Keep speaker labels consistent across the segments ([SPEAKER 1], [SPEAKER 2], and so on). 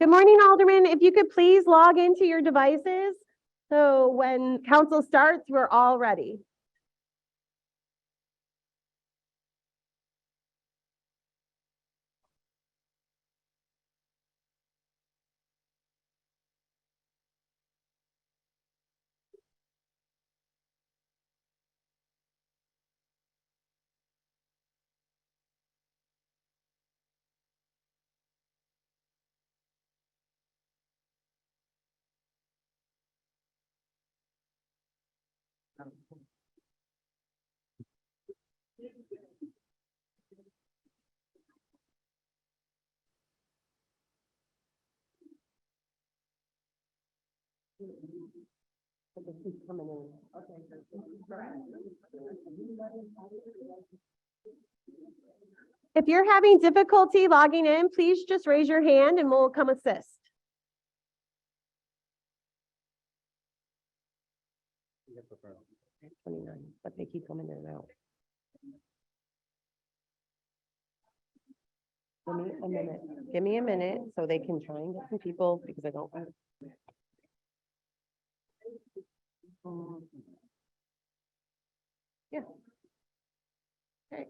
[SPEAKER 1] Good morning, Alderman. If you could please log into your devices, so when council starts, we're all ready. If you're having difficulty logging in, please just raise your hand and we'll come assist. But they keep coming in and out. Give me a minute so they can try and get some people because I don't. Yeah. Okay.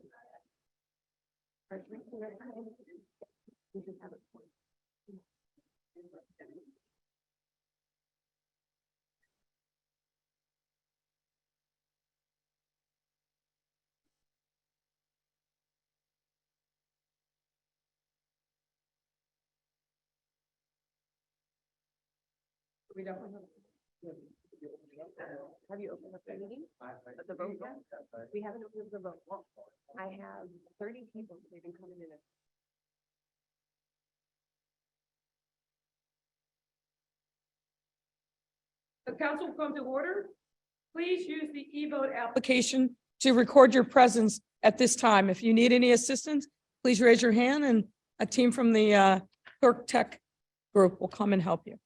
[SPEAKER 1] We don't have you opened up the meeting? The vote? We haven't opened the vote. I have 30 people they've been coming in.
[SPEAKER 2] The council will come to order. Please use the e-vote application to record your presence at this time. If you need any assistance, please raise your hand and a team from the clerk tech group will come and help you.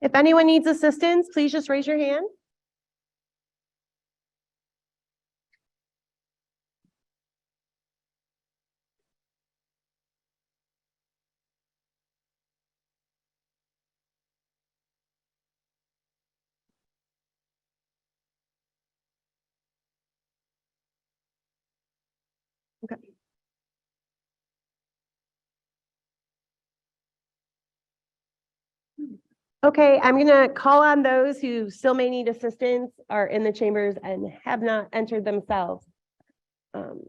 [SPEAKER 1] If anyone needs assistance, please just raise your hand. Okay. Okay, I'm gonna call on those who still may need assistance, are in the chambers and have not entered themselves. Alderman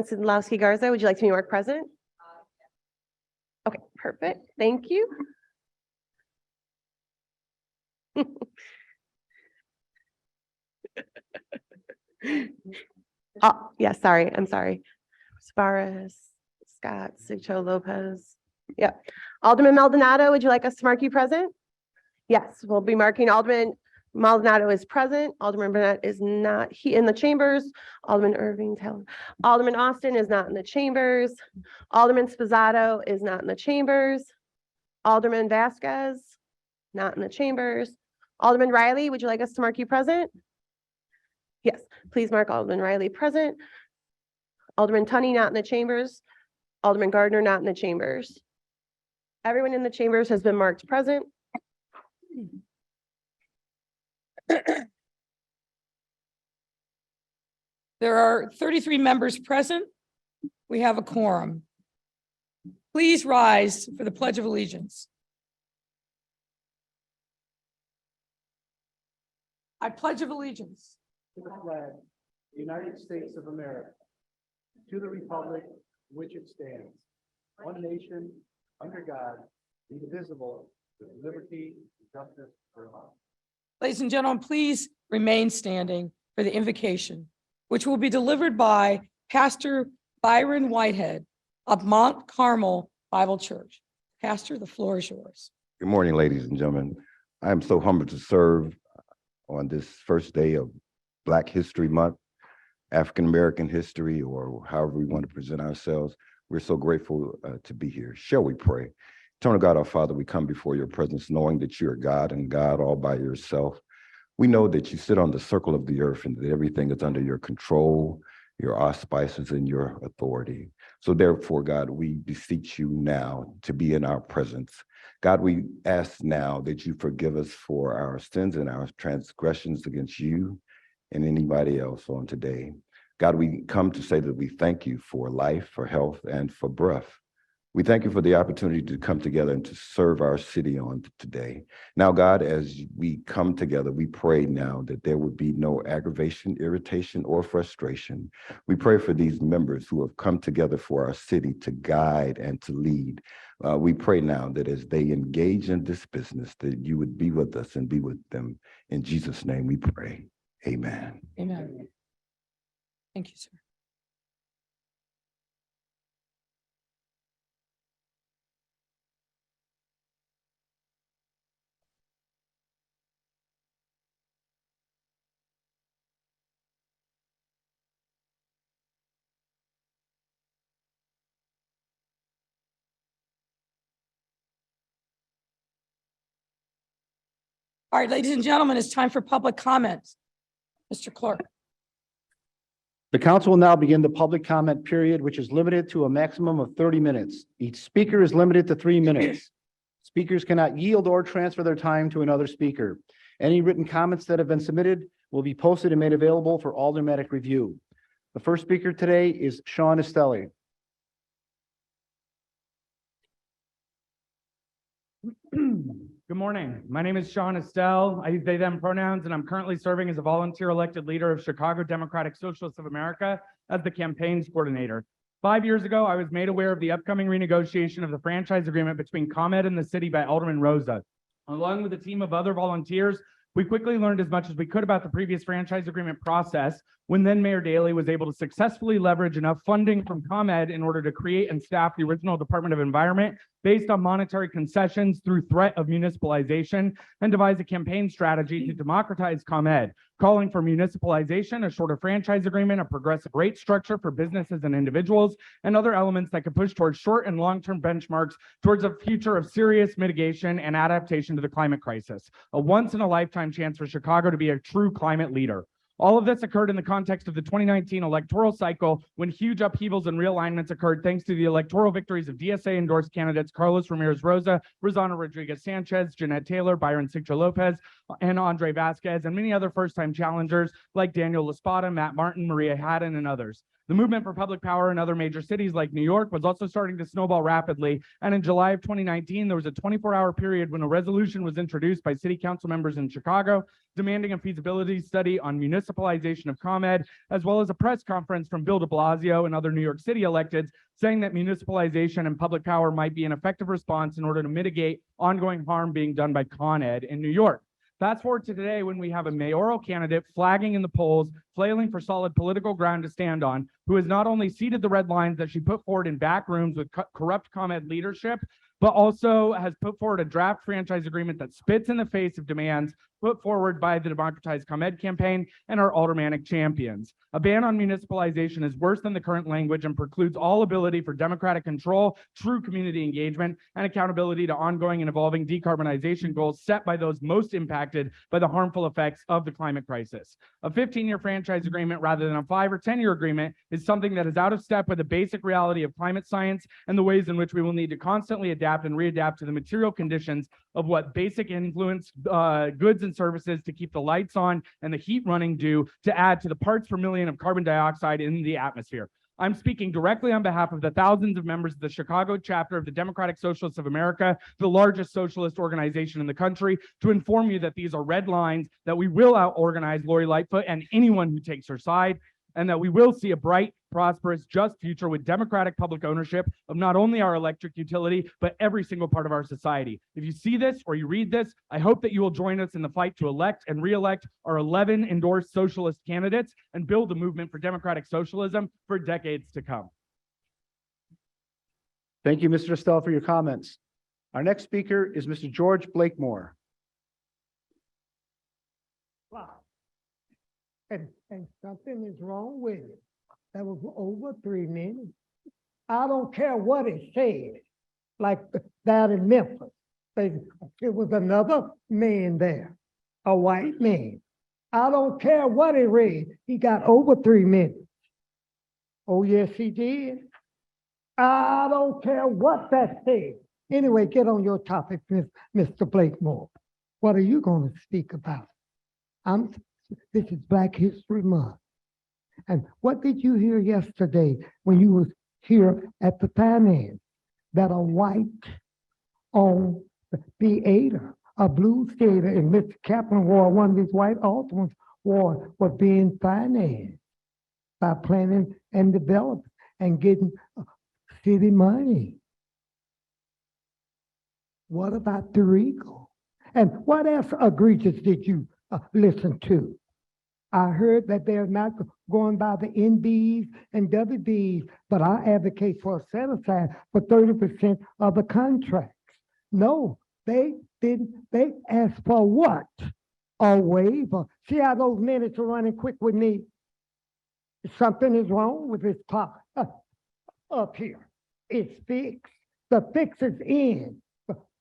[SPEAKER 1] Sidlowski Garza, would you like to be marked present? Okay, perfect. Thank you. Oh, yeah, sorry. I'm sorry. Suarez, Scott, Sucho Lopez. Yep. Alderman Maldonado, would you like us to mark you present? Yes, we'll be marking Alderman Maldonado is present. Alderman Burnett is not in the chambers. Alderman Irving Taylor. Alderman Austin is not in the chambers. Alderman Spizzato is not in the chambers. Alderman Vasquez, not in the chambers. Alderman Riley, would you like us to mark you present? Yes, please mark Alderman Riley present. Alderman Tunney, not in the chambers. Alderman Gardner, not in the chambers. Everyone in the chambers has been marked present.
[SPEAKER 2] There are 33 members present. We have a quorum. Please rise for the Pledge of Allegiance. I pledge of allegiance to the flag
[SPEAKER 3] United States of America, to the republic which it stands, one nation, under God, indivisible, with liberty and justice for all.
[SPEAKER 2] Ladies and gentlemen, please remain standing for the invocation, which will be delivered by Pastor Byron Whitehead of Mount Carmel Bible Church. Pastor, the floor is yours.
[SPEAKER 4] Good morning, ladies and gentlemen. I am so humbled to serve on this first day of Black History Month, African American history, or however we want to present ourselves. We're so grateful to be here. Shall we pray? Eternal God, our Father, we come before your presence knowing that you are God and God all by yourself. We know that you sit on the circle of the earth and that everything is under your control, your auspices, and your authority. So therefore, God, we beseech you now to be in our presence. God, we ask now that you forgive us for our sins and our transgressions against you and anybody else on today. God, we come to say that we thank you for life, for health, and for breath. We thank you for the opportunity to come together and to serve our city on today. Now, God, as we come together, we pray now that there would be no aggravation, irritation, or frustration. We pray for these members who have come together for our city to guide and to lead. We pray now that as they engage in this business, that you would be with us and be with them. In Jesus' name we pray. Amen.
[SPEAKER 2] Amen. Thank you, sir. All right, ladies and gentlemen, it's time for public comments. Mr. Clerk.
[SPEAKER 3] The council will now begin the public comment period, which is limited to a maximum of 30 minutes. Each speaker is limited to 3 minutes. Speakers cannot yield or transfer their time to another speaker. Any written comments that have been submitted will be posted and made available for automatic review. The first speaker today is Sean Estelli.
[SPEAKER 5] Good morning. My name is Sean Estelle. I use they, them pronouns, and I'm currently serving as a volunteer elected leader of Chicago Democratic Socialists of America as the campaigns coordinator. 5 years ago, I was made aware of the upcoming renegotiation of the franchise agreement between ComEd and the city by Alderman Rosa. Along with a team of other volunteers, we quickly learned as much as we could about the previous franchise agreement process when then Mayor Daley was able to successfully leverage enough funding from ComEd in order to create and staff the original Department of Environment based on monetary concessions through threat of municipalization, and devise a campaign strategy to democratize ComEd, calling for municipalization, a shorter franchise agreement, a progressive rate structure for businesses and individuals, and other elements that could push towards short and long-term benchmarks towards a future of serious mitigation and adaptation to the climate crisis, a once-in-a-lifetime chance for Chicago to be a true climate leader. All of this occurred in the context of the 2019 electoral cycle when huge upheavals and realignments occurred thanks to the electoral victories of DSA-endorsed candidates Carlos Ramirez Rosa, Rossana Rodriguez Sanchez, Jeanette Taylor, Byron Sigtra Lopez, and Andre Vasquez, and many other first-time challengers like Daniel Laspada, Matt Martin, Maria Haddon, and others. The movement for public power in other major cities like New York was also starting to snowball rapidly, and in July of 2019, there was a 24-hour period when a resolution was introduced by city council members in Chicago demanding a feasibility study on municipalization of ComEd, as well as a press conference from Bill de Blasio and other New York City electeds saying that municipalization and public power might be an effective response in order to mitigate ongoing harm being done by Con Ed in New York. Fast forward to today when we have a mayoral candidate flagging in the polls, flailing for solid political ground to stand on, who has not only ceded the red lines that she put forward in back rooms with corrupt ComEd leadership, but also has put forward a draft franchise agreement that spits in the face of demands put forward by the Democratized ComEd campaign and our aldermanic champions. A ban on municipalization is worse than the current language and precludes all ability for democratic control, true community engagement, and accountability to ongoing and evolving decarbonization goals set by those most impacted by the harmful effects of the climate crisis. A 15-year franchise agreement rather than a 5 or 10-year agreement is something that is out of step with the basic reality of climate science and the ways in which we will need to constantly adapt and readapt to the material conditions of what basic influence goods and services to keep the lights on and the heat running do to add to the parts per million of carbon dioxide in the atmosphere. I'm speaking directly on behalf of the thousands of members of the Chicago chapter of the Democratic Socialists of America, the largest socialist organization in the country, to inform you that these are red lines, that we will out-organize Lori Lightfoot and anyone who takes her side. and that we will see a bright, prosperous, just future with democratic public ownership of not only our electric utility, but every single part of our society. If you see this or you read this, I hope that you will join us in the fight to elect and re-elect our 11 endorsed socialist candidates and build a movement for democratic socialism for decades to come.
[SPEAKER 3] Thank you, Mr. Estelle, for your comments. Our next speaker is Mr. George Blakemore.
[SPEAKER 6] Wow. And something is wrong with it. That was over 3 minutes. I don't care what it said, like that in Memphis. It was another man there, a white man. I don't care what it read. He got over 3 minutes. Oh, yes, he did. I don't care what that said. Anyway, get on your topic, Mr. Blakemore. What are you going to speak about? This is Black History Month. And what did you hear yesterday when you was here at the finance? That a white-owned theater, a blues theater, and Mr. Kaplan wore one of these white Altmans wore was being financed by planning and development and getting city money. What about the Regal? And what else egregious did you listen to? I heard that they're not going by the NBs and WBs, but I advocate for a set aside for 30% of the contracts. No, they didn't. They asked for what? A waiver. See how those minutes are running quick with me? Something is wrong with this part up here. It's fixed. The fix is in.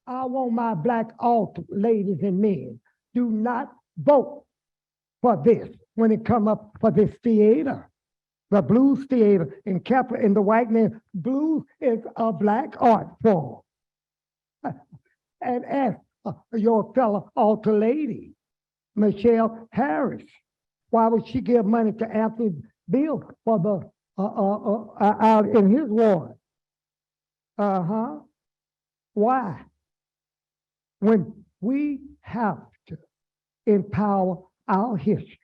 [SPEAKER 6] I want my black alt ladies and men, do not vote for this when it come up for this theater. The blues theater in Kaplan and the white man, blues is a black art form. And ask your fellow altar lady, Michelle Harris, why would she give money to Anthony Bill for the out in his ward? Why? When we have to empower our history.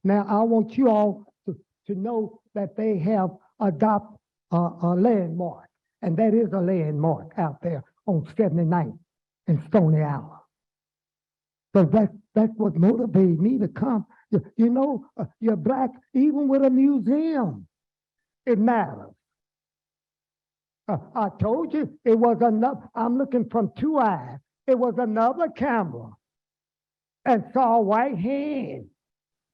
[SPEAKER 6] Now, I want you all to know that they have adopted a landmark, and that is a landmark out there on 79th and Stony Island. So that's what motivated me to come. You know, you're black, even with a museum, it matters. I told you it was enough. I'm looking from 2 eyes. It was another camera and saw a white hand.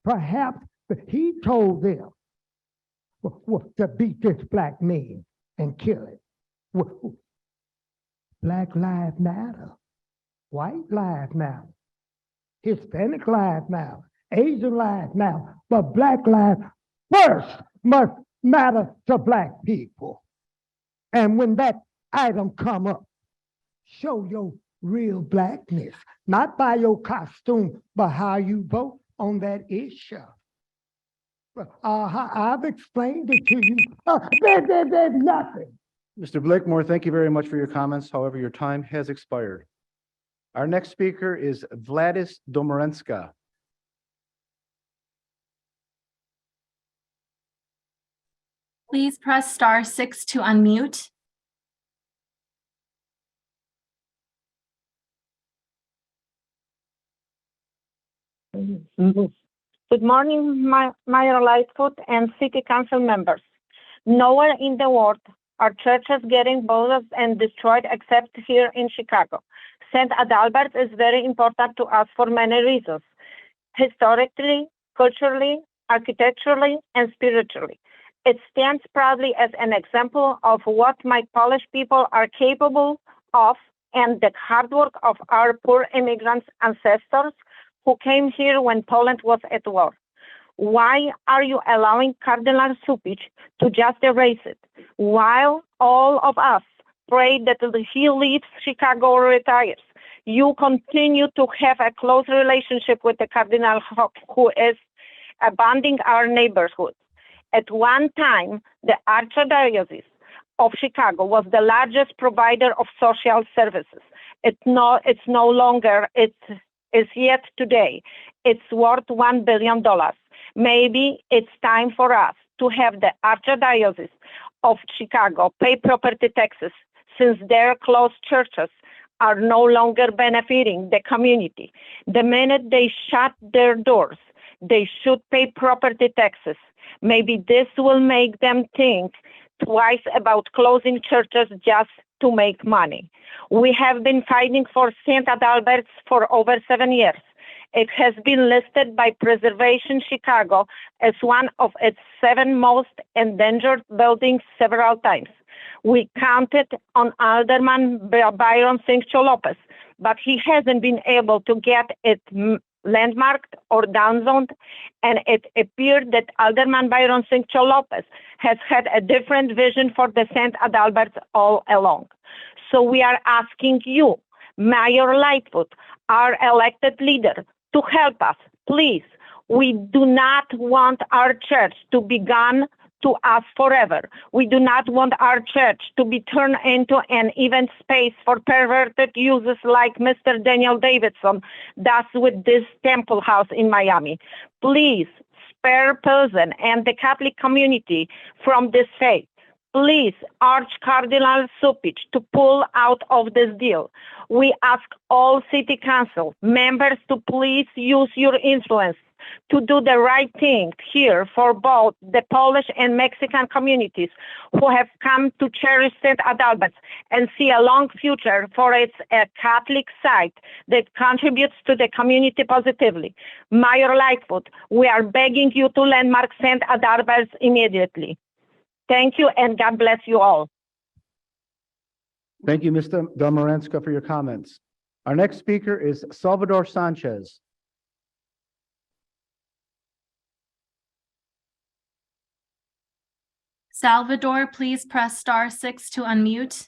[SPEAKER 6] Perhaps he told them to beat this black man and kill it. Black lives matter. White lives matter. Hispanic lives matter. Asian lives matter. But black lives first must matter to black people. And when that item come up, show your real blackness, not by your costume, but how you vote on that issue. I've explained it to you. There's nothing.
[SPEAKER 3] Mr. Blakemore, thank you very much for your comments. However, your time has expired. Our next speaker is Vladis Domorenska.
[SPEAKER 7] Please press *6 to unmute.
[SPEAKER 8] Good morning, Mayor Lightfoot and City Council members. Nowhere in the world are churches getting bulldozed and destroyed except here in Chicago. St. Adalbert is very important to us for many reasons, historically, culturally, architecturally, and spiritually. It stands proudly as an example of what my Polish people are capable of and the hard work of our poor immigrants' ancestors who came here when Poland was at war. Why are you allowing Cardinal Supich to just erase it, while all of us pray that he leaves Chicago or retires? You continue to have a close relationship with the Cardinal who is abandoning our neighborhood. At one time, the Archdiocese of Chicago was the largest provider of social services. It's no longer, it is yet today. It's worth $1 billion. Maybe it's time for us to have the Archdiocese of Chicago pay property taxes since their closed churches are no longer benefiting the community. The minute they shut their doors, they should pay property taxes. Maybe this will make them think twice about closing churches just to make money. We have been fighting for St. Adalbert's for over 7 years. It has been listed by Preservation Chicago as one of its 7 most endangered buildings several times. We counted on Alderman Byron Sancho Lopez, but he hasn't been able to get it landmarked or downzoned, and it appeared that Alderman Byron Sancho Lopez has had a different vision for the St. Adalbert's all along. So we are asking you, Mayor Lightfoot, our elected leader, to help us, please. We do not want our church to be gone to us forever. We do not want our church to be turned into an event space for perverted uses like Mr. Daniel Davidson does with this temple house in Miami. Please spare Pilsen and the Catholic community from this fate. Please urge Cardinal Supich to pull out of this deal. We ask all city council members to please use your influence to do the right thing here for both the Polish and Mexican communities who have come to cherish St. Adalbert's and see a long future for its a Catholic site that contributes to the community positively. Mayor Lightfoot, we are begging you to landmark St. Adalbert's immediately. Thank you, and God bless you all.
[SPEAKER 3] Thank you, Mr. Domarensko, for your comments. Our next speaker is Salvador Sanchez.
[SPEAKER 7] Salvador, please press *6 to unmute.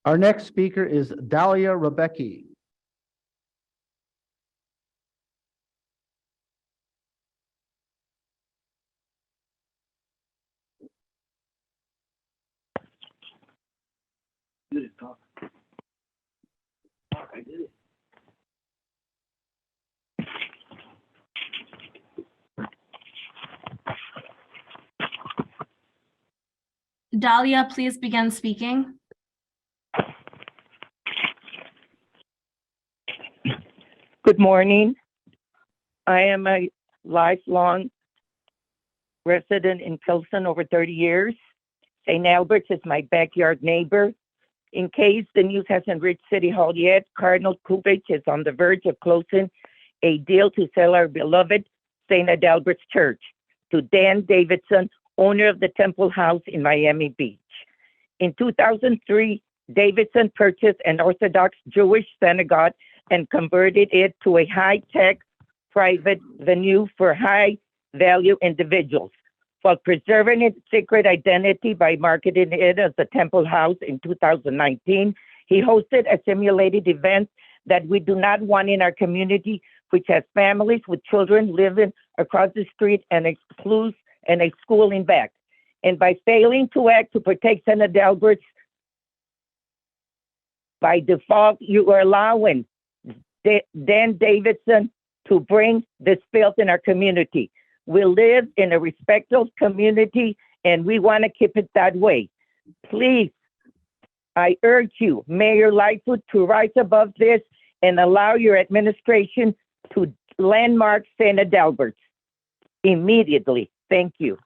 [SPEAKER 3] Our next speaker is Dalia Rebecki.
[SPEAKER 7] Dahlia, please begin speaking.
[SPEAKER 9] Good morning. I am a lifelong resident in Pilsen over 30 years. St. Albert's is my backyard neighbor. In case the news hasn't reached City Hall yet, Cardinal Kupich is on the verge of closing a deal to sell our beloved St. Adalbert's Church to Dan Davidson, owner of the Temple House in Miami Beach. In 2003, Davidson purchased an Orthodox Jewish synagogue and converted it to a high-tech private venue for high-value individuals, while preserving its secret identity by marketing it as the Temple House. In 2019, he hosted a simulated event that we do not want in our community, which has families with children living across the street and a school in back. And by failing to act to protect St. Adalbert's, by default, you are allowing Dan Davidson to bring this filth in our community. We live in a respectful community, and we want to keep it that way. Please, I urge you, Mayor Lightfoot, to rise above this and allow your administration to landmark St. Adalbert's immediately. Thank you.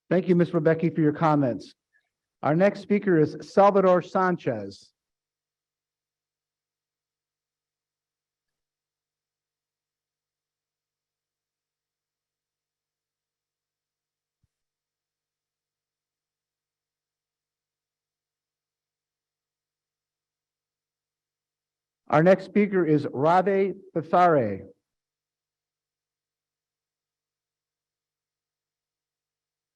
[SPEAKER 3] Thank you, Ms. Rebecki, for your comments. Our next speaker is Salvador Sanchez. Our next speaker is Rade Bethare.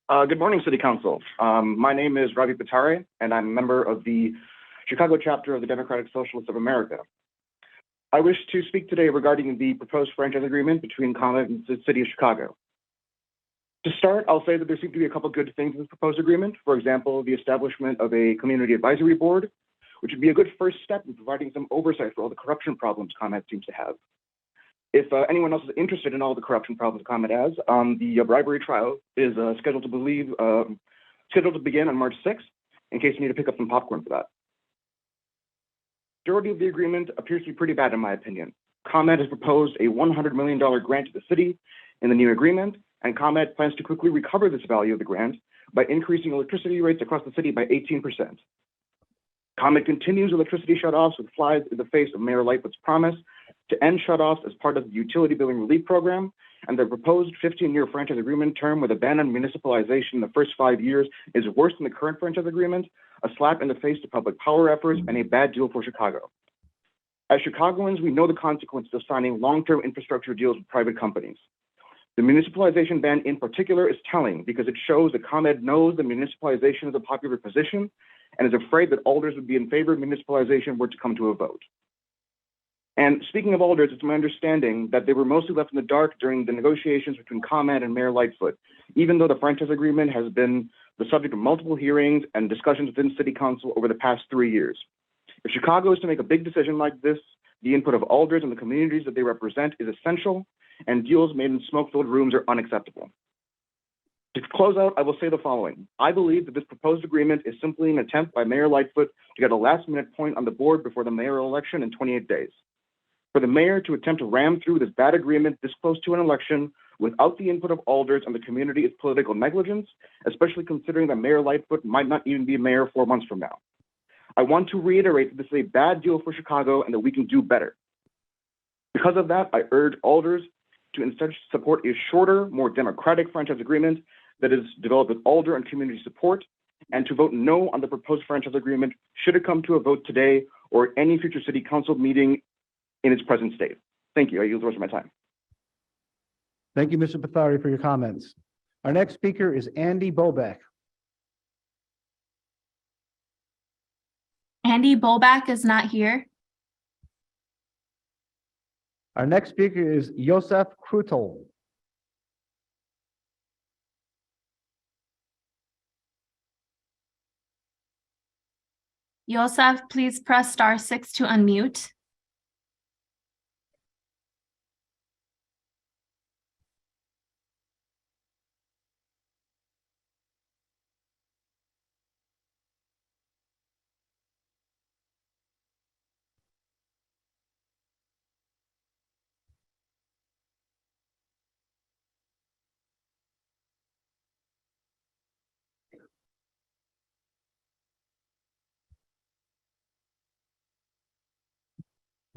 [SPEAKER 10] Good morning, City Council. My name is Ravi Patare, and I'm a member of the Chicago chapter of the Democratic Socialists of America. I wish to speak today regarding the proposed franchise agreement between ComEd and the City of Chicago. To start, I'll say that there seem to be a couple good things in this proposed agreement. For example, the establishment of a community advisory board, which would be a good first step in providing some oversight for all the corruption problems ComEd seems to have. If anyone else is interested in all the corruption problems ComEd has, the bribery trial is scheduled to begin on March 6th, in case you need to pick up some popcorn for that. Majority of the agreement appears to be pretty bad in my opinion. ComEd has proposed a $100 million grant to the city in the new agreement, and ComEd plans to quickly recover this value of the grant by increasing electricity rates across the city by 18%. ComEd continues electricity shutoffs, which flies in the face of Mayor Lightfoot's promise to end shutoffs as part of the utility billing relief program, and their proposed 15-year franchise agreement term with a ban on municipalization in the first 5 years is worse than the current franchise agreement, a slap in the face to public power efforts, and a bad deal for Chicago. As Chicagoans, we know the consequences of signing long-term infrastructure deals with private companies. The municipalization ban in particular is telling because it shows that ComEd knows that municipalization is a popular position and is afraid that alders would be in favor of municipalization were to come to a vote. And speaking of alders, it's my understanding that they were mostly left in the dark during the negotiations between ComEd and Mayor Lightfoot, even though the franchise agreement has been the subject of multiple hearings and discussions within City Council over the past 3 years. If Chicago is to make a big decision like this, the input of alders and the communities that they represent is essential, and deals made in smoke-filled rooms are unacceptable. To close out, I will say the following. I believe that this proposed agreement is simply an attempt by Mayor Lightfoot to get a last-minute point on the board before the mayoral election in 28 days. For the mayor to attempt to ram through this bad agreement this close to an election without the input of alders and the community is political negligence, especially considering that Mayor Lightfoot might not even be mayor 4 months from now. I want to reiterate that this is a bad deal for Chicago and that we can do better. Because of that, I urge alders to instead support a shorter, more democratic franchise agreement that is developed with alder and community support, and to vote no on the proposed franchise agreement should it come to a vote today or any future City Council meeting in its present state. Thank you. I yield the rest of my time.
[SPEAKER 3] Thank you, Mr. Pathari, for your comments. Our next speaker is Andy Boback.
[SPEAKER 7] Andy Bolback is not here.
[SPEAKER 3] Our next speaker is Yosef Krutel.
[SPEAKER 7] Yosef, please press *6 to unmute.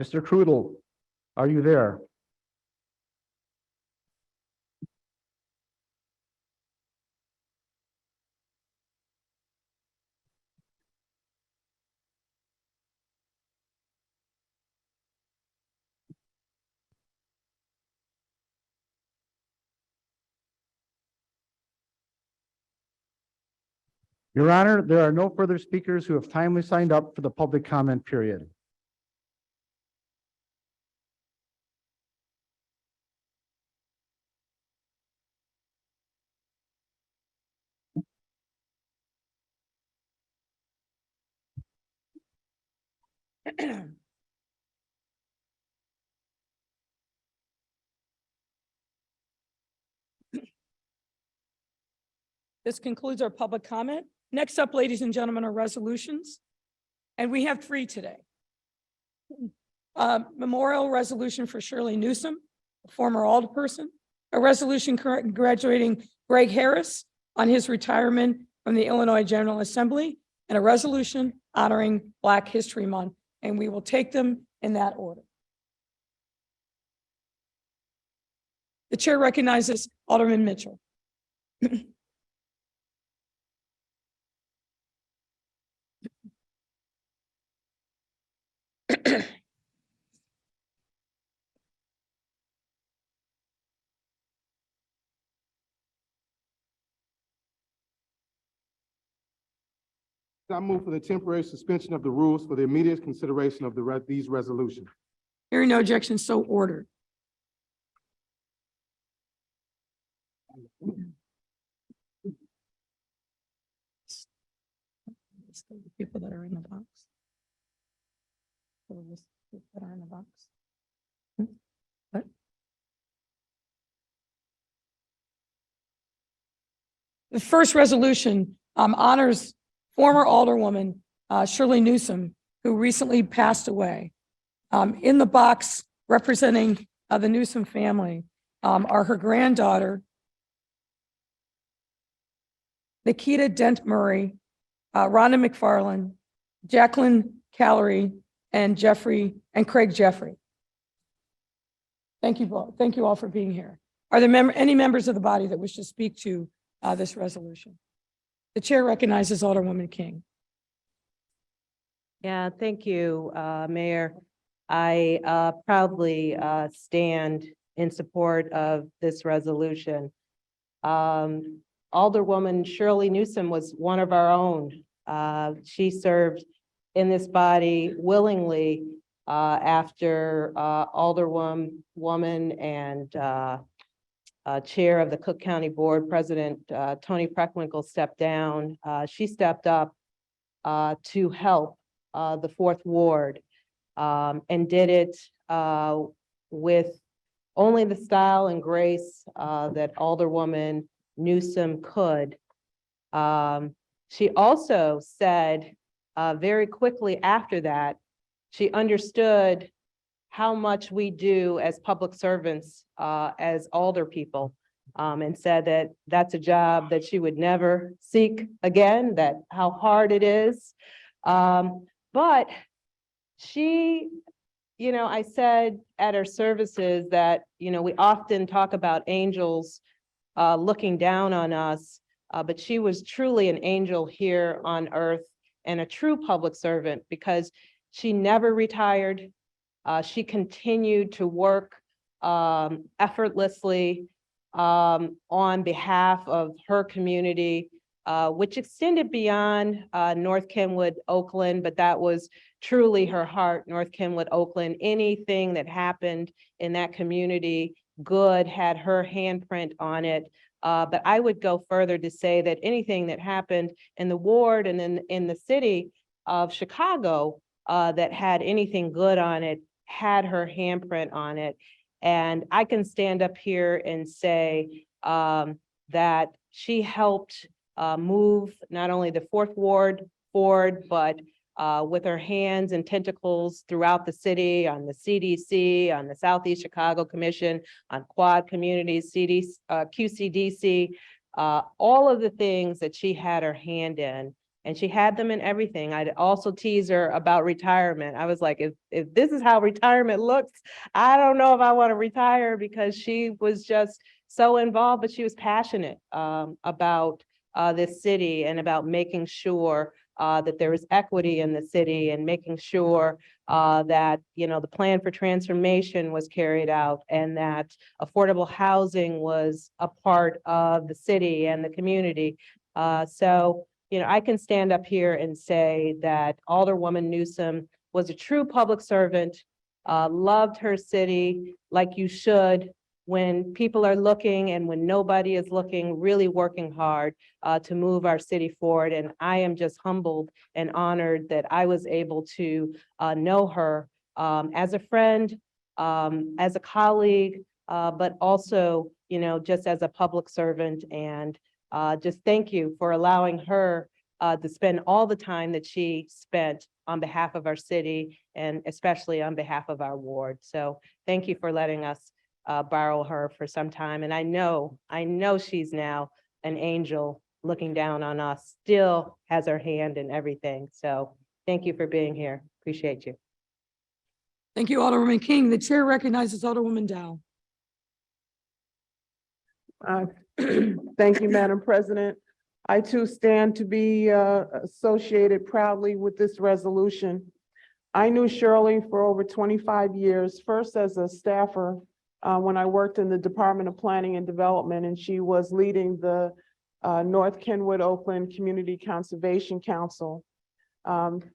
[SPEAKER 3] Mr. Krutel, are you there? Your Honor, there are no further speakers who have timely signed up for the public comment period.
[SPEAKER 2] This concludes our public comment. Next up, ladies and gentlemen, are resolutions. And we have 3 today. Memorial resolution for Shirley Newsom, a former alderperson, a resolution congratulating Greg Harris on his retirement from the Illinois General Assembly, and a resolution honoring Black History Month. And we will take them in that order. The chair recognizes Alderman Mitchell.
[SPEAKER 11] I move for the temporary suspension of the rules for the immediate consideration of these resolutions.
[SPEAKER 2] Hearing no objection, so ordered. People that are in the box. That are in the box. What? The first resolution honors former Alderwoman Shirley Newsom, who recently passed away. In the box representing the Newsom family are her granddaughter, Nikita Dent Murray, Rhonda McFarland, Jacqueline Callery, and Craig Jeffrey. Thank you all. Thank you all for being here. Are there any members of the body that wish to speak to this resolution? The chair recognizes Alderwoman King.
[SPEAKER 12] Yeah, thank you, Mayor. I proudly stand in support of this resolution. Alderwoman Shirley Newsom was one of our own. She served in this body willingly after Alderwoman and Chair of the Cook County Board, President Tony Preckwinkle stepped down. She stepped up to help the Fourth Ward and did it with only the style and grace that Alderwoman Newsom could. She also said very quickly after that, she understood how much we do as public servants, as alder people, and said that that's a job that she would never seek again, that how hard it is. But she, I said at her services that, we often talk about angels looking down on us, but she was truly an angel here on earth and a true public servant because she never retired. She continued to work effortlessly on behalf of her community, which extended beyond North Kenwood, Oakland, but that was truly her heart, North Kenwood, Oakland. Anything that happened in that community, good, had her handprint on it. But I would go further to say that anything that happened in the ward and then in the city of Chicago that had anything good on it, had her handprint on it. And I can stand up here and say that she helped move not only the Fourth Ward forward, but with her hands and tentacles throughout the city, on the CDC, on the Southeast Chicago Commission, on Quad Communities, QCDC, all of the things that she had her hand in. And she had them in everything. I'd also tease her about retirement. I was like, if this is how retirement looks, I don't know if I want to retire, because she was just so involved, but she was passionate about this city and about making sure that there was equity in the city and making sure that, the plan for transformation was carried out and that affordable housing was a part of the city and the community. So I can stand up here and say that Alderwoman Newsom was a true public servant, loved her city like you should, when people are looking and when nobody is looking, really working hard to move our city forward. And I am just humbled and honored that I was able to know her as a friend, as a colleague, but also, just as a public servant. And just thank you for allowing her to spend all the time that she spent on behalf of our city and especially on behalf of our ward. So thank you for letting us borrow her for some time. And I know she's now an angel looking down on us, still has her hand in everything. So thank you for being here. Appreciate you.
[SPEAKER 2] Thank you, Alderwoman King. The chair recognizes Alderwoman Dow.
[SPEAKER 13] Thank you, Madam President. I too stand to be associated proudly with this resolution. I knew Shirley for over 25 years, first as a staffer when I worked in the Department of Planning and Development, and she was leading the North Kenwood Oakland Community Conservation Council.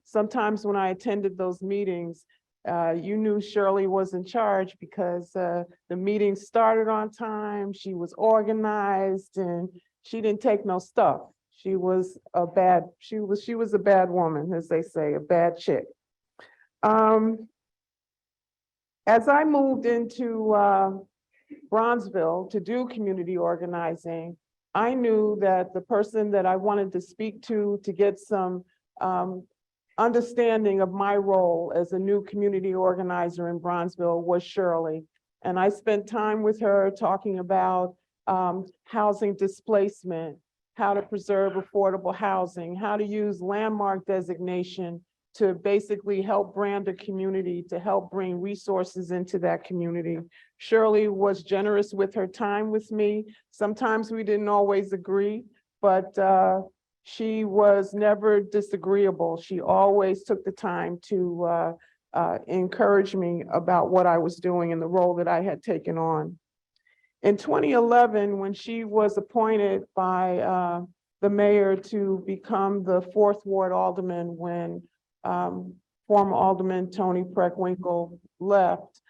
[SPEAKER 13] Sometimes when I attended those meetings, you knew Shirley was in charge because the meeting started on time, she was organized, and she didn't take no stuff. She was a bad woman, as they say, a bad chick. As I moved into Bronzeville to do community organizing, I knew that the person that I wanted to speak to get some understanding of my role as a new community organizer in Bronzeville was Shirley. And I spent time with her talking about housing displacement, how to preserve affordable housing, how to use landmark designation to basically help brand a community, to help bring resources into that community. Shirley was generous with her time with me. Sometimes we didn't always agree, but she was never disagreeable. She always took the time to encourage me about what I was doing and the role that I had taken on. In 2011, when she was appointed by the mayor to become the 4th Ward Alderman when former Alderman Tony Preckwinkle left,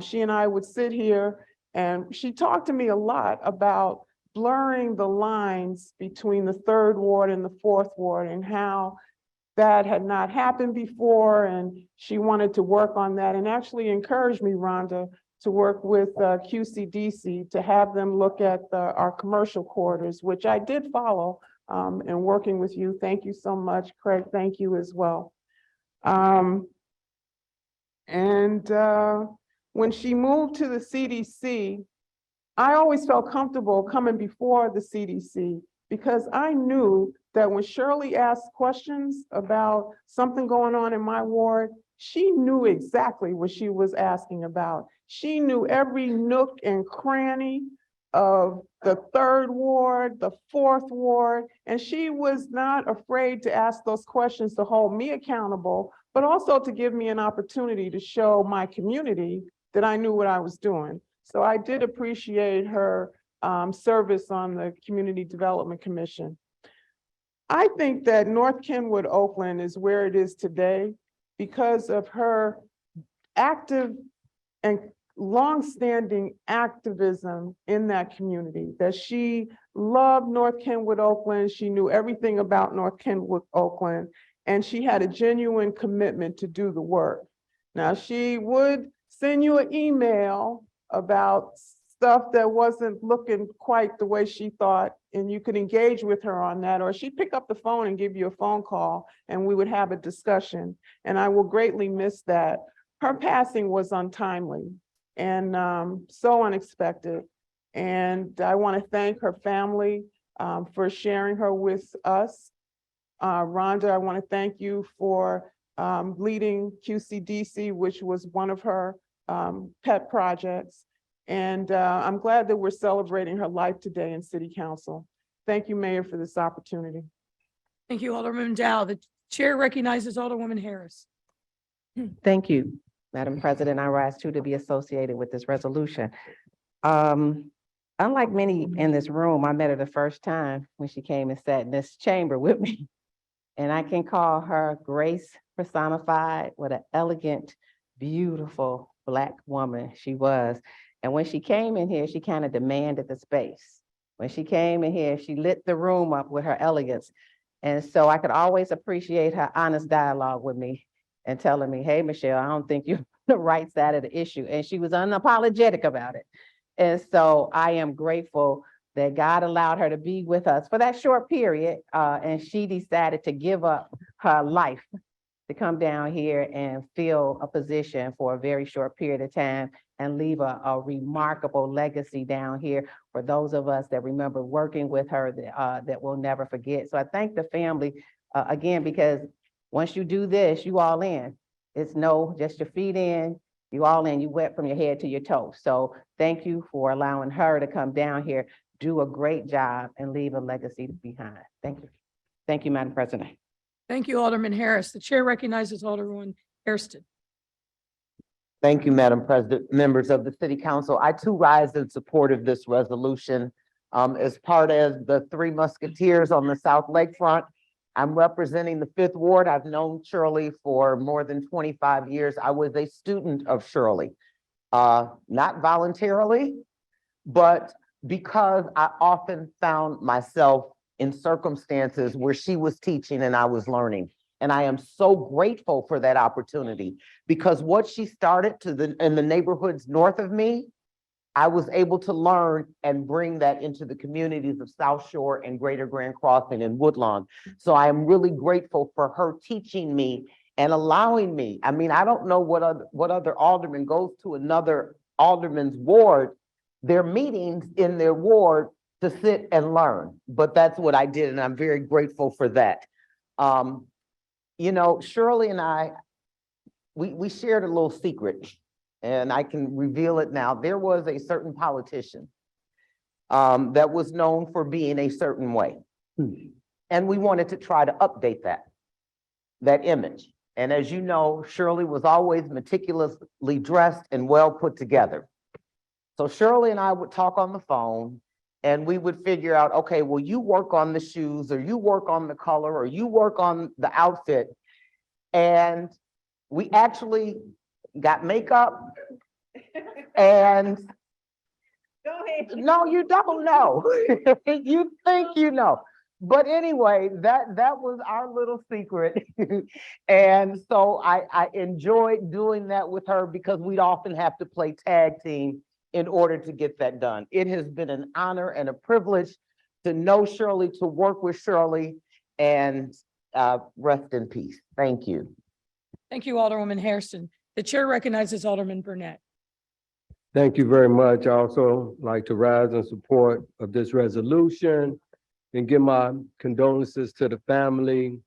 [SPEAKER 13] she and I would sit here and she talked to me a lot about blurring the lines between the 3rd Ward and the 4th Ward and how that had not happened before, and she wanted to work on that and actually encouraged me, Rhonda, to work with QCDC to have them look at our commercial quarters, which I did follow in working with you. Thank you so much, Craig. Thank you as well. When she moved to the CDC, I always felt comfortable coming before the CDC because I knew that when Shirley asked questions about something going on in my ward, she knew exactly what she was asking about. She knew every nook and cranny of the 3rd Ward, the 4th Ward, and she was not afraid to ask those questions to hold me accountable, but also to give me an opportunity to show my community that I knew what I was doing. So I did appreciate her service on the Community Development Commission. I think that North Kenwood, Oakland is where it is today because of her active and longstanding activism in that community, that she loved North Kenwood, Oakland. She knew everything about North Kenwood, Oakland, and she had a genuine commitment to do the work. Now, she would send you an email about stuff that wasn't looking quite the way she thought, and you could engage with her on that, or she'd pick up the phone and give you a phone call and we would have a discussion. And I will greatly miss that. Her passing was untimely and so unexpected. And I want to thank her family for sharing her with us. Rhonda, I want to thank you for leading QCDC, which was one of her pet projects. And I'm glad that we're celebrating her life today in City Council. Thank you, Mayor, for this opportunity.
[SPEAKER 2] Thank you, Alderman Dow. The chair recognizes Alderwoman Harris.
[SPEAKER 14] Thank you, Madam President. I rise too to be associated with this resolution. Unlike many in this room, I met her the first time when she came and sat in this chamber with me. And I can call her grace personified. What an elegant, beautiful Black woman she was. And when she came in here, she kind of demanded the space. When she came in here, she lit the room up with her elegance. And so I could always appreciate her honest dialogue with me and telling me, hey, Michelle, I don't think you're on the right side of the issue. And she was unapologetic about it. And so I am grateful that God allowed her to be with us for that short period. And she decided to give up her life to come down here and fill a position for a very short period of time and leave a remarkable legacy down here for those of us that remember working with her that we'll never forget. So I thank the family again, because once you do this, you all in. It's no, just your feet in, you all in, you wet from your head to your toes. So thank you for allowing her to come down here, do a great job, and leave a legacy behind. Thank you. Thank you, Madam President.
[SPEAKER 2] Thank you, Alderman Harris. The chair recognizes Alderwoman Hairston.
[SPEAKER 15] Thank you, Madam President, members of the City Council. I too rise in support of this resolution. As part of the Three Musketeers on the South Lakefront, I'm representing the Fifth Ward. I've known Shirley for more than 25 years. I was a student of Shirley, not voluntarily, but because I often found myself in circumstances where she was teaching and I was learning. And I am so grateful for that opportunity because what she started in the neighborhoods north of me, I was able to learn and bring that into the communities of South Shore and Greater Grand Crossing and Woodlawn. So I am really grateful for her teaching me and allowing me. I mean, I don't know what other alderman goes to another alderman's ward, their meetings in their ward to sit and learn, but that's what I did, and I'm very grateful for that. You know, Shirley and I, we shared a little secret, and I can reveal it now. There was a certain politician that was known for being a certain way. And we wanted to try to update that image. And as you know, Shirley was always meticulously dressed and well put together. So Shirley and I would talk on the phone and we would figure out, okay, well, you work on the shoes or you work on the color or you work on the outfit. And we actually got makeup and
[SPEAKER 12] Go ahead.
[SPEAKER 15] no, you don't know. You think you know. But anyway, that was our little secret. And so I enjoyed doing that with her because we'd often have to play tag team in order to get that done. It has been an honor and a privilege to know Shirley, to work with Shirley, and rest in peace. Thank you.
[SPEAKER 2] Thank you, Alderwoman Hairston. The chair recognizes Alderman Burnett.
[SPEAKER 16] Thank you very much. I also like to rise in support of this resolution and give my condolences to the family.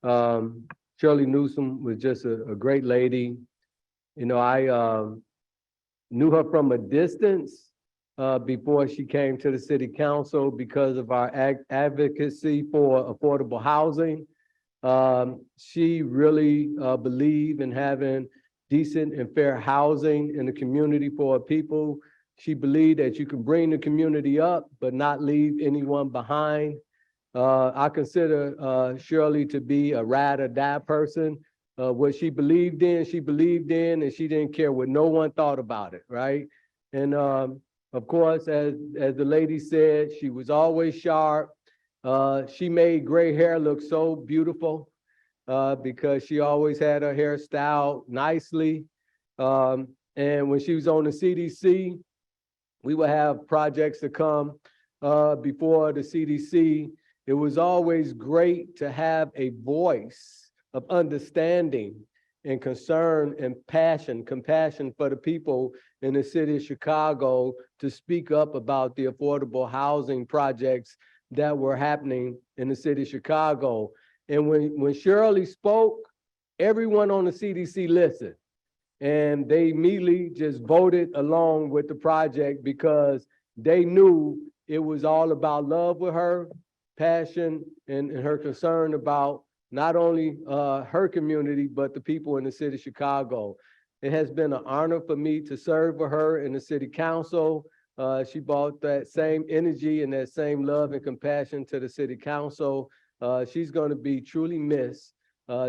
[SPEAKER 16] Shirley Newsom was just a great lady. You know, I knew her from a distance before she came to the city council because of our advocacy for affordable housing. She really believed in having decent and fair housing in the community for our people. She believed that you can bring the community up, but not leave anyone behind. I consider Shirley to be a ride or die person. What she believed in, and she didn't care what no one thought about it, right? And of course, as the lady said, she was always sharp. She made gray hair look so beautiful because she always had her hair styled nicely. And when she was on the CDC, we would have projects to come before the CDC. It was always great to have a voice of understanding and concern and compassion for the people in the city of Chicago to speak up about the affordable housing projects that were happening in the city of Chicago. And when Shirley spoke, everyone on the CDC listened. And they immediately just voted along with the project because they knew it was all about love with her, passion, and her concern about not only her community, but the people in the city of Chicago. It has been an honor for me to serve with her in the city council. She brought that same energy and that same love and compassion to the city council. She's going to be truly missed.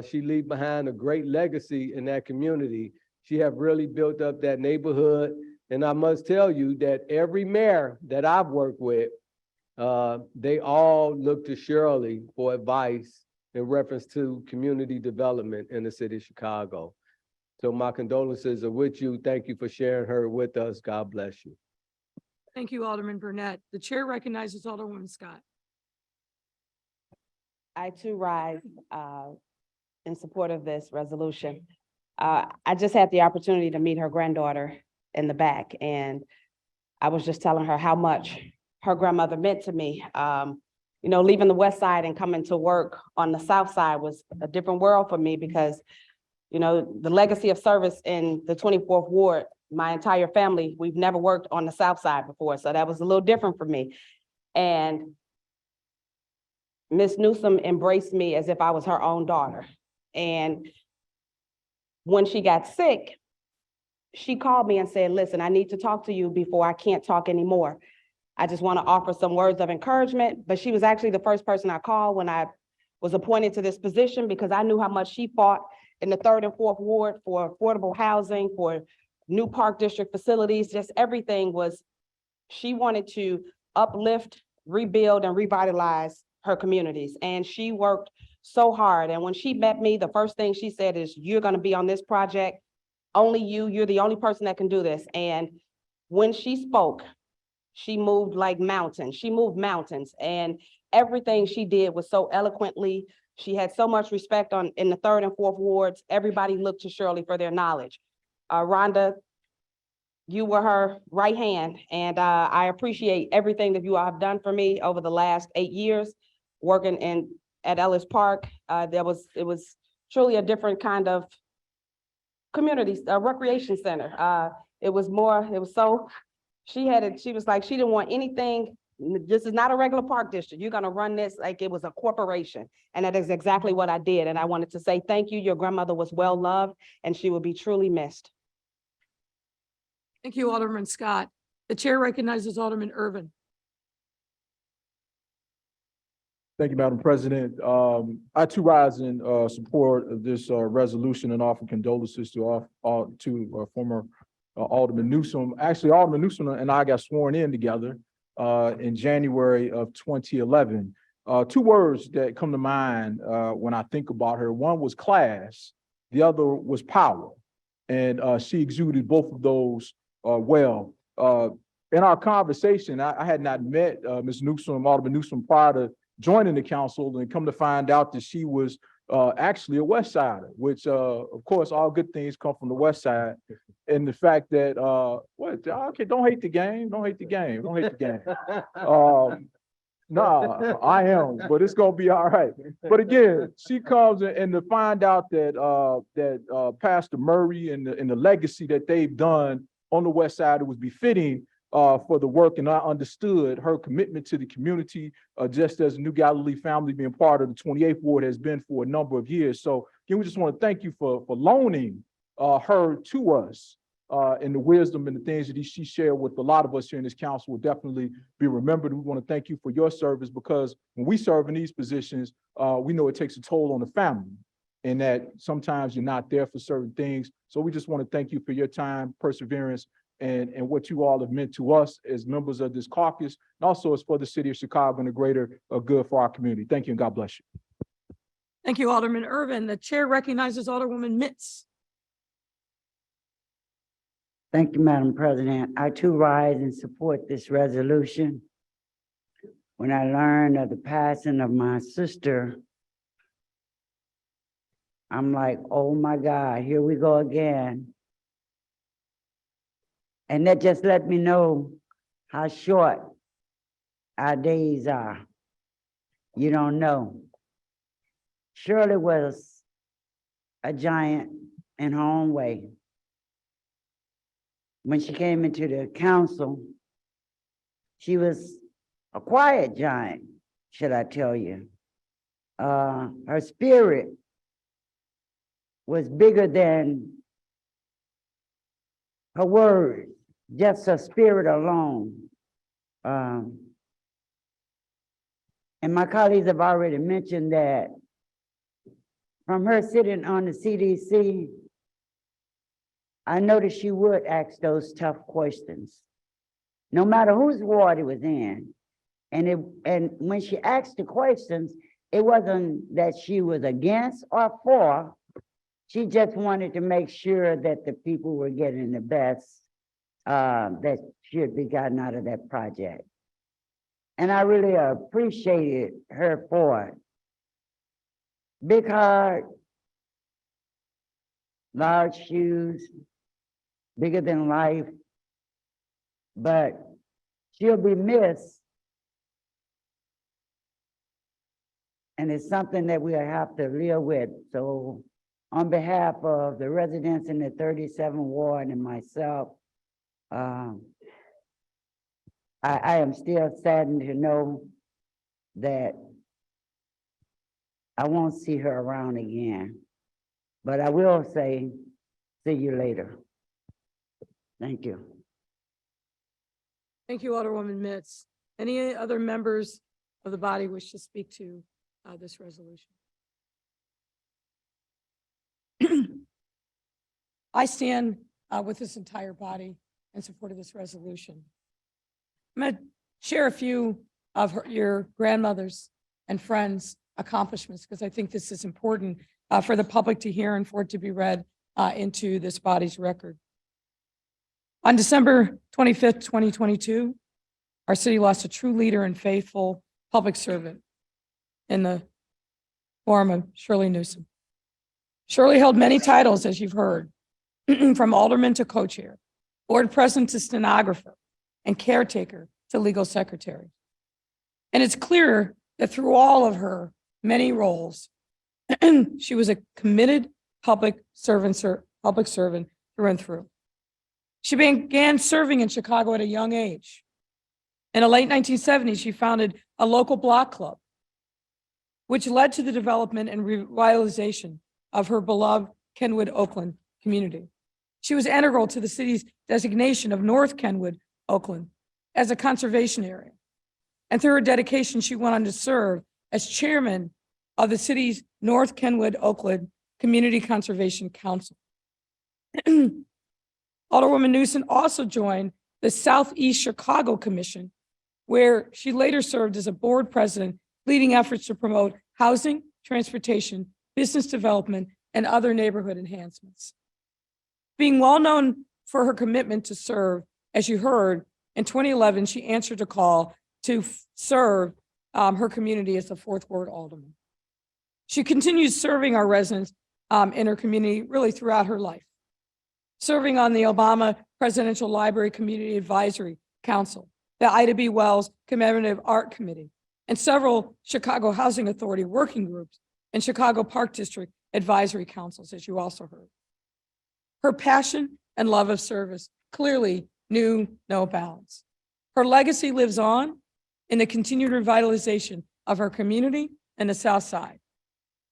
[SPEAKER 16] She leaves behind a great legacy in that community. She have really built up that neighborhood. And I must tell you that every mayor that I've worked with, they all look to Shirley for advice in reference to community development in the city of Chicago. So my condolences are with you. Thank you for sharing her with us. God bless you.
[SPEAKER 2] Thank you, Alderman Burnett. The chair recognizes Alderwoman Scott.
[SPEAKER 12] I too rise in support of this resolution. I just had the opportunity to meet her granddaughter in the back, and I was just telling her how much her grandmother meant to me. You know, leaving the west side and coming to work on the south side was a different world for me because, you know, the legacy of service in the 24th Ward, my entire family, we've never worked on the south side before, so that was a little different for me. And Miss Newsom embraced me as if I was her own daughter. And when she got sick, she called me and said, listen, I need to talk to you before I can't talk anymore. I just want to offer some words of encouragement. But she was actually the first person I called when I was appointed to this position because I knew how much she fought in the 3rd and 4th Ward for affordable housing, for new park district facilities, just everything was, she wanted to uplift, rebuild, and revitalize her communities. And she worked so hard. And when she met me, the first thing she said is, you're gonna be on this project. Only you're the only person that can do this. And when she spoke, she moved like mountains. She moved mountains, and everything she did was so eloquently. She had so much respect in the 3rd and 4th wards. Everybody looked to Shirley for their knowledge. Rhonda, you were her right hand, and I appreciate everything that you all have done for me over the last 8 years working at Ellis Park. It was truly a different kind of community, recreation center. She was like, she didn't want anything. This is not a regular park district. You're gonna run this like it was a corporation. And that is exactly what I did. And I wanted to say thank you. Your grandmother was well loved and she will be truly missed.
[SPEAKER 2] Thank you, Alderman Scott. The chair recognizes Alderman Irvin.
[SPEAKER 17] Thank you, Madam President. I too rise in support of this resolution and offer condolences to former Alderman Newsom. Actually, Alderman Newsom and I got sworn in together in January of 2011. 2 words that come to mind when I think about her. One was class, the other was power. And she exuded both of those well. In our conversation, I had not met Ms. Newsom, Alderman Newsom, prior to joining the council, and come to find out that she was actually a West Sider, which of course, all good things come from the West Side. And the fact that, okay, don't hate the game, don't hate the game, don't hate the game. Nah, I am, but it's gonna be all right. But again, she comes and to find out that Pastor Murray and the legacy that they've done on the West Side, it was befitting for the work, and I understood her commitment to the community, just as the New Galilee family being part of the 28th Ward has been for a number of years. So again, we just want to thank you for loaning her to us, and the wisdom and the things that she shared with a lot of us here in this council will definitely be remembered. We want to thank you for your service, because when we serve in these positions, we know it takes a toll on the family, and that sometimes you're not there for certain things. So we just want to thank you for your time, perseverance, and what you all have meant to us as members of this caucus, and also as for the city of Chicago and the greater good for our community. Thank you, and God bless you.
[SPEAKER 2] Thank you, Alderman Irvin. The chair recognizes Alderwoman Mitz.
[SPEAKER 18] Thank you, Madam President. I too rise and support this resolution. When I learned of the passing of my sister, I'm like, oh my God, here we go again. And that just let me know how short our days are. You don't know. Shirley was a giant in her own way. When she came into the council, she was a quiet giant, should I tell you. Her spirit was bigger than her words, just her spirit alone. And my colleagues have already mentioned that from her sitting on the CDC, I noticed she would ask those tough questions, no matter whose ward it was in. And when she asked the questions, it wasn't that she was against or for. She just wanted to make sure that the people were getting the best that should be gotten out of that project. And I really appreciated her for it. Big heart, large shoes, bigger than life, but she'll be missed. And it's something that we'll have to live with. So on behalf of the residents in the 37th Ward and myself, I am still saddened to know that I won't see her around again. But I will say, see you later. Thank you.
[SPEAKER 2] Thank you, Alderwoman Mitz. Any other members of the body wish to speak to this resolution. I stand with this entire body in support of this resolution. I'm going to share a few of your grandmother's and friends' accomplishments because I think this is important for the public to hear and for it to be read into this body's record. On December 25th, 2022, our city lost a true leader and faithful public servant in the form of Shirley Newsom. Shirley held many titles, as you've heard, from alderman to co-chair, board president to stenographer, and caretaker to legal secretary. And it's clear that through all of her many roles, she was a committed public servant through and through. She began serving in Chicago at a young age. In the late 1970s, she founded a local block club, which led to the development and revitalization of her beloved Kenwood, Oakland community. She was integral to the city's designation of North Kenwood, Oakland as a conservation area. And through her dedication, she went on to serve as chairman of the city's North Kenwood, Oakland Community Conservation Council. Alderwoman Newsom also joined the Southeast Chicago Commission, where she later served as a board president, leading efforts to promote housing, transportation, business development, and other neighborhood enhancements. Being well known for her commitment to serve, as you heard, in 2011, she answered a call to serve her community as the fourth ward alderman. She continues serving our residents in her community really throughout her life, serving on the Obama Presidential Library Community Advisory Council, the Ida B. Wells Commemorative Art Committee, and several Chicago Housing Authority working groups and Chicago Park District Advisory Councils, as you also heard. Her passion and love of service clearly knew no bounds. Her legacy lives on in the continued revitalization of her community and the South Side.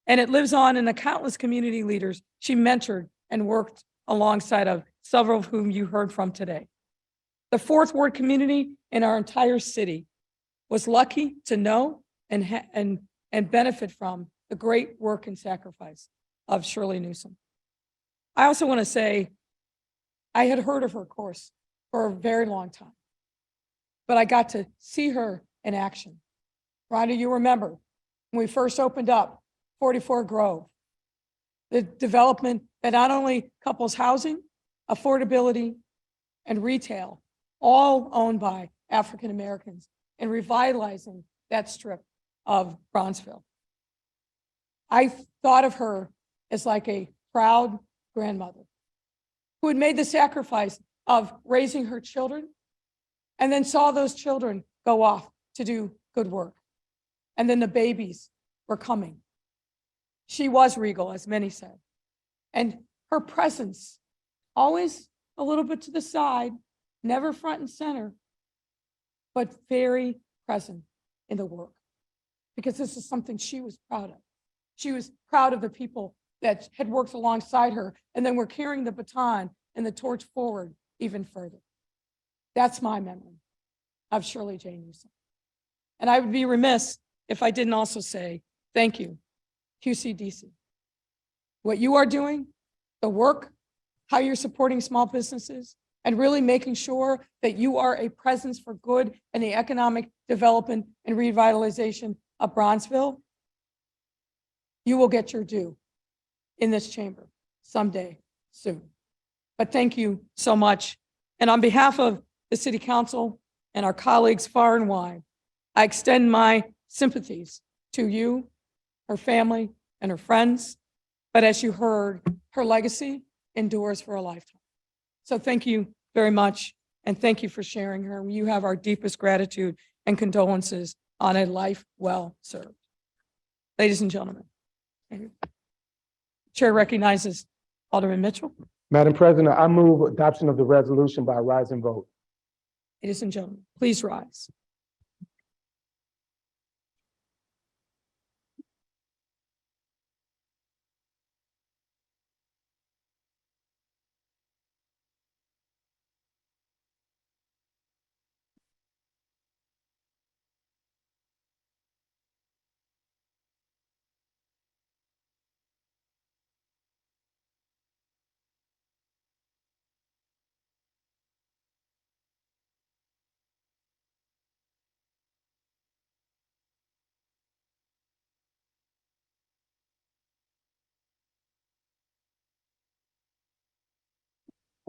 [SPEAKER 2] And it lives on in the countless community leaders she mentored and worked alongside of, several of whom you heard from today. The fourth ward community in our entire city was lucky to know and benefit from the great work and sacrifice of Shirley Newsom. I also want to say, I had heard of her course for a very long time, but I got to see her in action. Rhonda, you remember when we first opened up 44 Grove, the development that not only couples housing, affordability, and retail, all owned by African Americans, and revitalizing that strip of Bronzeville. I thought of her as like a proud grandmother who had made the sacrifice of raising her children and then saw those children go off to do good work. And then the babies were coming. She was regal, as many said. And her presence, always a little bit to the side, never front and center, but very present in the work. Because this is something she was proud of. She was proud of the people that had worked alongside her and then were carrying the baton and the torch forward even further. That's my memory of Shirley J. Newsom. And I would be remiss if I didn't also say thank you, QCDC. What you are doing, the work, how you're supporting small businesses, and really making sure that you are a presence for good in the economic development and revitalization of Bronzeville, you will get your due in this chamber someday soon. But thank you so much. And on behalf of the City Council and our colleagues far and wide, I extend my sympathies to you, her family, and her friends. But as you heard, her legacy endures for a lifetime. So thank you very much. And thank you for sharing her. You have our deepest gratitude and condolences on a life well served. Ladies and gentlemen, Chair recognizes Alderman Mitchell.
[SPEAKER 11] Madam President, I move adoption of the resolution by rise and vote.
[SPEAKER 2] Ladies and gentlemen, please rise.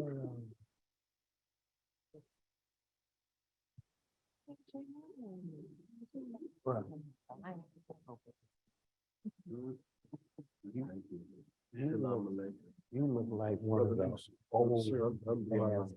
[SPEAKER 3] You look like one of those old man.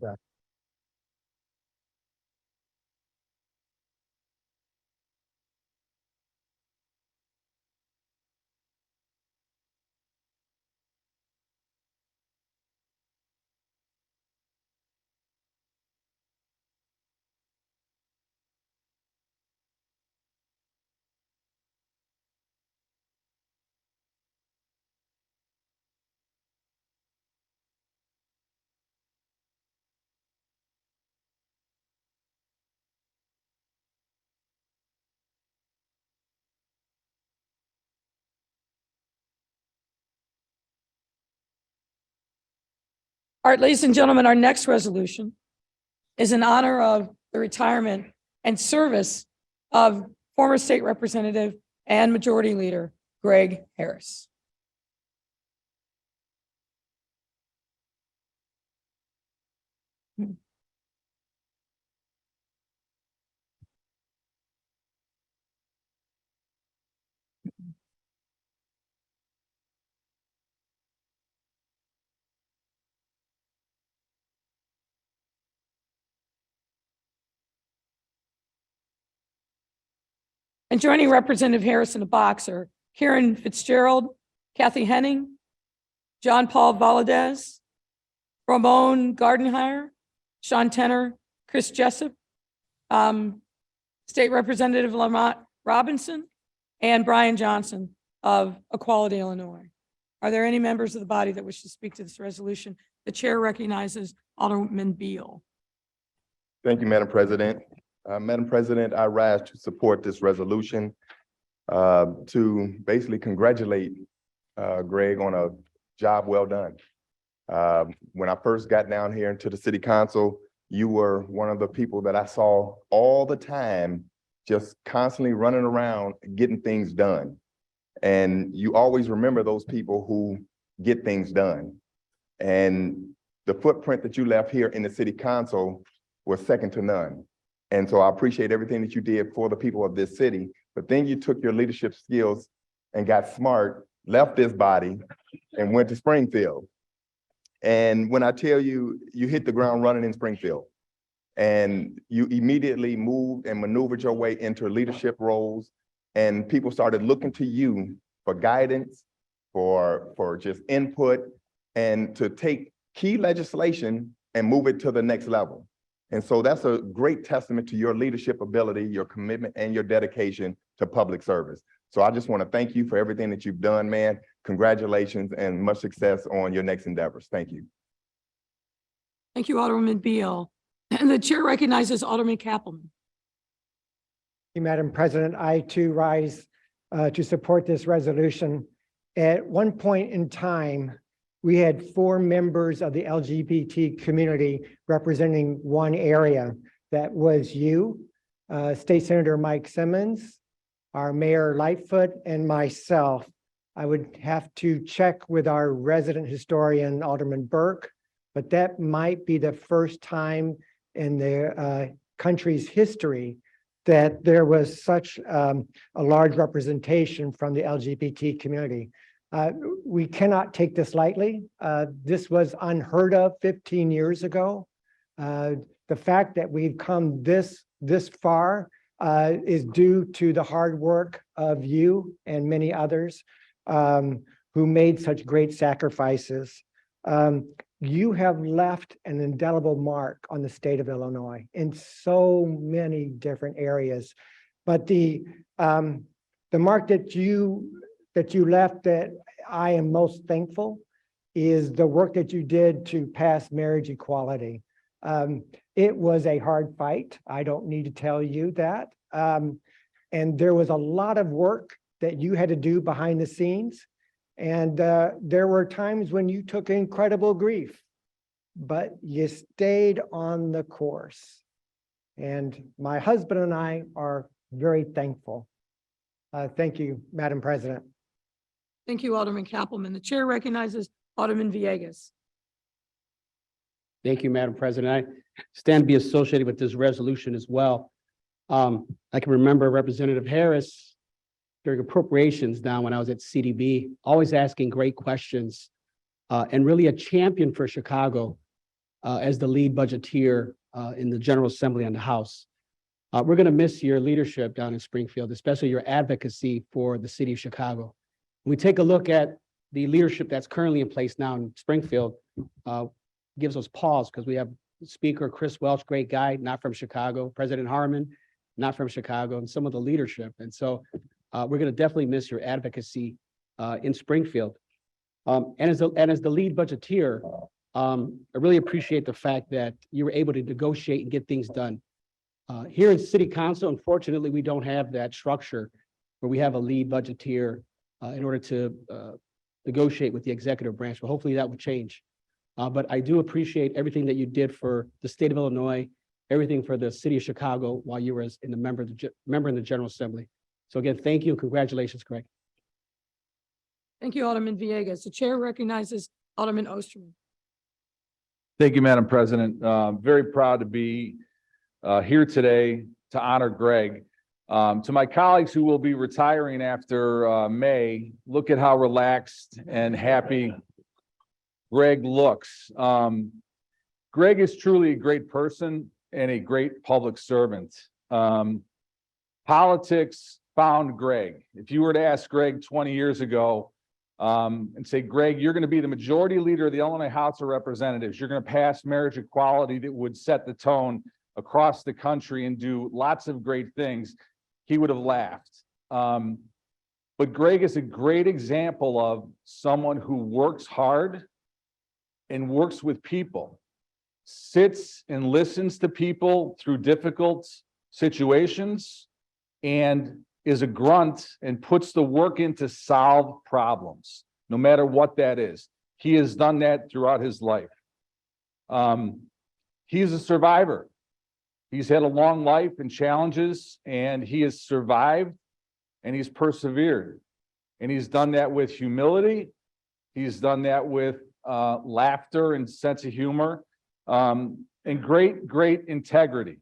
[SPEAKER 2] All right, ladies and gentlemen, our next resolution is in honor of the retirement and service of former state representative and majority leader Greg Harris. And joining Representative Harris in the box are Karen Fitzgerald, Kathy Henning, John Paul Valadez, Ramon Gardenhire, Sean Tenner, Chris Jessup, State Representative Lamont Robinson, and Brian Johnson of Equality, Illinois. Are there any members of the body that wish to speak to this resolution? The chair recognizes Alderman Beal.
[SPEAKER 19] Thank you, Madam President. Madam President, I rise to support this resolution to basically congratulate Greg on a job well done. When I first got down here into the city council, you were one of the people that I saw all the time, just constantly running around getting things done. And you always remember those people who get things done. And the footprint that you left here in the city council was second to none. And so I appreciate everything that you did for the people of this city, but then you took your leadership skills and got smart, left this body and went to Springfield. And when I tell you, you hit the ground running in Springfield and you immediately moved and maneuvered your way into leadership roles, and people started looking to you for guidance, for just input, and to take key legislation and move it to the next level. And so that's a great testament to your leadership ability, your commitment, and your dedication to public service. So I just want to thank you for everything that you've done, man. Congratulations and much success on your next endeavors. Thank you.
[SPEAKER 2] Thank you, Alderman Beal. And the chair recognizes Alderman Kappelman.
[SPEAKER 6] Madam President, I too rise to support this resolution. At one point in time, we had 4 members of the LGBT community representing one area. That was you, State Senator Mike Simmons, our Mayor Lightfoot, and myself. I would have to check with our resident historian, Alderman Burke, but that might be the first time in the country's history that there was such a large representation from the LGBT community. We cannot take this lightly. This was unheard of 15 years ago. The fact that we've come this far is due to the hard work of you and many others who made such great sacrifices. You have left an indelible mark on the state of Illinois in so many different areas, but the mark that you left that I am most thankful is the work that you did to pass marriage equality. It was a hard fight. I don't need to tell you that. And there was a lot of work that you had to do behind the scenes. And there were times when you took incredible grief, but you stayed on the course. And my husband and I are very thankful. Thank you, Madam President.
[SPEAKER 2] Thank you, Alderman Kappelman. The chair recognizes Alderman Villegas.
[SPEAKER 20] Thank you, Madam President. I stand to be associated with this resolution as well. I can remember Representative Harris during appropriations down when I was at CDB, always asking great questions and really a champion for Chicago as the lead budgeteer in the General Assembly and the House. We're going to miss your leadership down in Springfield, especially your advocacy for the city of Chicago. When we take a look at the leadership that's currently in place now in Springfield, gives us pause because we have Speaker Chris Welch, great guy, not from Chicago, President Harmon, not from Chicago, and some of the leadership. And so we're going to definitely miss your advocacy in Springfield. And as the lead budgeteer, I really appreciate the fact that you were able to negotiate and get things done. Here in City Council, unfortunately, we don't have that structure where we have a lead budgeteer in order to negotiate with the executive branch, but hopefully that will change. But I do appreciate everything that you did for the state of Illinois, everything for the city of Chicago while you were in the member in the General Assembly. So again, thank you and congratulations, Greg.
[SPEAKER 2] Thank you, Alderman Villegas. The chair recognizes Alderman Osterman.
[SPEAKER 21] Thank you, Madam President. Very proud to be here today to honor Greg. To my colleagues who will be retiring after May, look at how relaxed and happy Greg looks. Greg is truly a great person and a great public servant. Politics found Greg. If you were to ask Greg 20 years ago and say, Greg, you're going to be the majority leader of the Illinois House of Representatives, you're going to pass marriage equality that would set the tone across the country and do lots of great things, he would have laughed. But Greg is a great example of someone who works hard and works with people, sits and listens to people through difficult situations, and is a grunt and puts the work in to solve problems, no matter what that is. He has done that throughout his life. He's a survivor. He's had a long life and challenges, and he has survived and he's persevered. And he's done that with humility. He's done that with laughter and sense of humor, and great integrity.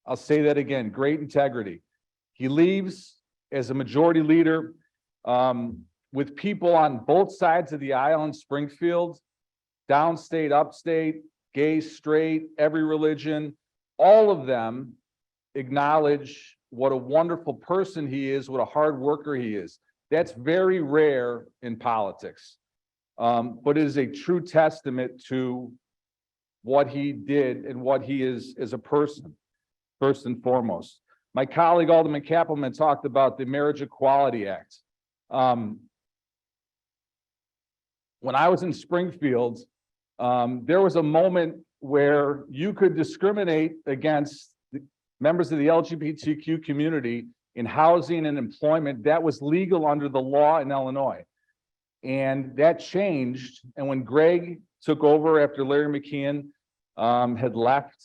[SPEAKER 21] I'll say that again, great integrity. He leaves as a majority leader with people on both sides of the aisle in Springfield, downstate, upstate, gay, straight, every religion, all of them acknowledge what a wonderful person he is, what a hard worker he is. That's very rare in politics. But it is a true testament to what he did and what he is as a person, first and foremost. My colleague Alderman Kappelman talked about the Marriage Equality Act. When I was in Springfield, there was a moment where you could discriminate against members of the LGBTQ community in housing and employment. That was legal under the law in Illinois. And that changed. And when Greg took over after Larry McKeon had left,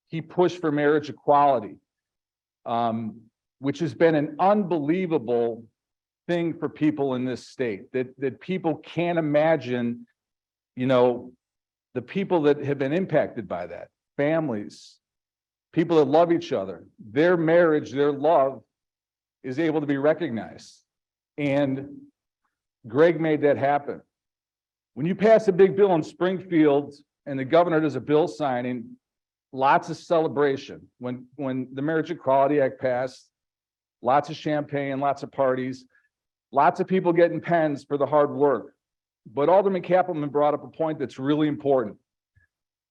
[SPEAKER 21] he pushed for marriage equality, which has been an unbelievable thing for people in this state, that people can't imagine, the people that have been impacted by that, families, people that love each other, their marriage, their love is able to be recognized. And Greg made that happen. When you pass a big bill in Springfield and the governor does a bill signing, lots of celebration. When the Marriage Equality Act passed, lots of champagne, lots of parties, lots of people getting pens for the hard work. But Alderman Kappelman brought up a point that's really important.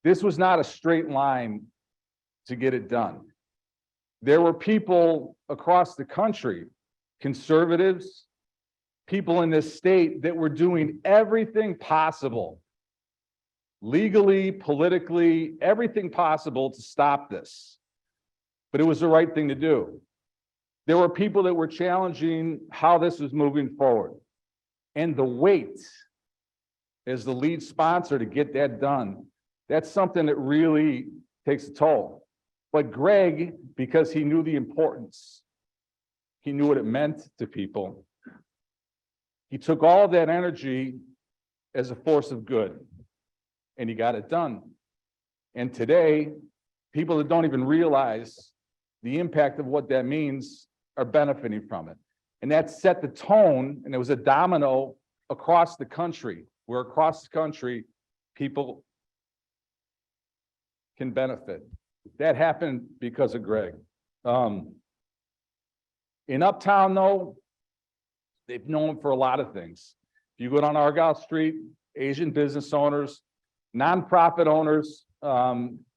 [SPEAKER 21] This was not a straight line to get it done. There were people across the country, conservatives, people in this state that were doing everything possible, legally, politically, everything possible to stop this. But it was the right thing to do. There were people that were challenging how this was moving forward. And the weight as the lead sponsor to get that done, that's something that really takes a toll. But Greg, because he knew the importance, he knew what it meant to people, he took all of that energy as a force of good, and he got it done. And today, people that don't even realize the impact of what that means are benefiting from it. And that set the tone, and it was a domino across the country, where across the country, people can benefit. That happened because of Greg. In Uptown, though, they've known him for a lot of things. If you go down Argyle Street, Asian business owners, nonprofit owners,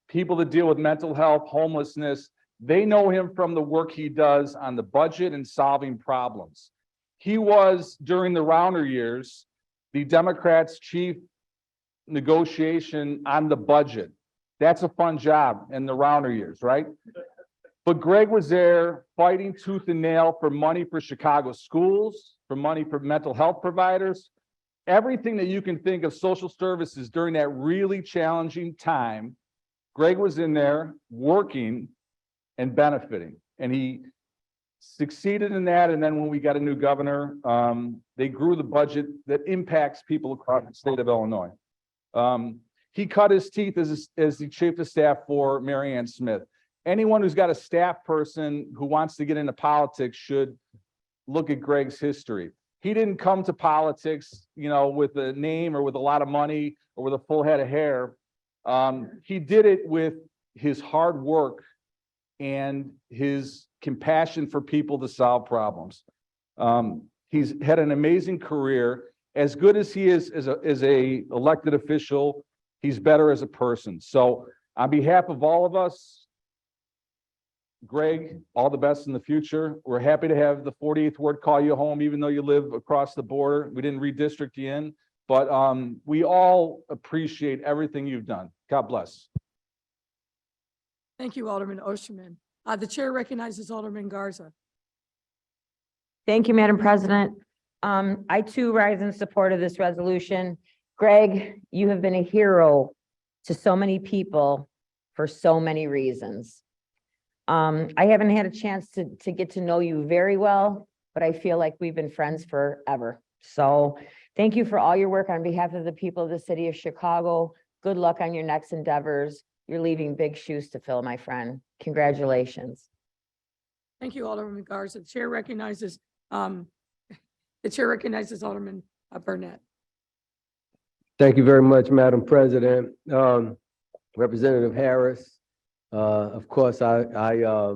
[SPEAKER 21] people that deal with mental health, homelessness, they know him from the work he does on the budget and solving problems. He was, during the Rauner years, the Democrats' chief negotiation on the budget. That's a fun job in the Rauner years, right? But Greg was there fighting tooth and nail for money for Chicago schools, for money for mental health providers, everything that you can think of social services during that really challenging time. Greg was in there working and benefiting, and he succeeded in that. And then when we got a new governor, they grew the budget that impacts people across the state of Illinois. He cut his teeth as the chief of staff for Mary Ann Smith. Anyone who's got a staff person who wants to get into politics should look at Greg's history. He didn't come to politics, with a name or with a lot of money or with a full head of hair. He did it with his hard work and his compassion for people to solve problems. He's had an amazing career. As good as he is as a elected official, he's better as a person. So on behalf of all of us, Greg, all the best in the future. We're happy to have the 48th Ward call you home, even though you live across the border. We didn't redistrict you in, but we all appreciate everything you've done. God bless.
[SPEAKER 2] Thank you, Alderman Osterman. The chair recognizes Alderman Garza.
[SPEAKER 1] Thank you, Madam President. I too rise in support of this resolution. Greg, you have been a hero to so many people for so many reasons. I haven't had a chance to get to know you very well, but I feel like we've been friends forever. So thank you for all your work on behalf of the people of the city of Chicago. Good luck on your next endeavors. You're leaving big shoes to fill, my friend. Congratulations.
[SPEAKER 2] Thank you, Alderman Garza. The chair recognizes Alderman Burnett.
[SPEAKER 16] Thank you very much, Madam President. Representative Harris, of course, I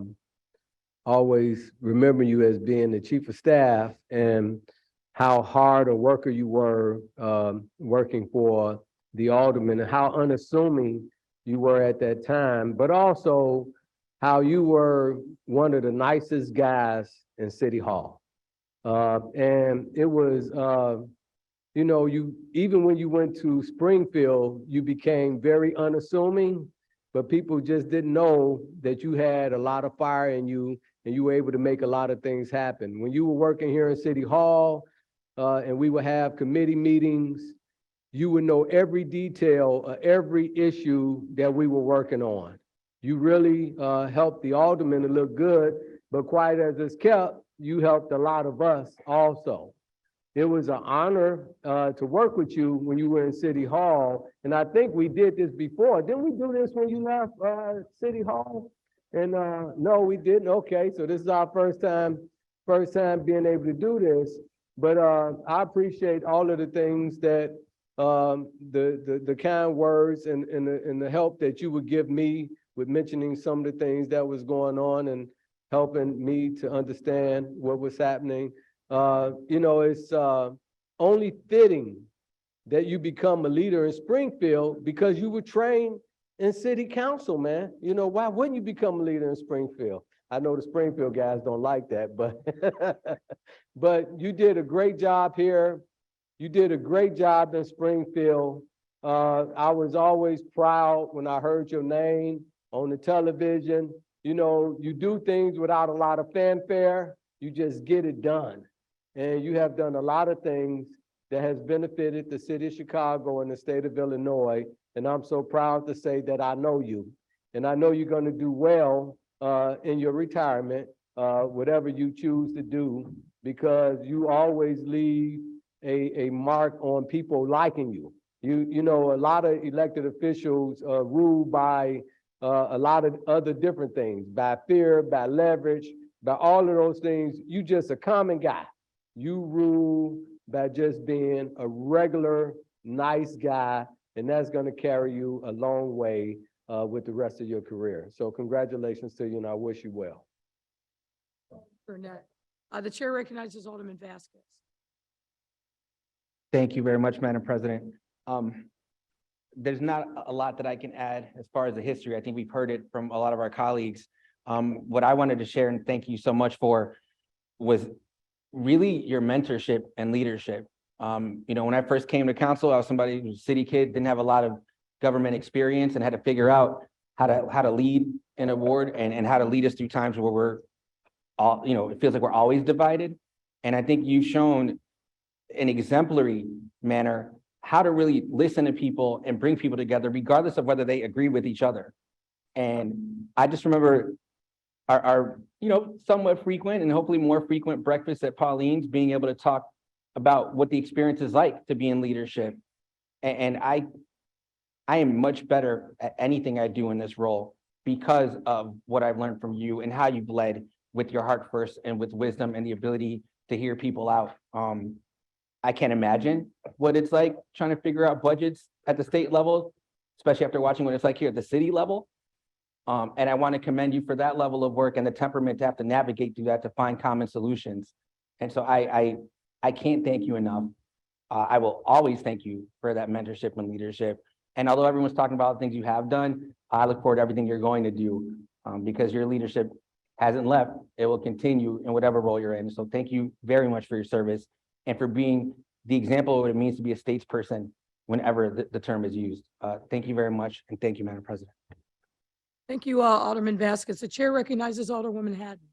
[SPEAKER 16] always remember you as being the chief of staff and how hard a worker you were working for the alderman, and how unassuming you were at that time, but also how you were one of the nicest guys in City Hall. And it was, even when you went to Springfield, you became very unassuming, but people just didn't know that you had a lot of fire in you and you were able to make a lot of things happen. When you were working here in City Hall and we would have committee meetings, you would know every detail, every issue that we were working on. You really helped the aldermen to look good, but quiet as it's kept, you helped a lot of us also. It was an honor to work with you when you were in City Hall. And I think we did this before. Didn't we do this when you left City Hall? And no, we didn't. Okay, so this is our first time being able to do this. But I appreciate all of the things that the kind words and the help that you would give me with mentioning some of the things that was going on and helping me to understand what was happening. It's only fitting that you become a leader in Springfield because you were trained in city council, man. Why wouldn't you become a leader in Springfield? I know the Springfield guys don't like that, but you did a great job here. You did a great job in Springfield. I was always proud when I heard your name on the television. You do things without a lot of fanfare. You just get it done. And you have done a lot of things that has benefited the city of Chicago and the state of Illinois. And I'm so proud to say that I know you. And I know you're going to do well in your retirement, whatever you choose to do, because you always leave a mark on people liking you. You know, a lot of elected officials rule by a lot of other different things, by fear, by leverage, by all of those things. You just a common guy. You rule by just being a regular, nice guy, and that's going to carry you a long way with the rest of your career. So congratulations to you, and I wish you well.
[SPEAKER 2] Burnett. The chair recognizes Alderman Vasquez.
[SPEAKER 4] Thank you very much, Madam President. There's not a lot that I can add as far as the history. I think we've heard it from a lot of our colleagues. What I wanted to share, and thank you so much for, was really your mentorship and leadership. You know, when I first came to council, I was somebody who was a city kid, didn't have a lot of government experience, and had to figure out how to lead in a ward and how to lead us through times where we're all, you know, it feels like we're always divided. And I think you've shown an exemplary manner how to really listen to people and bring people together, regardless of whether they agree with each other. And I just remember our you know, somewhat frequent and hopefully more frequent breakfasts at Pauline's, being able to talk about what the experience is like to be in leadership. And I am much better at anything I do in this role because of what I've learned from you and how you've led with your heart first and with wisdom and the ability to hear people out. I can't imagine what it's like trying to figure out budgets at the state level, especially after watching what it's like here at the city level. And I want to commend you for that level of work and the temperament to have to navigate through that to find common solutions. And so I can't thank you enough. I will always thank you for that mentorship and leadership. And although everyone's talking about the things you have done, I look forward to everything you're going to do because your leadership hasn't left. It will continue in whatever role you're in. So thank you very much for your service and for being the example of what it means to be a statesperson whenever the term is used. Thank you very much. And thank you, Madam President.
[SPEAKER 2] Thank you, Alderman Vasquez. The chair recognizes Alderwoman Haddon.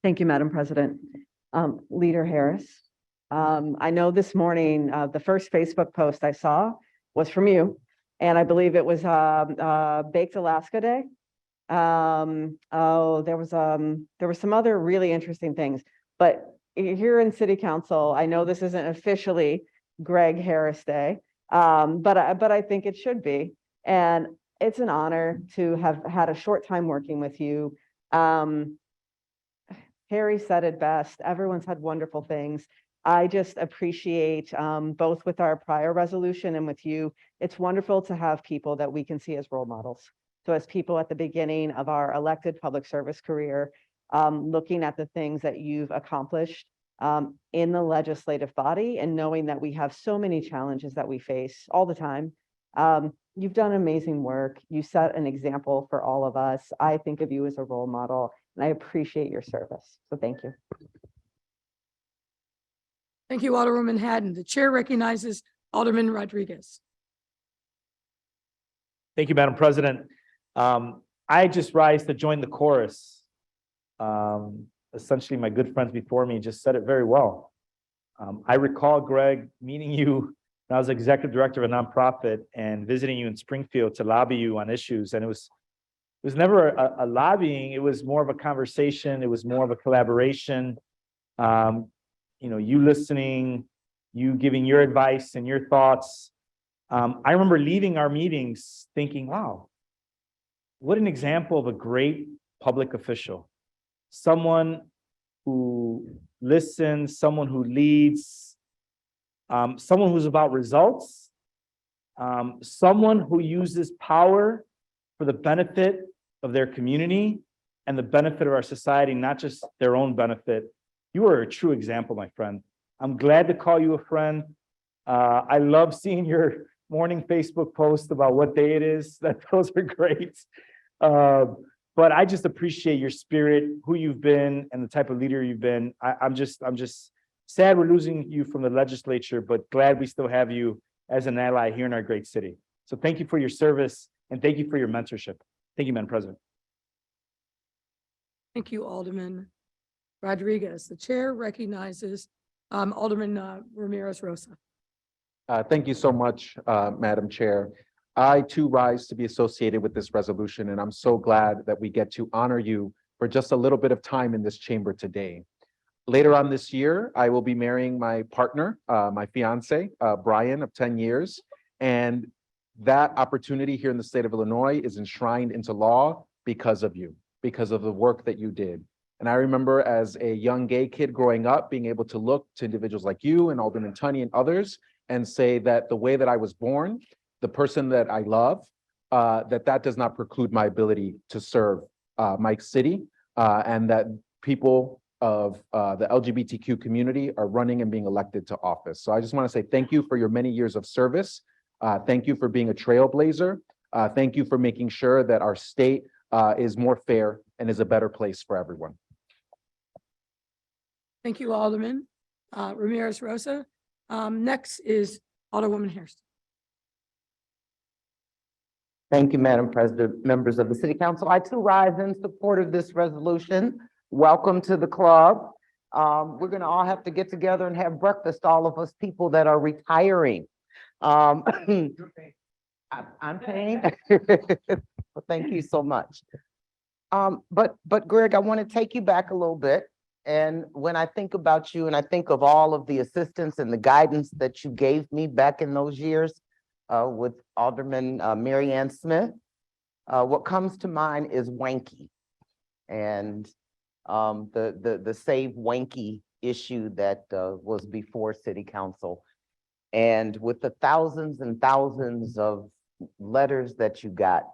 [SPEAKER 22] Thank you, Madam President. Leader Harris, I know this morning, the first Facebook post I saw was from you, and I believe it was Baked Alaska Day. Oh, there were some other really interesting things, but here in City Council, I know this isn't officially Greg Harris Day, but I think it should be. And it's an honor to have had a short time working with you. Harry said it best. Everyone's had wonderful things. I just appreciate both with our prior resolution and with you. It's wonderful to have people that we can see as role models. So as people at the beginning of our elected public service career, looking at the things that you've accomplished in the legislative body and knowing that we have so many challenges that we face all the time. You've done amazing work. You set an example for all of us. I think of you as a role model, and I appreciate your service. So thank you.
[SPEAKER 2] Thank you, Alderwoman Haddon. The chair recognizes Alderman Rodriguez.
[SPEAKER 23] Thank you, Madam President. I just rise to join the chorus. Essentially, my good friends before me just said it very well. I recall, Greg, meeting you when I was executive director of a nonprofit and visiting you in Springfield to lobby you on issues. And it was never a lobbying. It was more of a conversation. It was more of a collaboration. You know, you listening, you giving your advice and your thoughts. I remember leaving our meetings thinking, wow, what an example of a great public official. Someone who listens, someone who leads, someone who's about results, someone who uses power for the benefit of their community and the benefit of our society, not just their own benefit. You are a true example, my friend. I'm glad to call you a friend. I love seeing your morning Facebook post about what day it is. Those are great. But I just appreciate your spirit, who you've been, and the type of leader you've been. I'm just sad we're losing you from the legislature, but glad we still have you as an ally here in our great city. So thank you for your service and thank you for your mentorship. Thank you, Madam President.
[SPEAKER 2] Thank you, Alderman Rodriguez. The chair recognizes Alderman Ramirez Rosa.
[SPEAKER 24] Thank you so much, Madam Chair. I too rise to be associated with this resolution, and I'm so glad that we get to honor you for just a little bit of time in this chamber today. Later on this year, I will be marrying my partner, my fiance, Brian, of 10 years. And that opportunity here in the state of Illinois is enshrined into law because of you, because of the work that you did. And I remember as a young gay kid growing up, being able to look to individuals like you and Alderman Tunney and others and say that the way that I was born, the person that I love, that does not preclude my ability to serve my city, and that people of the LGBTQ community are running and being elected to office. So I just want to say thank you for your many years of service. Thank you for being a trailblazer. Thank you for making sure that our state is more fair and is a better place for everyone.
[SPEAKER 2] Thank you, Alderman Ramirez Rosa. Next is Alderwoman Hairston.
[SPEAKER 15] Thank you, Madam President, members of the City Council. I too rise in support of this resolution. Welcome to the club. We're gonna all have to get together and have breakfast, all of us people that are retiring. I'm paying. Well, thank you so much. But Greg, I want to take you back a little bit. And when I think about you and I think of all of the assistance and the guidance that you gave me back in those years with Alderman Mary Ann Smith, what comes to mind is Wanky and the Save Wanky issue that was before City Council. And with the thousands and thousands of letters that you got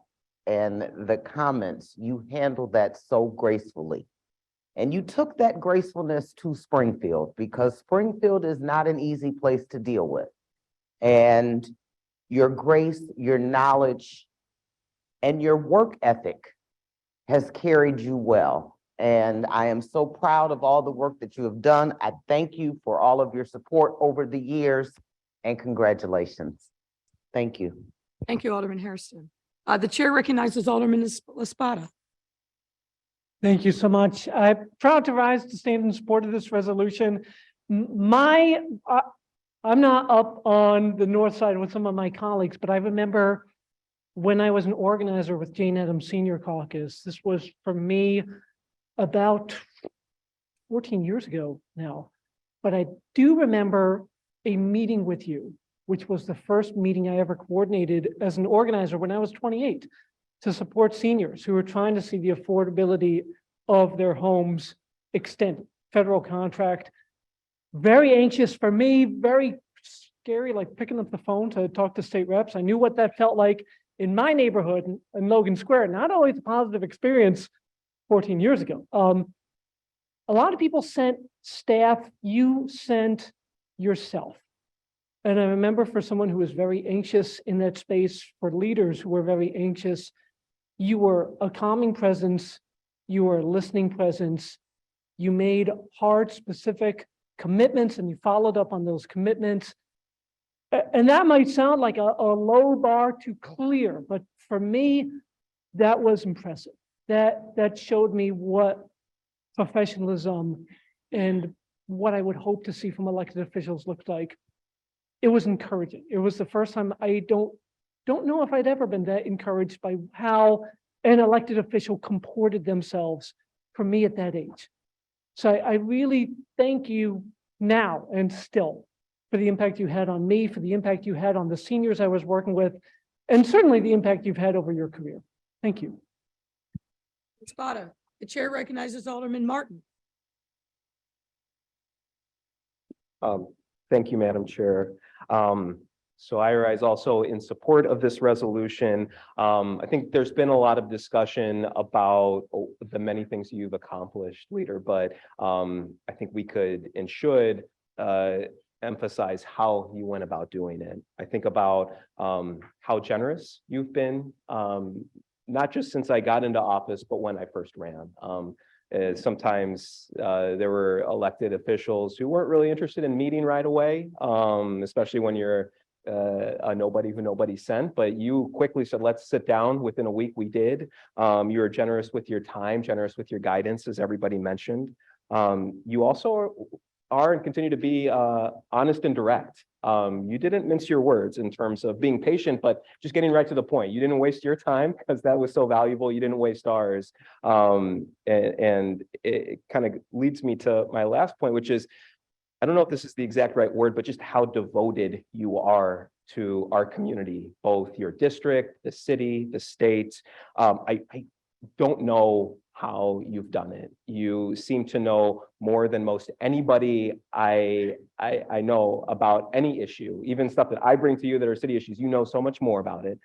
[SPEAKER 15] and the comments, you handled that so gracefully. And you took that gracefulness to Springfield because Springfield is not an easy place to deal with. And your grace, your knowledge, and your work ethic has carried you well. And I am so proud of all the work that you have done. I thank you for all of your support over the years and congratulations. Thank you.
[SPEAKER 2] Thank you, Alderman Hairston. The chair recognizes Alderman Espada.
[SPEAKER 6] Thank you so much. I'm proud to rise to stand in support of this resolution. I'm not up on the north side with some of my colleagues, but I remember when I was an organizer with Jane Addams Senior Caucus, this was for me about 14 years ago now, but I do remember a meeting with you, which was the first meeting I ever coordinated as an organizer when I was 28 to support seniors who were trying to see the affordability of their homes extended. Federal contract, very anxious for me, very scary, like picking up the phone to talk to state reps. I knew what that felt like in my neighborhood in Logan Square. Not always a positive experience 14 years ago. A lot of people sent staff, you sent yourself. And I remember for someone who was very anxious in that space, for leaders who were very anxious, you were a calming presence, you were a listening presence, you made hard, specific commitments and you followed up on those commitments. And that might sound like a low bar to clear, but for me, that was impressive. That showed me what professionalism and what I would hope to see from elected officials looked like. It was encouraging. It was the first time I don't know if I'd ever been that encouraged by how an elected official comported themselves for me at that age. So I really thank you now and still for the impact you had on me, for the impact you had on the seniors I was working with, and certainly the impact you've had over your career. Thank you.
[SPEAKER 2] Espada. The chair recognizes Alderman Martin.
[SPEAKER 5] Thank you, Madam Chair. So I rise also in support of this resolution. I think there's been a lot of discussion about the many things you've accomplished, leader, but I think we could and should emphasize how you went about doing it. I think about how generous you've been, not just since I got into office, but when I first ran. Sometimes there were elected officials who weren't really interested in meeting right away, especially when you're a nobody who nobody sent, but you quickly said, let's sit down. Within a week, we did. You were generous with your time, generous with your guidance, as everybody mentioned. You also are and continue to be honest and direct. You didn't mince your words in terms of being patient, but just getting right to the point. You didn't waste your time because that was so valuable. You didn't waste ours. And it kind of leads me to my last point, which is, I don't know if this is the exact right word, but just how devoted you are to our community, both your district, the city, the state. I don't know how you've done it. You seem to know more than most anybody I know about any issue, even stuff that I bring to you that are city issues. You know so much more about it.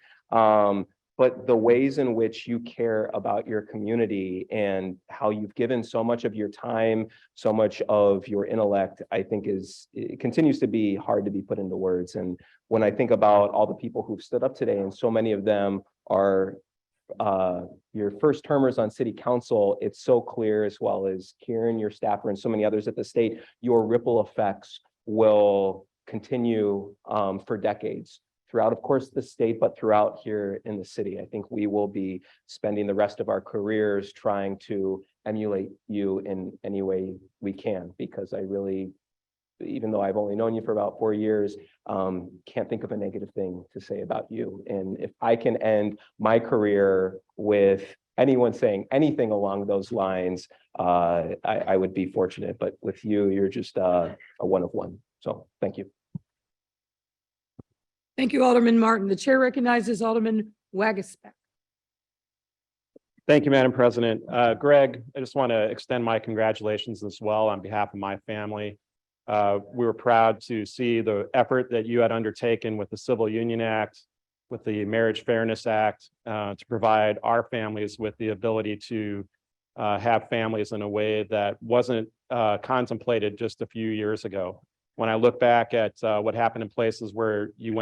[SPEAKER 5] But the ways in which you care about your community and how you've given so much of your time, so much of your intellect, I think it continues to be hard to be put into words. And when I think about all the people who've stood up today, and so many of them are your first termers on city council, it's so clear, as well as Kieran, your staffer, and so many others at the state, your ripple effects will continue for decades throughout, of course, the state, but throughout here in the city. I think we will be spending the rest of our careers trying to emulate you in any way we can, because I really, even though I've only known you for about 4 years, can't think of a negative thing to say about you. And if I can end my career with anyone saying anything along those lines, I would be fortunate. But with you, you're just a one of one. So thank you.
[SPEAKER 2] Thank you, Alderman Martin. The chair recognizes Alderman Wagisbeck.
[SPEAKER 7] Thank you, Madam President. Greg, I just want to extend my congratulations as well on behalf of my family. We were proud to see the effort that you had undertaken with the Civil Union Act, with the Marriage Fairness Act, to provide our families with the ability to have families in a way that wasn't contemplated just a few years ago. When I look back at what happened in places where you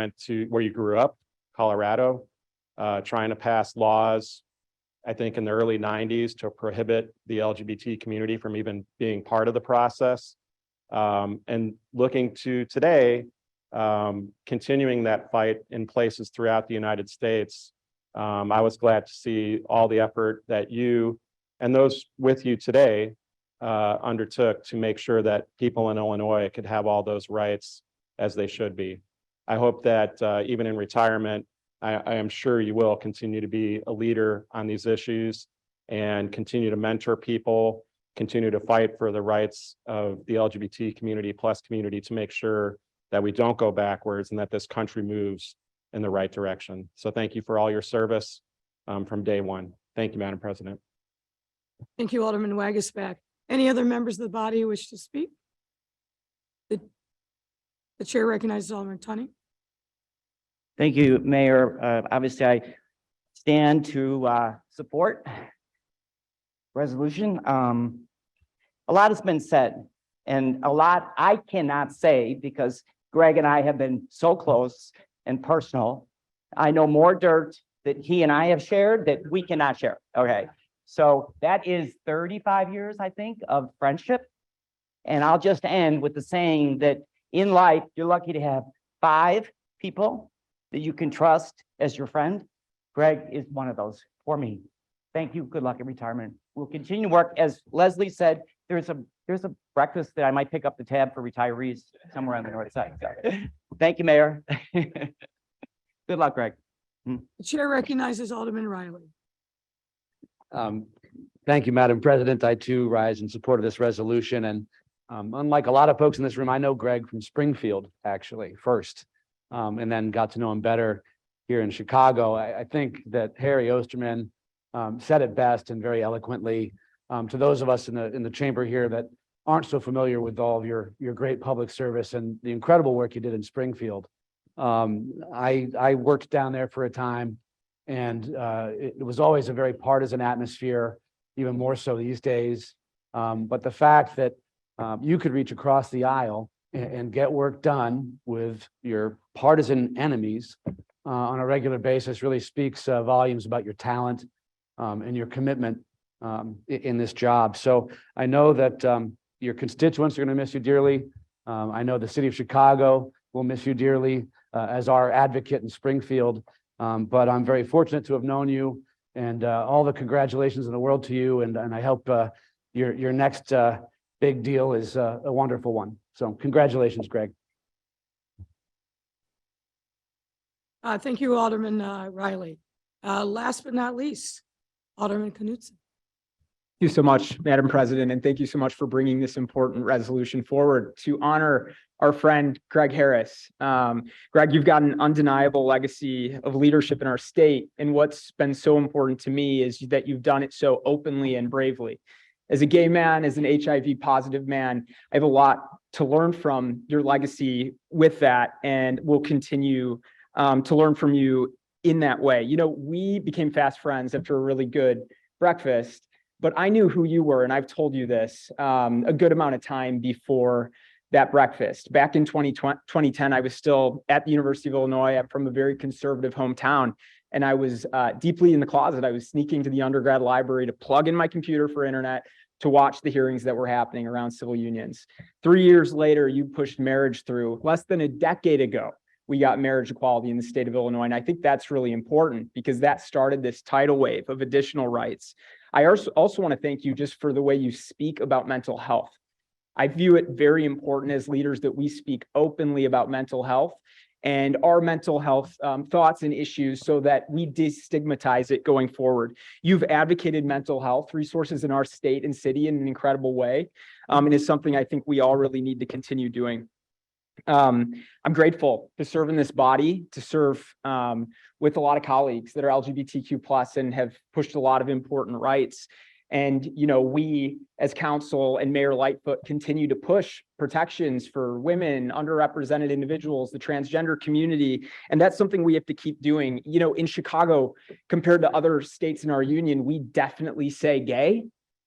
[SPEAKER 7] grew up, Colorado, trying to pass laws, I think in the early 90s, to prohibit the LGBT community from even being part of the process. And looking to today, continuing that fight in places throughout the United States, I was glad to see all the effort that you and those with you today undertook to make sure that people in Illinois could have all those rights as they should be. I hope that even in retirement, I am sure you will continue to be a leader on these issues and continue to mentor people, continue to fight for the rights of the LGBT community plus community to make sure that we don't go backwards and that this country moves in the right direction. So thank you for all your service from day one. Thank you, Madam President.
[SPEAKER 2] Thank you, Alderman Wagisbeck. Any other members of the body who wish to speak? The chair recognizes Alderman Tunney.
[SPEAKER 8] Thank you, Mayor. Obviously, I stand to support resolution. A lot has been said, and a lot I cannot say because Greg and I have been so close and personal. I know more dirt that he and I have shared that we cannot share. Okay, so that is 35 years, I think, of friendship. And I'll just end with the saying that in life, you're lucky to have 5 people that you can trust as your friend. Greg is one of those for me. Thank you. Good luck in retirement. We'll continue to work. As Leslie said, there's a breakfast that I might pick up the tab for retirees somewhere on the north side. So, thank you, Mayor. Good luck, Greg.
[SPEAKER 2] The chair recognizes Alderman Riley.
[SPEAKER 20] Thank you, Madam President. I too rise in support of this resolution. And unlike a lot of folks in this room, I know Greg from Springfield, actually, first, and then got to know him better here in Chicago. I think that Harry Osterman said it best and very eloquently. To those of us in the chamber here that aren't so familiar with all of your great public service and the incredible work you did in Springfield. I worked down there for a time, and it was always a very partisan atmosphere, even more so these days. But the fact that you could reach across the aisle and get work done with your partisan enemies on a regular basis really speaks volumes about your talent and your commitment in this job. So I know that your constituents are going to miss you dearly. I know the city of Chicago will miss you dearly as our advocate in Springfield. But I'm very fortunate to have known you, and all the congratulations in the world to you. And I hope your next big deal is a wonderful one. So congratulations, Greg.
[SPEAKER 2] Thank you, Alderman Riley. Last but not least, Alderman Knudsen.
[SPEAKER 9] Thank you so much, Madam President, and thank you so much for bringing this important resolution forward to honor our friend Greg Harris. Greg, you've got an undeniable legacy of leadership in our state, and what's been so important to me is that you've done it so openly and bravely. As a gay man, as an HIV positive man, I have a lot to learn from your legacy with that, and will continue to learn from you in that way. You know, we became fast friends after a really good breakfast, but I knew who you were, and I've told you this a good amount of time before that breakfast. Back in 2010, I was still at the University of Illinois. I'm from a very conservative hometown, and I was deeply in the closet. I was sneaking to the undergrad library to plug in my computer for internet to watch the hearings that were happening around civil unions. 3 years later, you pushed marriage through. Less than a decade ago, we got marriage equality in the state of Illinois. And I think that's really important because that started this tidal wave of additional rights. I also want to thank you just for the way you speak about mental health. I view it very important as leaders that we speak openly about mental health and our mental health thoughts and issues so that we destigmatize it going forward. You've advocated mental health resources in our state and city in an incredible way. And it's something I think we all really need to continue doing. I'm grateful to serve in this body, to serve with a lot of colleagues that are LGBTQ+ and have pushed a lot of important rights. And, you know, we as council and Mayor Lightfoot continue to push protections for women, underrepresented individuals, the transgender community. And that's something we have to keep doing. You know, in Chicago, compared to other states in our union, we definitely say gay.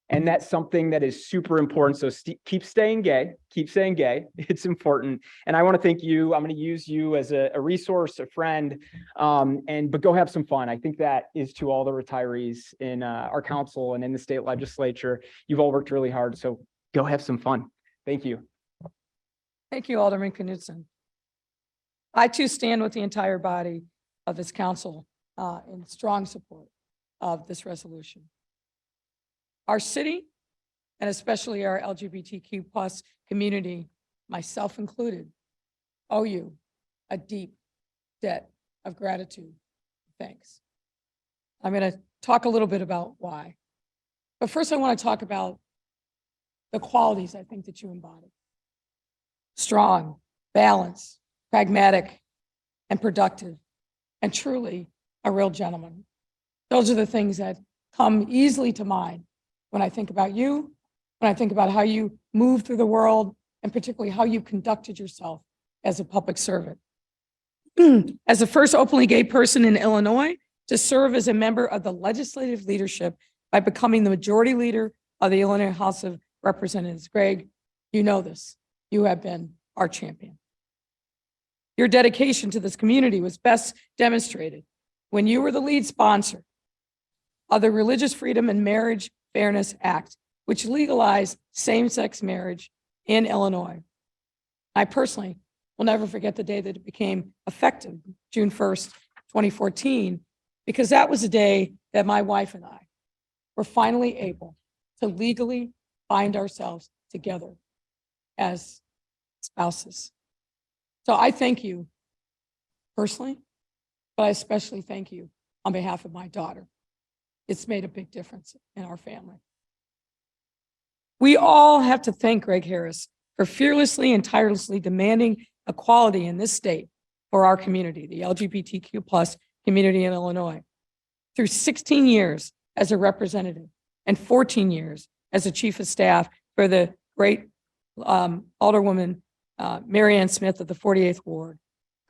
[SPEAKER 9] And that's something that is super important. So keep staying gay, keep saying gay. It's important. And I want to thank you. I'm going to use you as a resource, a friend, but go have some fun. I think that is to all the retirees in our council and in the state legislature. You've all worked really hard. So go have some fun. Thank you.
[SPEAKER 2] Thank you, Alderman Knudsen. I too stand with the entire body of this council in strong support of this resolution. Our city, and especially our LGBTQ+ community, myself included, owe you a deep debt of gratitude. Thanks. I'm going to talk a little bit about why. But first, I want to talk about the qualities I think that you embody. Strong, balanced, pragmatic, and productive, and truly a real gentleman. Those are the things that come easily to mind when I think about you, when I think about how you move through the world, and particularly how you conducted yourself as a public servant. As the first openly gay person in Illinois to serve as a member of the legislative leadership by becoming the majority leader of the Illinois House of Representatives. Greg, you know this. You have been our champion. Your dedication to this community was best demonstrated when you were the lead sponsor of the Religious Freedom and Marriage Fairness Act, which legalized same-sex marriage in Illinois. I personally will never forget the day that it became effective, June 1st, 2014, because that was the day that my wife and I were finally able to legally bind ourselves together as spouses. So I thank you personally, but I especially thank you on behalf of my daughter. It's made a big difference in our family. We all have to thank Greg Harris for fearlessly and tirelessly demanding equality in this state for our community, the LGBTQ+ community in Illinois. Through 16 years as a representative and 14 years as a chief of staff for the great Alderwoman Mary Ann Smith of the 48th Ward,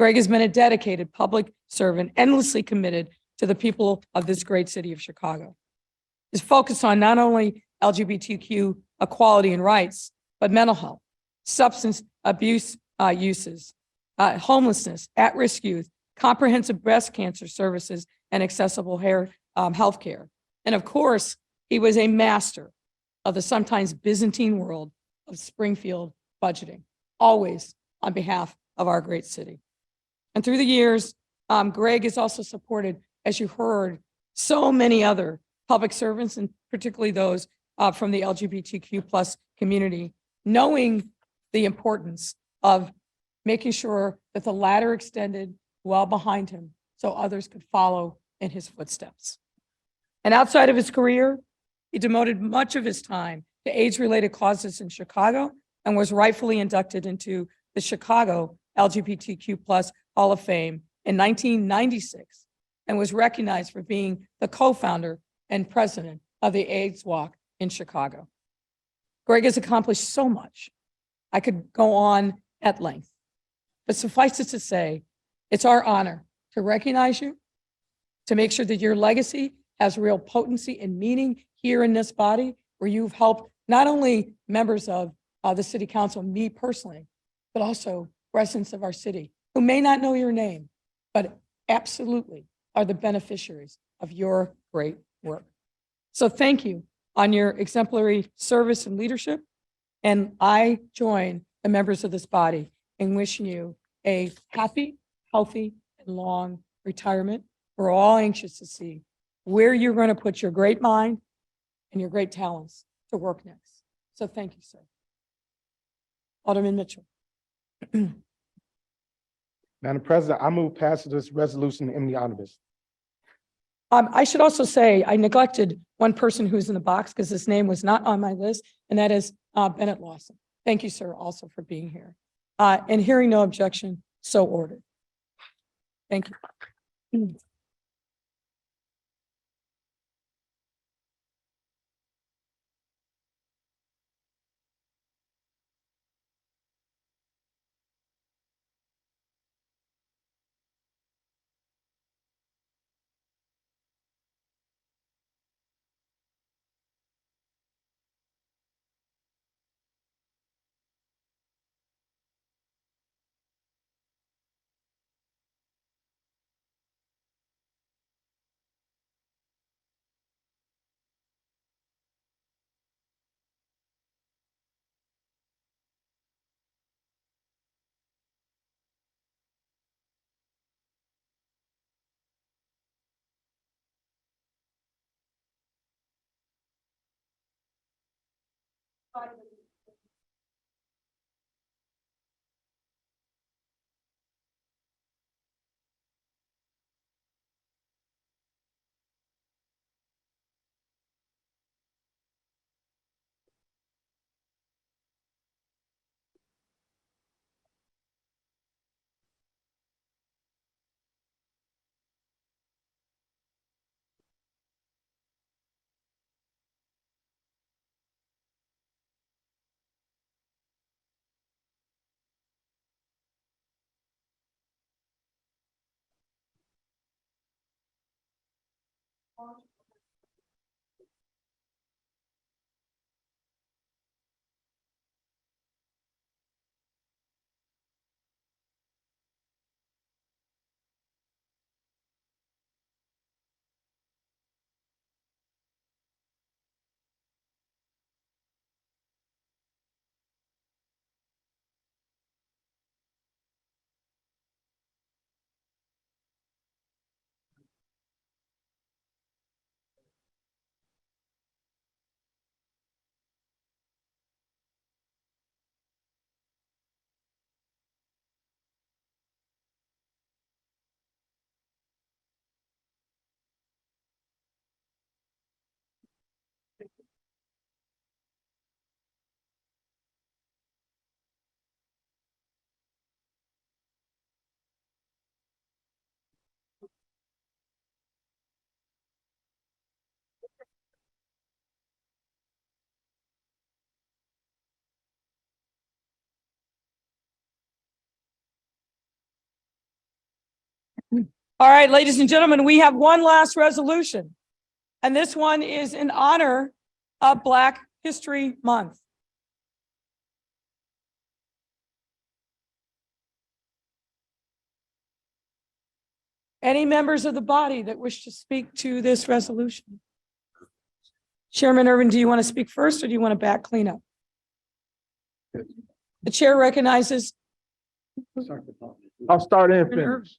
[SPEAKER 2] Greg has been a dedicated public servant, endlessly committed to the people of this great city of Chicago. His focus on not only LGBTQ equality and rights, but mental health, substance abuse uses, homelessness, at-risk youth, comprehensive breast cancer services, and accessible health care. And of course, he was a master of the sometimes Byzantine world of Springfield budgeting, always on behalf of our great city. And through the years, Greg has also supported, as you heard, so many other public servants, and particularly those from the LGBTQ+ community, knowing the importance of making sure that the ladder extended well behind him so others could follow in his footsteps. And outside of his career, he devoted much of his time to AIDS-related causes in Chicago and was rightfully inducted into the Chicago LGBTQ+ Hall of Fame in 1996 and was recognized for being the co-founder and president of the AIDS Walk in Chicago. Greg has accomplished so much. I could go on at length, but suffice it to say, it's our honor to recognize you, to make sure that your legacy has real potency and meaning here in this body, where you've helped not only members of the city council, me personally, but also residents of our city who may not know your name, but absolutely are the beneficiaries of your great work. So thank you on your exemplary service and leadership. And I join the members of this body in wishing you a happy, healthy, and long retirement. We're all anxious to see where you're going to put your great mind and your great talents to work next. So thank you, sir. Alderman Mitchell.
[SPEAKER 11] Madam President, I move passage of this resolution in the omnibus.
[SPEAKER 2] I should also say I neglected one person who's in the box because his name was not on my list, and that is Bennett Lawson. Thank you, sir, also for being here. And hearing no objection, so ordered. Thank you. All right, ladies and gentlemen, we have one last resolution, and this one is in honor of Black History Month. Any members of the body that wish to speak to this resolution? Chairman Irvin, do you want to speak first or do you want to back clean up? The chair recognizes.
[SPEAKER 17] I'll start and finish.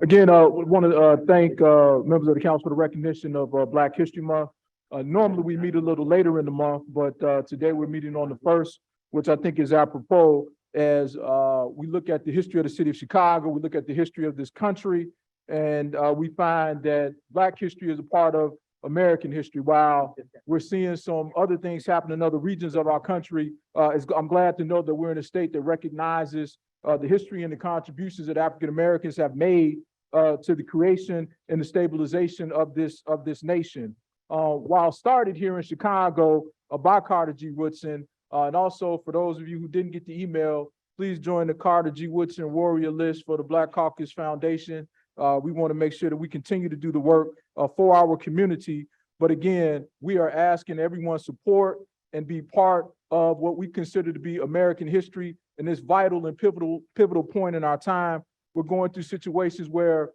[SPEAKER 17] Again, want to thank members of the council for the recognition of Black History Month. Normally, we meet a little later in the month, but today we're meeting on the first, which I think is apropos as we look at the history of the city of Chicago, we look at the history of this country, and we find that Black history is a part of American history. While we're seeing some other things happen in other regions of our country, I'm glad to know that we're in a state that recognizes the history and the contributions that African Americans have made to the creation and the stabilization of this nation. While started here in Chicago by Carter G. Woodson, and also for those of you who didn't get the email, please join the Carter G. Woodson Warrior List for the Black Caucus Foundation. We want to make sure that we continue to do the work for our community. But again, we are asking everyone's support and be part of what we consider to be American history in this vital and pivotal point in our time. We're going through situations where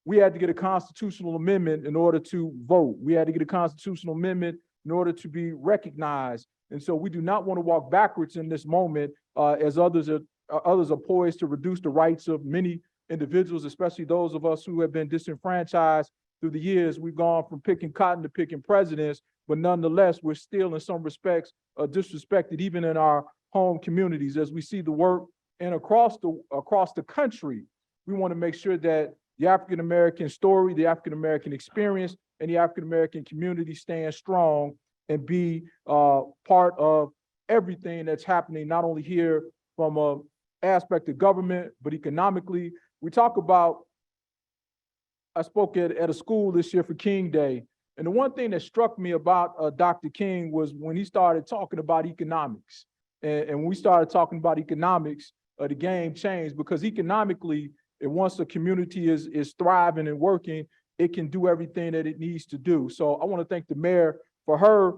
[SPEAKER 17] we had to get a constitutional amendment in order to vote. We had to get a constitutional amendment in order to be recognized. And so we do not want to walk backwards in this moment as others are poised to reduce the rights of many individuals, especially those of us who have been disenfranchised through the years. We've gone from picking cotton to picking presidents, but nonetheless, we're still in some respects disrespected even in our home communities. As we see the work and across the country, we want to make sure that the African-American story, the African-American experience, and the African-American community stand strong and be part of everything that's happening, not only here from an aspect of government, but economically. We talk about, I spoke at a school this year for King Day, and the one thing that struck me about Dr. King was when he started talking about economics. And when we started talking about economics, the game changed, because economically, and once a community is thriving and working, it can do everything that it needs to do. So I want to thank the mayor for her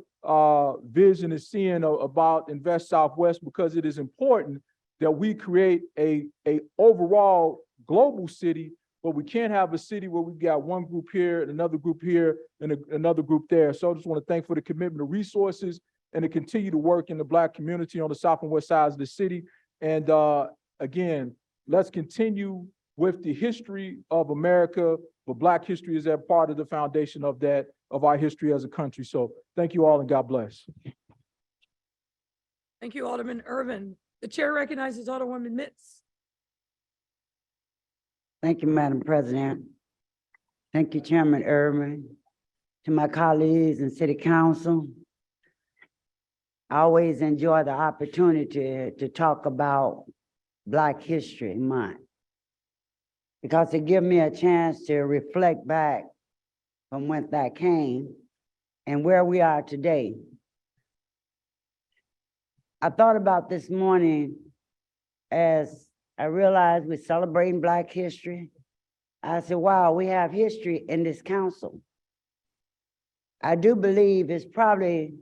[SPEAKER 17] vision and seeing about Invest Southwest, because it is important that we create a overall global city, but we can't have a city where we've got one group here and another group here and another group there. So I just want to thank for the commitment of resources and to continue to work in the Black community on the south and west sides of the city. And again, let's continue with the history of America, but Black history is that part of the foundation of that, of our history as a country. So thank you all and God bless.
[SPEAKER 2] Thank you, Alderman Irvin. The chair recognizes Alderwoman Mitz.
[SPEAKER 18] Thank you, Madam President. Thank you, Chairman Irvin. To my colleagues in City Council, I always enjoy the opportunity to talk about Black History Month, because it gives me a chance to reflect back from whence I came and where we are today. I thought about this morning as I realized we're celebrating Black history. I said, wow, we have history in this council. I do believe it's probably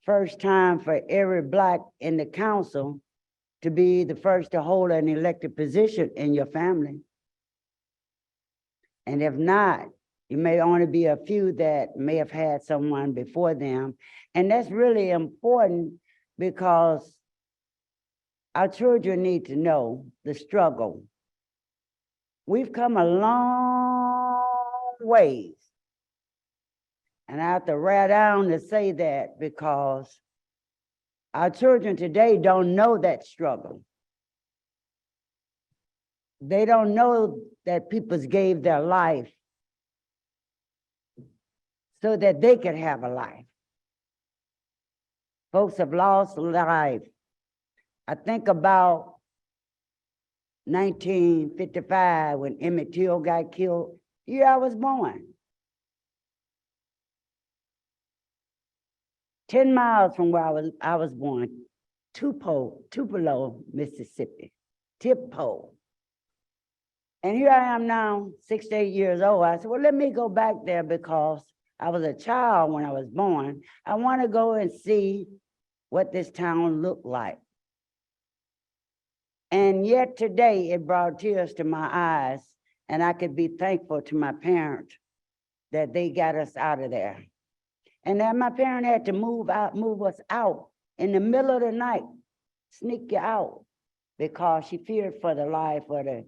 [SPEAKER 18] first time for every Black in the council to be the first to hold an elected position in your family. And if not, you may only be a few that may have had someone before them. And that's really important, because our children need to know the struggle. We've come a long ways. And I have to write down to say that, because our children today don't know that struggle. They don't know that people gave their life so that they could have a life. Folks have lost life. I think about 1955 when Emmett Till got killed. The year I was born. 10 miles from where I was born, Tupelo, Mississippi, Tippo. And here I am now, 68 years old. I said, well, let me go back there, because I was a child when I was born. I want to go and see what this town looked like. And yet today it brought tears to my eyes, and I could be thankful to my parents that they got us out of there. And then my parent had to move us out in the middle of the night, sneak you out, because she feared for the life of the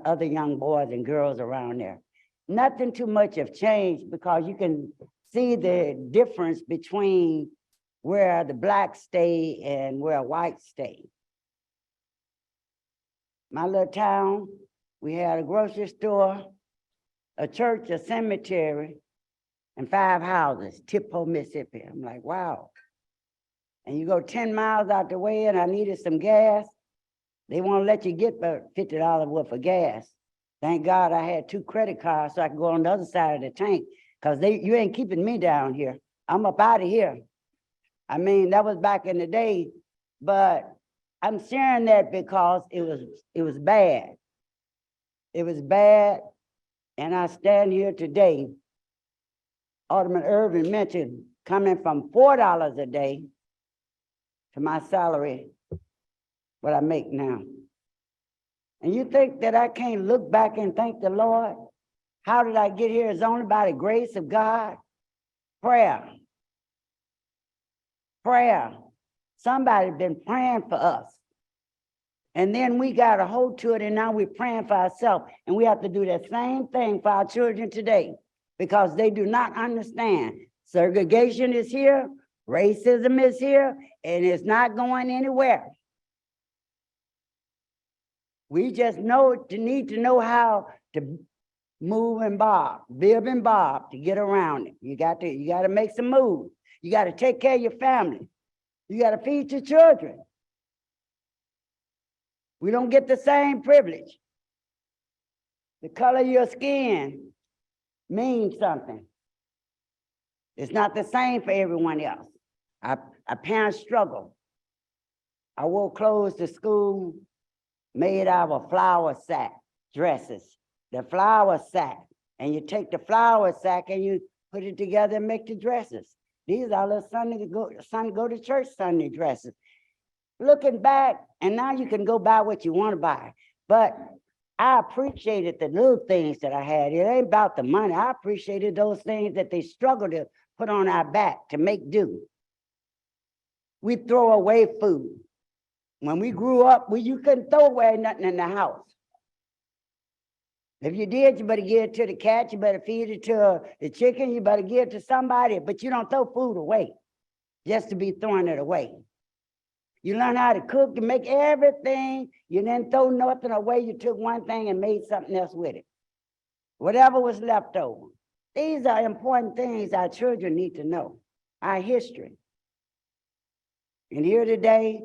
[SPEAKER 18] other young boys and girls around there. Nothing too much have changed, because you can see the difference between where the blacks stay and where whites stay. My little town, we had a grocery store, a church, a cemetery, and 5 houses, Tippo, Mississippi. I'm like, wow. And you go 10 miles out the way and I needed some gas, they won't let you get but $50 worth of gas. Thank God I had 2 credit cards so I could go on the other side of the tank, because you ain't keeping me down here. I'm up out of here. I mean, that was back in the day, but I'm sharing that because it was bad. It was bad, and I stand here today. Alderman Irvin mentioned coming from $4 a day to my salary, what I make now. And you think that I can't look back and thank the Lord? How did I get here? It's only by the grace of God. Prayer. Prayer. Somebody's been praying for us. And then we got a hold to it, and now we're praying for ourselves. And we have to do that same thing for our children today, because they do not understand. Segregation is here, racism is here, and it's not going anywhere. We just need to know how to move and bob, bib and bob to get around it. You got to make some moves. You got to take care of your family. You got to feed your children. We don't get the same privilege. The color of your skin means something. It's not the same for everyone else. Our parents struggle. I wore clothes to school made out of a flour sack, dresses. The flour sack, and you take the flour sack and you put it together and make the dresses. These are little Sunday go to church Sunday dresses. Looking back, and now you can go buy what you want to buy. But I appreciated the little things that I had. It ain't about the money. I appreciated those things that they struggled to put on our back to make do. We throw away food. When we grew up, you couldn't throw away nothing in the house. If you did, you better give it to the cat, you better feed it to the chicken, you better give it to somebody, but you don't throw food away just to be throwing it away. You learn how to cook and make everything. You didn't throw nothing away. You took one thing and made something else with it. Whatever was left over. These are important things our children need to know. Our history. And here today,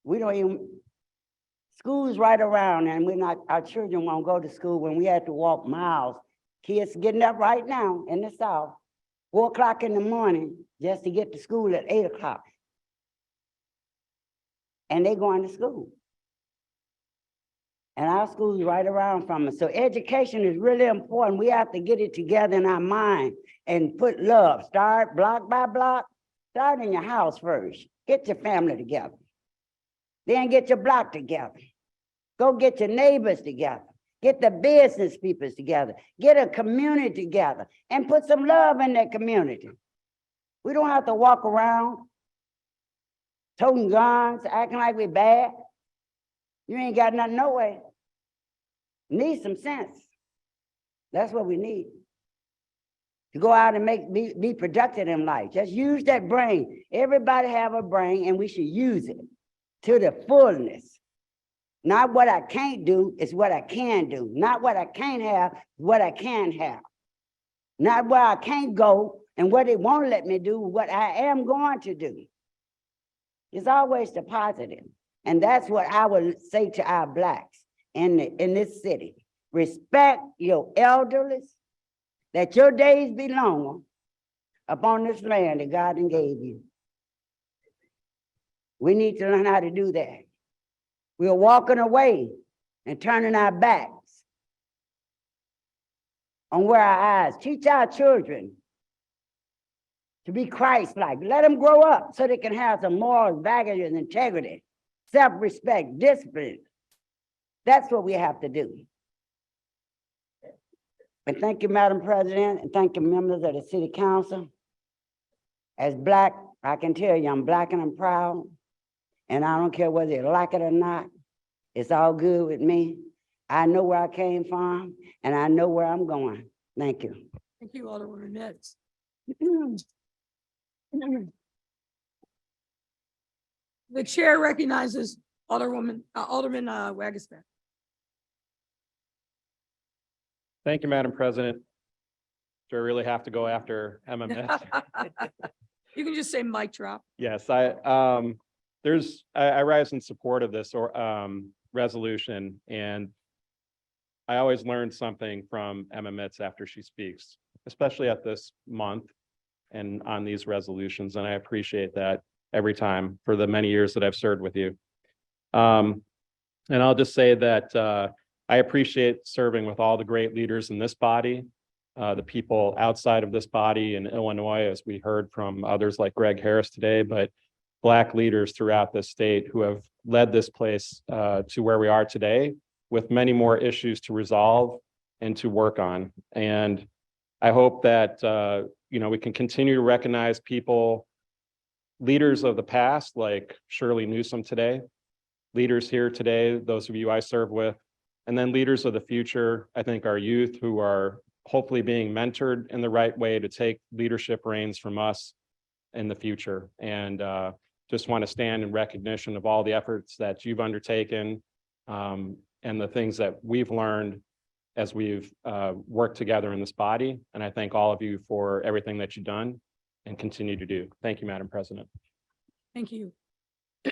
[SPEAKER 18] we don't even, school's right around, and our children won't go to school when we had to walk miles. Kids getting up right now in the South, 4 o'clock in the morning, just to get to school at 8 o'clock. And they going to school. And our school's right around from us. So education is really important. We have to get it together in our mind and put love. Start block by block. Start in your house first. Get your family together. Then get your block together. Go get your neighbors together. Get the business people together. Get a community together and put some love in that community. We don't have to walk around toting guns, acting like we're bad. You ain't got nothing no way. Need some sense. That's what we need. To go out and be productive in life. Just use that brain. Everybody have a brain, and we should use it to the fullness. Not what I can't do, is what I can do. Not what I can't have, what I can have. Not where I can't go and what they won't let me do, what I am going to do. It's always the positive. And that's what I would say to our blacks in this city. Respect your elderly, that your days be longer upon this land that God gave you. We need to learn how to do that. We're walking away and turning our backs on where our eyes. Teach our children to be Christ-like. Let them grow up so they can have some morals, values, integrity, self-respect, discipline. That's what we have to do. And thank you, Madam President, and thank you, members of the City Council. As Black, I can tell you I'm Black and I'm proud. And I don't care whether you like it or not. It's all good with me. I know where I came from, and I know where I'm going. Thank you.
[SPEAKER 2] Thank you, Alderwoman Mitz. The chair recognizes Alderman Wagisback.
[SPEAKER 7] Thank you, Madam President. Do I really have to go after MMS?
[SPEAKER 2] You can just say mic drop.
[SPEAKER 7] Yes, I rise in support of this resolution, and I always learn something from MMS after she speaks, especially at this month and on these resolutions, and I appreciate that every time for the many years that I've served with you. And I'll just say that I appreciate serving with all the great leaders in this body, the people outside of this body in Illinois, as we heard from others like Greg Harris today, but Black leaders throughout this state who have led this place to where we are today, with many more issues to resolve and to work on. And I hope that we can continue to recognize people, leaders of the past like Shirley Newsom today, leaders here today, those of you I serve with, and then leaders of the future. I think our youth who are hopefully being mentored in the right way to take leadership reins from us in the future. And just want to stand in recognition of all the efforts that you've undertaken and the things that we've learned as we've worked together in this body. And I thank all of you for everything that you've done and continue to do. Thank you, Madam President.
[SPEAKER 2] Thank you.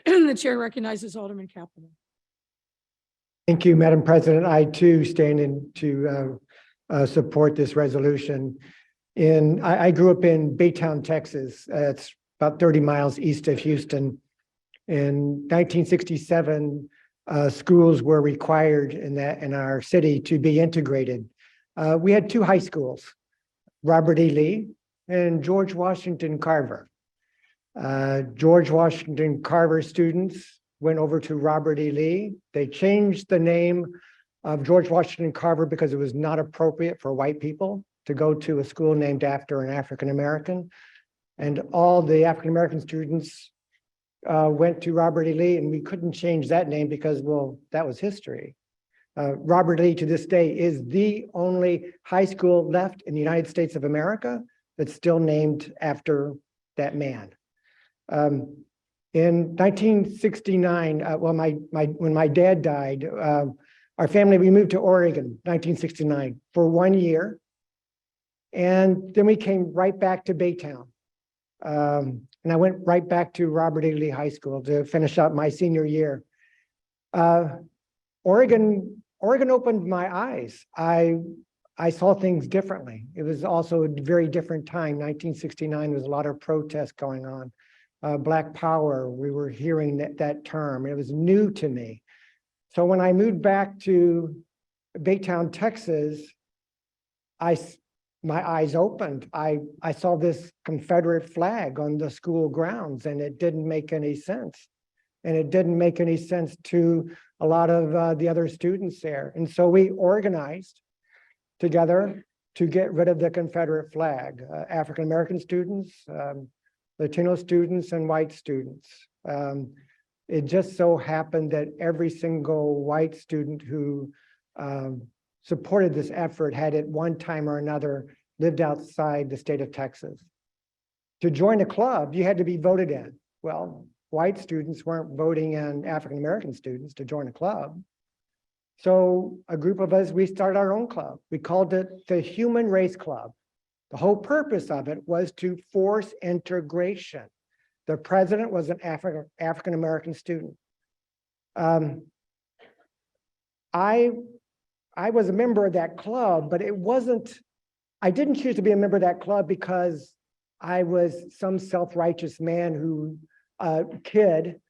[SPEAKER 2] The chair recognizes Alderman Kaplan.
[SPEAKER 6] Thank you, Madam President. I too stand in to support this resolution. I grew up in Baytown, Texas. It's about 30 miles east of Houston. In 1967, schools were required in our city to be integrated. We had two high schools, Robert E. Lee and George Washington Carver. George Washington Carver students went over to Robert E. Lee. They changed the name of George Washington Carver because it was not appropriate for white people to go to a school named after an African-American. And all the African-American students went to Robert E. Lee, and we couldn't change that name because, well, that was history. Robert E. Lee to this day is the only high school left in the United States of America that's still named after that man. In 1969, when my dad died, our family, we moved to Oregon, 1969, for 1 year. And then we came right back to Baytown. And I went right back to Robert E. Lee High School to finish up my senior year. Oregon opened my eyes. I saw things differently. It was also a very different time. 1969, there was a lot of protests going on. Black Power, we were hearing that term. It was new to me. So when I moved back to Baytown, Texas, my eyes opened. I saw this Confederate flag on the school grounds, and it didn't make any sense. And it didn't make any sense to a lot of the other students there. And so we organized together to get rid of the Confederate flag, African-American students, Latino students, and white students. It just so happened that every single white student who supported this effort had at one time or another lived outside the state of Texas. To join a club, you had to be voted in. Well, white students weren't voting in African-American students to join a club. So a group of us, we started our own club. We called it the Human Race Club. The whole purpose of it was to force integration. The president was an African-American student. I was a member of that club, but I didn't choose to be a member of that club because I was some self-righteous man kid.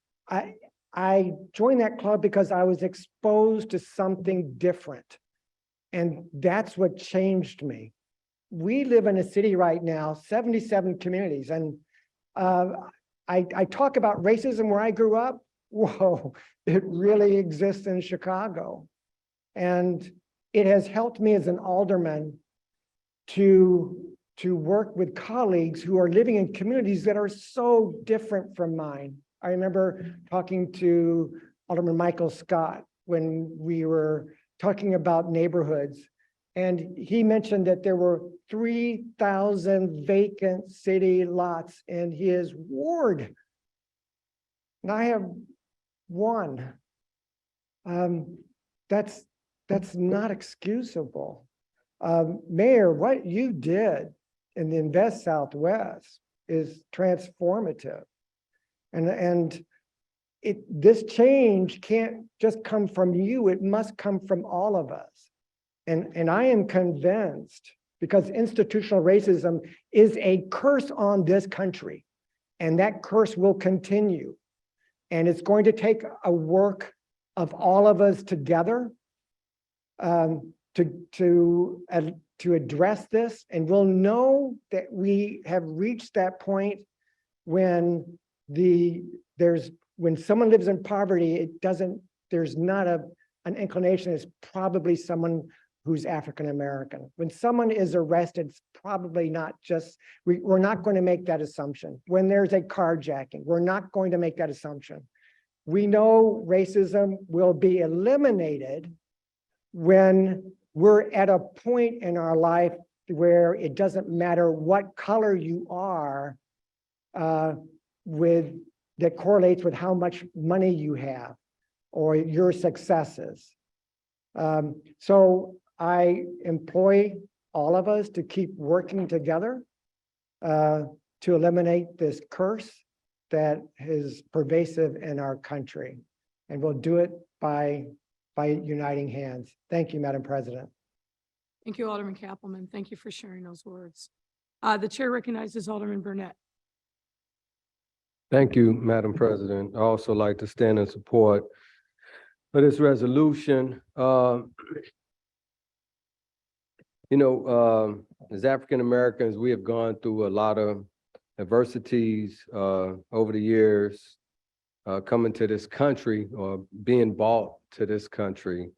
[SPEAKER 6] I joined that club because I was exposed to something different. And that's what changed me. We live in a city right now, 77 communities. And I talk about racism where I grew up. Whoa, it really exists in Chicago. And it has helped me as an alderman to work with colleagues who are living in communities that are so different from mine. I remember talking to Alderman Michael Scott when we were talking about neighborhoods. And he mentioned that there were 3,000 vacant city lots in his ward. And I have one. That's not excusable. Mayor, what you did in the Invest Southwest is transformative. And this change can't just come from you, it must come from all of us. And I am convinced, because institutional racism is a curse on this country, and that curse will continue. And it's going to take a work of all of us together to address this. And we'll know that we have reached that point when when someone lives in poverty, there's not an inclination, it's probably someone who's African-American. When someone is arrested, it's probably not just, we're not going to make that assumption. When there's a carjacking, we're not going to make that assumption. We know racism will be eliminated when we're at a point in our life where it doesn't matter what color you are, that correlates with how much money you have or your successes. So I employ all of us to keep working together to eliminate this curse that is pervasive in our country. And we'll do it by uniting hands. Thank you, Madam President.
[SPEAKER 2] Thank you, Alderman Kappelman. Thank you for sharing those words. The chair recognizes Alderman Burnett.
[SPEAKER 16] Thank you, Madam President. I also like to stand in support of this resolution. As African Americans, we have gone through a lot of adversities over the years, coming to this country or being brought to this country.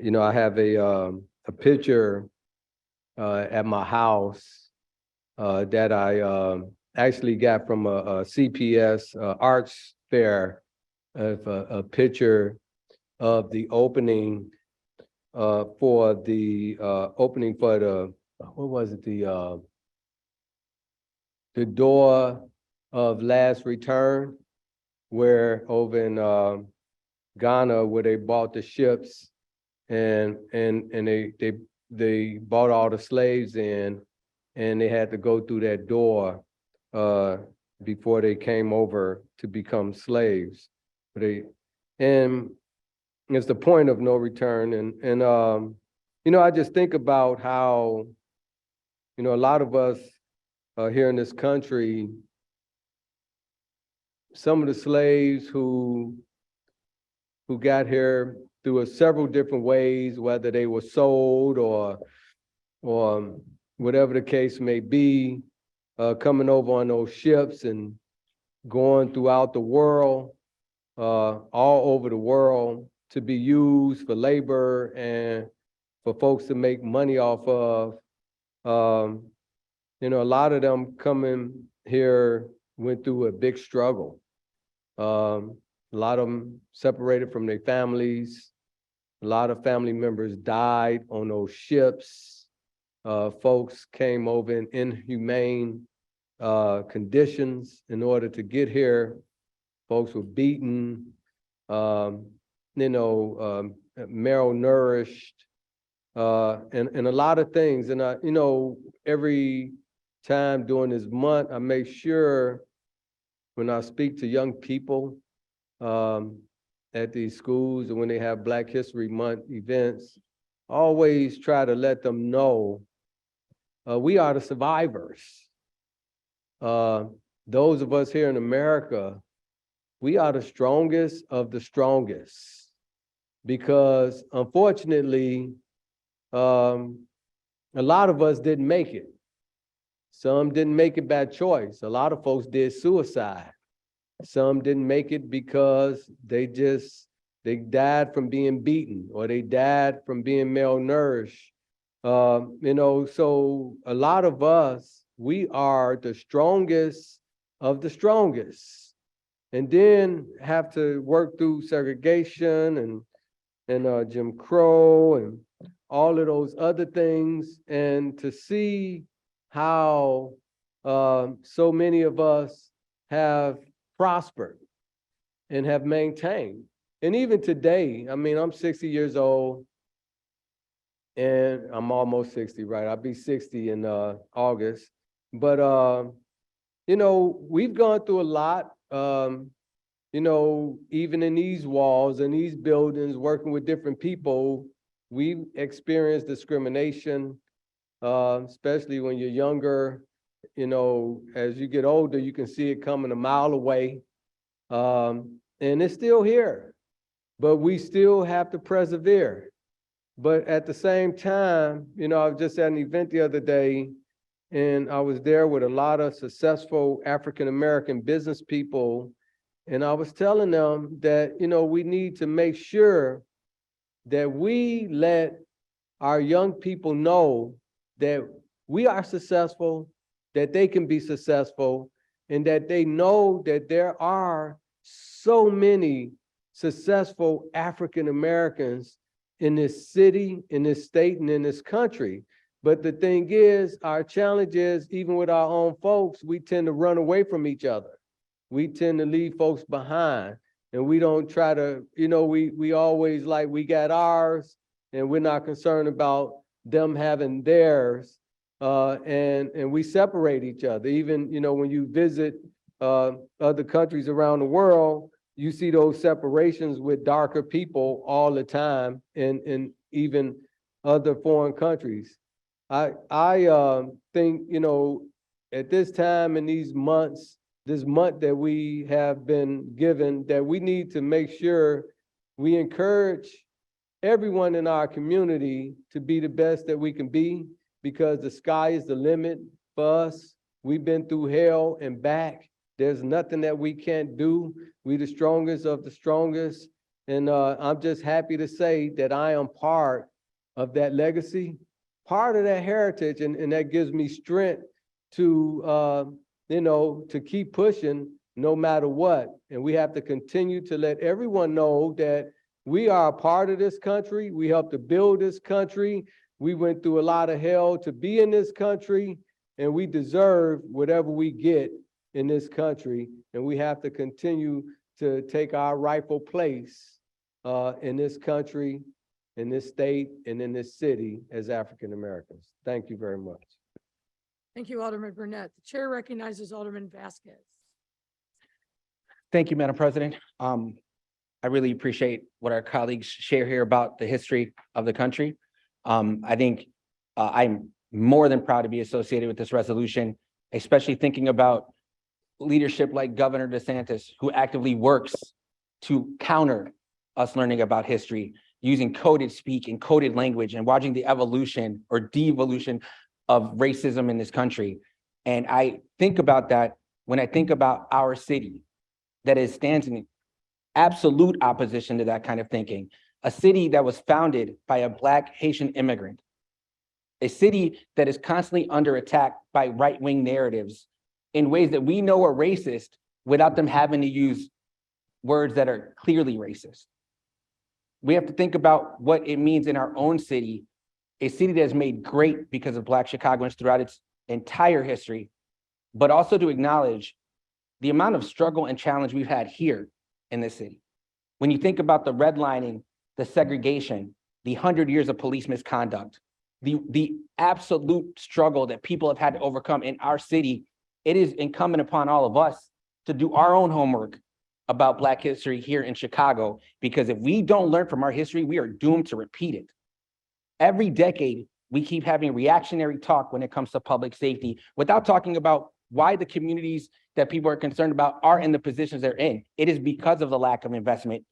[SPEAKER 16] I have a picture at my house that I actually got from a CPS arts fair, of a picture of the opening for the what was it, the door of last return, where over in Ghana, where they bought the ships and they bought all the slaves in, and they had to go through that door before they came over to become slaves. And it's the point of no return. And I just think about how, a lot of us here in this country, some of the slaves who got here through several different ways, whether they were sold or whatever the case may be, coming over on those ships and going throughout the world, all over the world, to be used for labor and for folks to make money off of. A lot of them coming here went through a big struggle. A lot of them separated from their families. A lot of family members died on those ships. Folks came over in inhumane conditions in order to get here. Folks were beaten, malnourished, and a lot of things. And every time during this month, I make sure when I speak to young people at these schools and when they have Black History Month events, I always try to let them know we are the survivors. Those of us here in America, we are the strongest of the strongest, because unfortunately, a lot of us didn't make it. Some didn't make it by choice. A lot of folks did suicide. Some didn't make it because they died from being beaten, or they died from being malnourished. So a lot of us, we are the strongest of the strongest, and then have to work through segregation and Jim Crow and all of those other things, and to see how so many of us have prospered and have maintained. And even today, I mean, I'm 60 years old and I'm almost 60, right? I'll be 60 in August. But, you know, we've gone through a lot, you know, even in these walls and these buildings, working with different people, we've experienced discrimination, especially when you're younger. You know, as you get older, you can see it coming a mile away. And it's still here, but we still have to persevere. But at the same time, you know, I was just at an event the other day, and I was there with a lot of successful African-American business people. And I was telling them that, you know, we need to make sure that we let our young people know that we are successful, that they can be successful, and that they know that there are so many successful African Americans in this city, in this state, and in this country. But the thing is, our challenge is, even with our own folks, we tend to run away from each other. We tend to leave folks behind, and we don't try to, you know, we always like, we got ours, and we're not concerned about them having theirs. And we separate each other. Even, you know, when you visit other countries around the world, you see those separations with darker people all the time, in even other foreign countries. I think, you know, at this time in these months, this month that we have been given, that we need to make sure we encourage everyone in our community to be the best that we can be, because the sky is the limit for us. We've been through hell and back. There's nothing that we can't do. We the strongest of the strongest. And I'm just happy to say that I am part of that legacy, part of that heritage, and that gives me strength to, you know, to keep pushing no matter what. And we have to continue to let everyone know that we are a part of this country. We helped to build this country. We went through a lot of hell to be in this country, and we deserve whatever we get in this country. And we have to continue to take our rightful place in this country, in this state, and in this city as African Americans. Thank you very much.
[SPEAKER 2] Thank you, Alderman Burnett. The chair recognizes Alderman Vasquez.
[SPEAKER 4] Thank you, Madam President. I really appreciate what our colleagues share here about the history of the country. I think I'm more than proud to be associated with this resolution, especially thinking about leadership like Governor DeSantis, who actively works to counter us learning about history, using coded speak and coded language, and watching the evolution or devolution of racism in this country. And I think about that when I think about our city that stands in absolute opposition to that kind of thinking. A city that was founded by a Black Haitian immigrant. A city that is constantly under attack by right-wing narratives in ways that we know are racist without them having to use words that are clearly racist. We have to think about what it means in our own city, a city that is made great because of Black Chicagoans throughout its entire history, but also to acknowledge the amount of struggle and challenge we've had here in this city. When you think about the redlining, the segregation, the 100 years of police misconduct, the absolute struggle that people have had to overcome in our city, it is incumbent upon all of us to do our own homework about Black history here in Chicago, because if we don't learn from our history, we are doomed to repeat it. Every decade, we keep having reactionary talk when it comes to public safety without talking about why the communities that people are concerned about are in the positions they're in. It is because of the lack of investment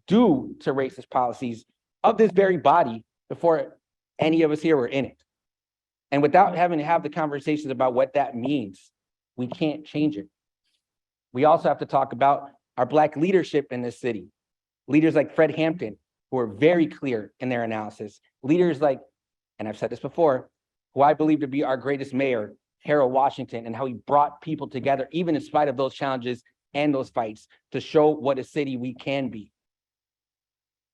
[SPEAKER 4] due to racist policies of this very body before any of us here were in it. And without having to have the conversations about what that means, we can't change it. We also have to talk about our Black leadership in this city. Leaders like Fred Hampton, who are very clear in their analysis. Leaders like, and I've said this before, who I believe to be our greatest mayor, Harold Washington, and how he brought people together, even in spite of those challenges and those fights, to show what a city we can be.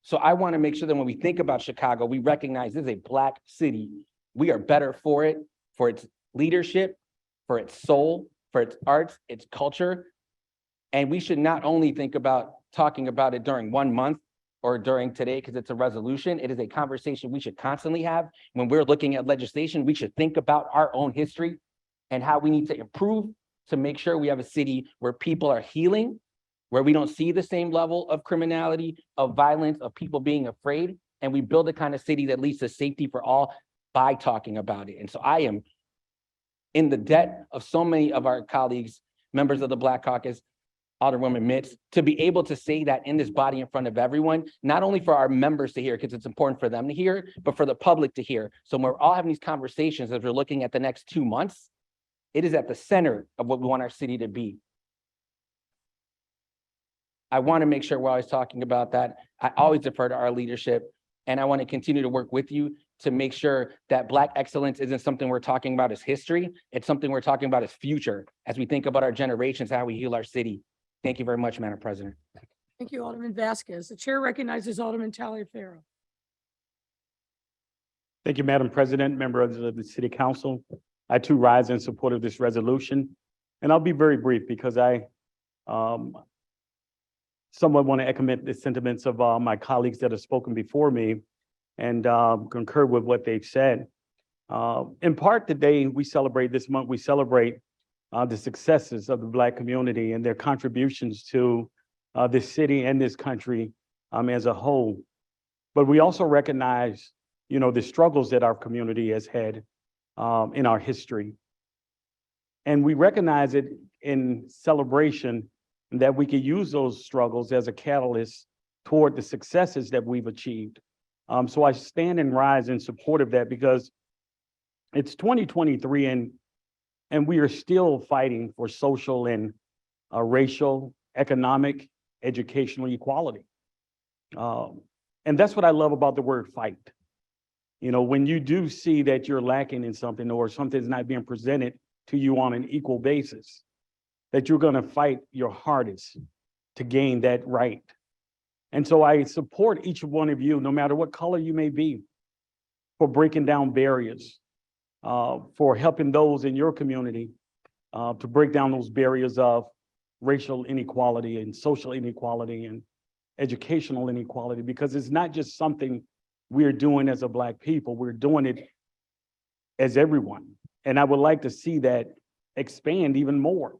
[SPEAKER 4] So I want to make sure that when we think about Chicago, we recognize this is a Black city. We are better for it, for its leadership, for its soul, for its arts, its culture. And we should not only think about talking about it during 1 month or during today, because it's a resolution. It is a conversation we should constantly have. When we're looking at legislation, we should think about our own history and how we need to improve to make sure we have a city where people are healing, where we don't see the same level of criminality, of violence, of people being afraid, and we build a kind of city that leads to safety for all by talking about it. And so I am in the debt of so many of our colleagues, members of the Black Caucus, Alderwoman Mitz, to be able to say that in this body in front of everyone, not only for our members to hear, because it's important for them to hear, but for the public to hear. So when we're all having these conversations as we're looking at the next 2 months, it is at the center of what we want our city to be. I want to make sure we're always talking about that. I always defer to our leadership, and I want to continue to work with you to make sure that Black excellence isn't something we're talking about as history. It's something we're talking about as future, as we think about our generations, how we heal our city. Thank you very much, Madam President.
[SPEAKER 2] Thank you, Alderman Vasquez. The chair recognizes Alderman Taliaferro.
[SPEAKER 7] Thank you, Madam President, members of the City Council. I too rise in support of this resolution. And I'll be very brief because I somewhat want to echo the sentiments of my colleagues that have spoken before me and concur with what they've said. In part, today we celebrate, this month, we celebrate the successes of the Black community and their contributions to this city and this country as a whole. But we also recognize, the struggles that our community has had in our history. And we recognize it in celebration that we can use those struggles as a catalyst toward the successes that we've achieved. So I stand and rise in support of that because it's 2023 and we are still fighting for social and racial, economic, educational equality. And that's what I love about the word fight. When you do see that you're lacking in something or something's not being presented to you on an equal basis, that you're going to fight your hardest to gain that right. And so I support each one of you, no matter what color you may be, for breaking down barriers, for helping those in your community to break down those barriers of racial inequality and social inequality and educational inequality, because it's not just something we're doing as a Black people, we're doing it as everyone. And I would like to see that expand even more.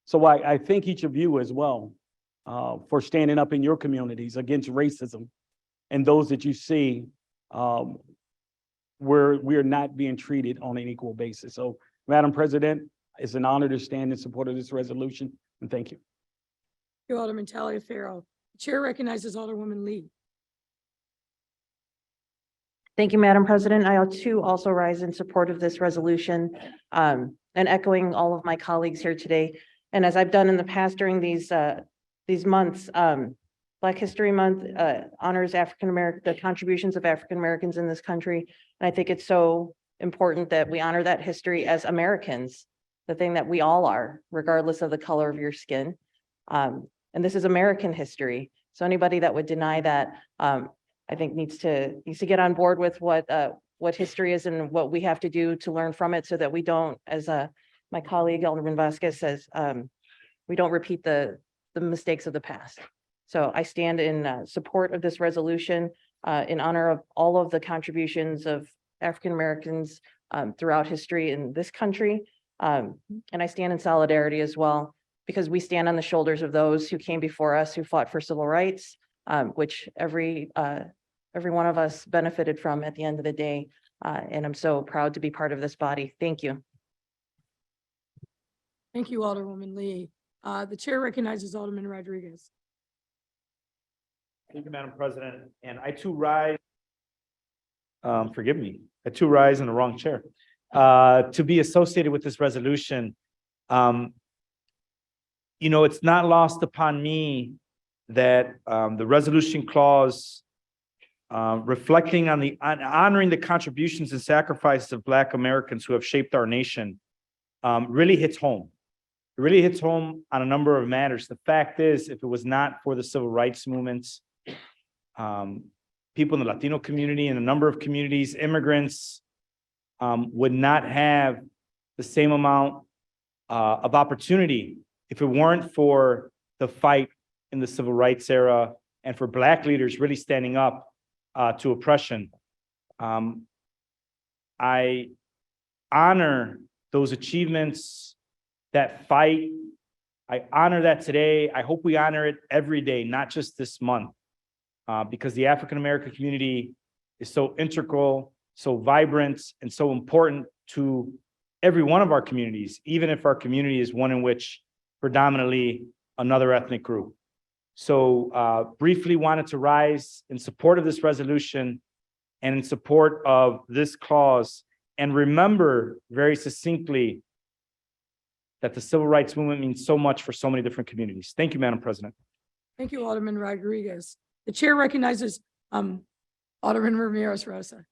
[SPEAKER 7] So I thank each of you as well for standing up in your communities against racism and those that you see where we are not being treated on an equal basis. So, Madam President, it's an honor to stand in support of this resolution, and thank you.
[SPEAKER 2] Thank you, Alderman Taliaferro. The chair recognizes Alderwoman Lee.
[SPEAKER 10] Thank you, Madam President. I too also rise in support of this resolution and echoing all of my colleagues here today. And as I've done in the past during these months, Black History Month honors the contributions of African Americans in this country. And I think it's so important that we honor that history as Americans, the thing that we all are, regardless of the color of your skin. And this is American history. So anybody that would deny that, I think needs to get on board with what history is and what we have to do to learn from it, so that we don't, as my colleague Alderman Vasquez says, we don't repeat the mistakes of the past. So I stand in support of this resolution in honor of all of the contributions of African Americans throughout history in this country. And I stand in solidarity as well, because we stand on the shoulders of those who came before us, who fought for civil rights, which every one of us benefited from at the end of the day. And I'm so proud to be part of this body. Thank you.
[SPEAKER 2] Thank you, Alderwoman Lee. The chair recognizes Alderman Rodriguez.
[SPEAKER 23] Thank you, Madam President. And I too rise, forgive me, I too rise in the wrong chair, to be associated with this resolution. It's not lost upon me that the resolution clause reflecting on honoring the contributions and sacrifices of Black Americans who have shaped our nation really hits home. It really hits home on a number of matters. The fact is, if it was not for the civil rights movements, people in the Latino community and a number of communities, immigrants, would not have the same amount of opportunity if it weren't for the fight in the civil rights era and for Black leaders really standing up to oppression. I honor those achievements, that fight. I honor that today. I hope we honor it every day, not just this month, because the African-American community is so integral, so vibrant, and so important to every one of our communities, even if our community is one in which predominantly another ethnic group. So briefly wanted to rise in support of this resolution and in support of this clause, and remember very succinctly that the civil rights movement means so much for so many different communities. Thank you, Madam President.
[SPEAKER 2] Thank you, Alderman Rodriguez. The chair recognizes Alderman Ramirez Rosa.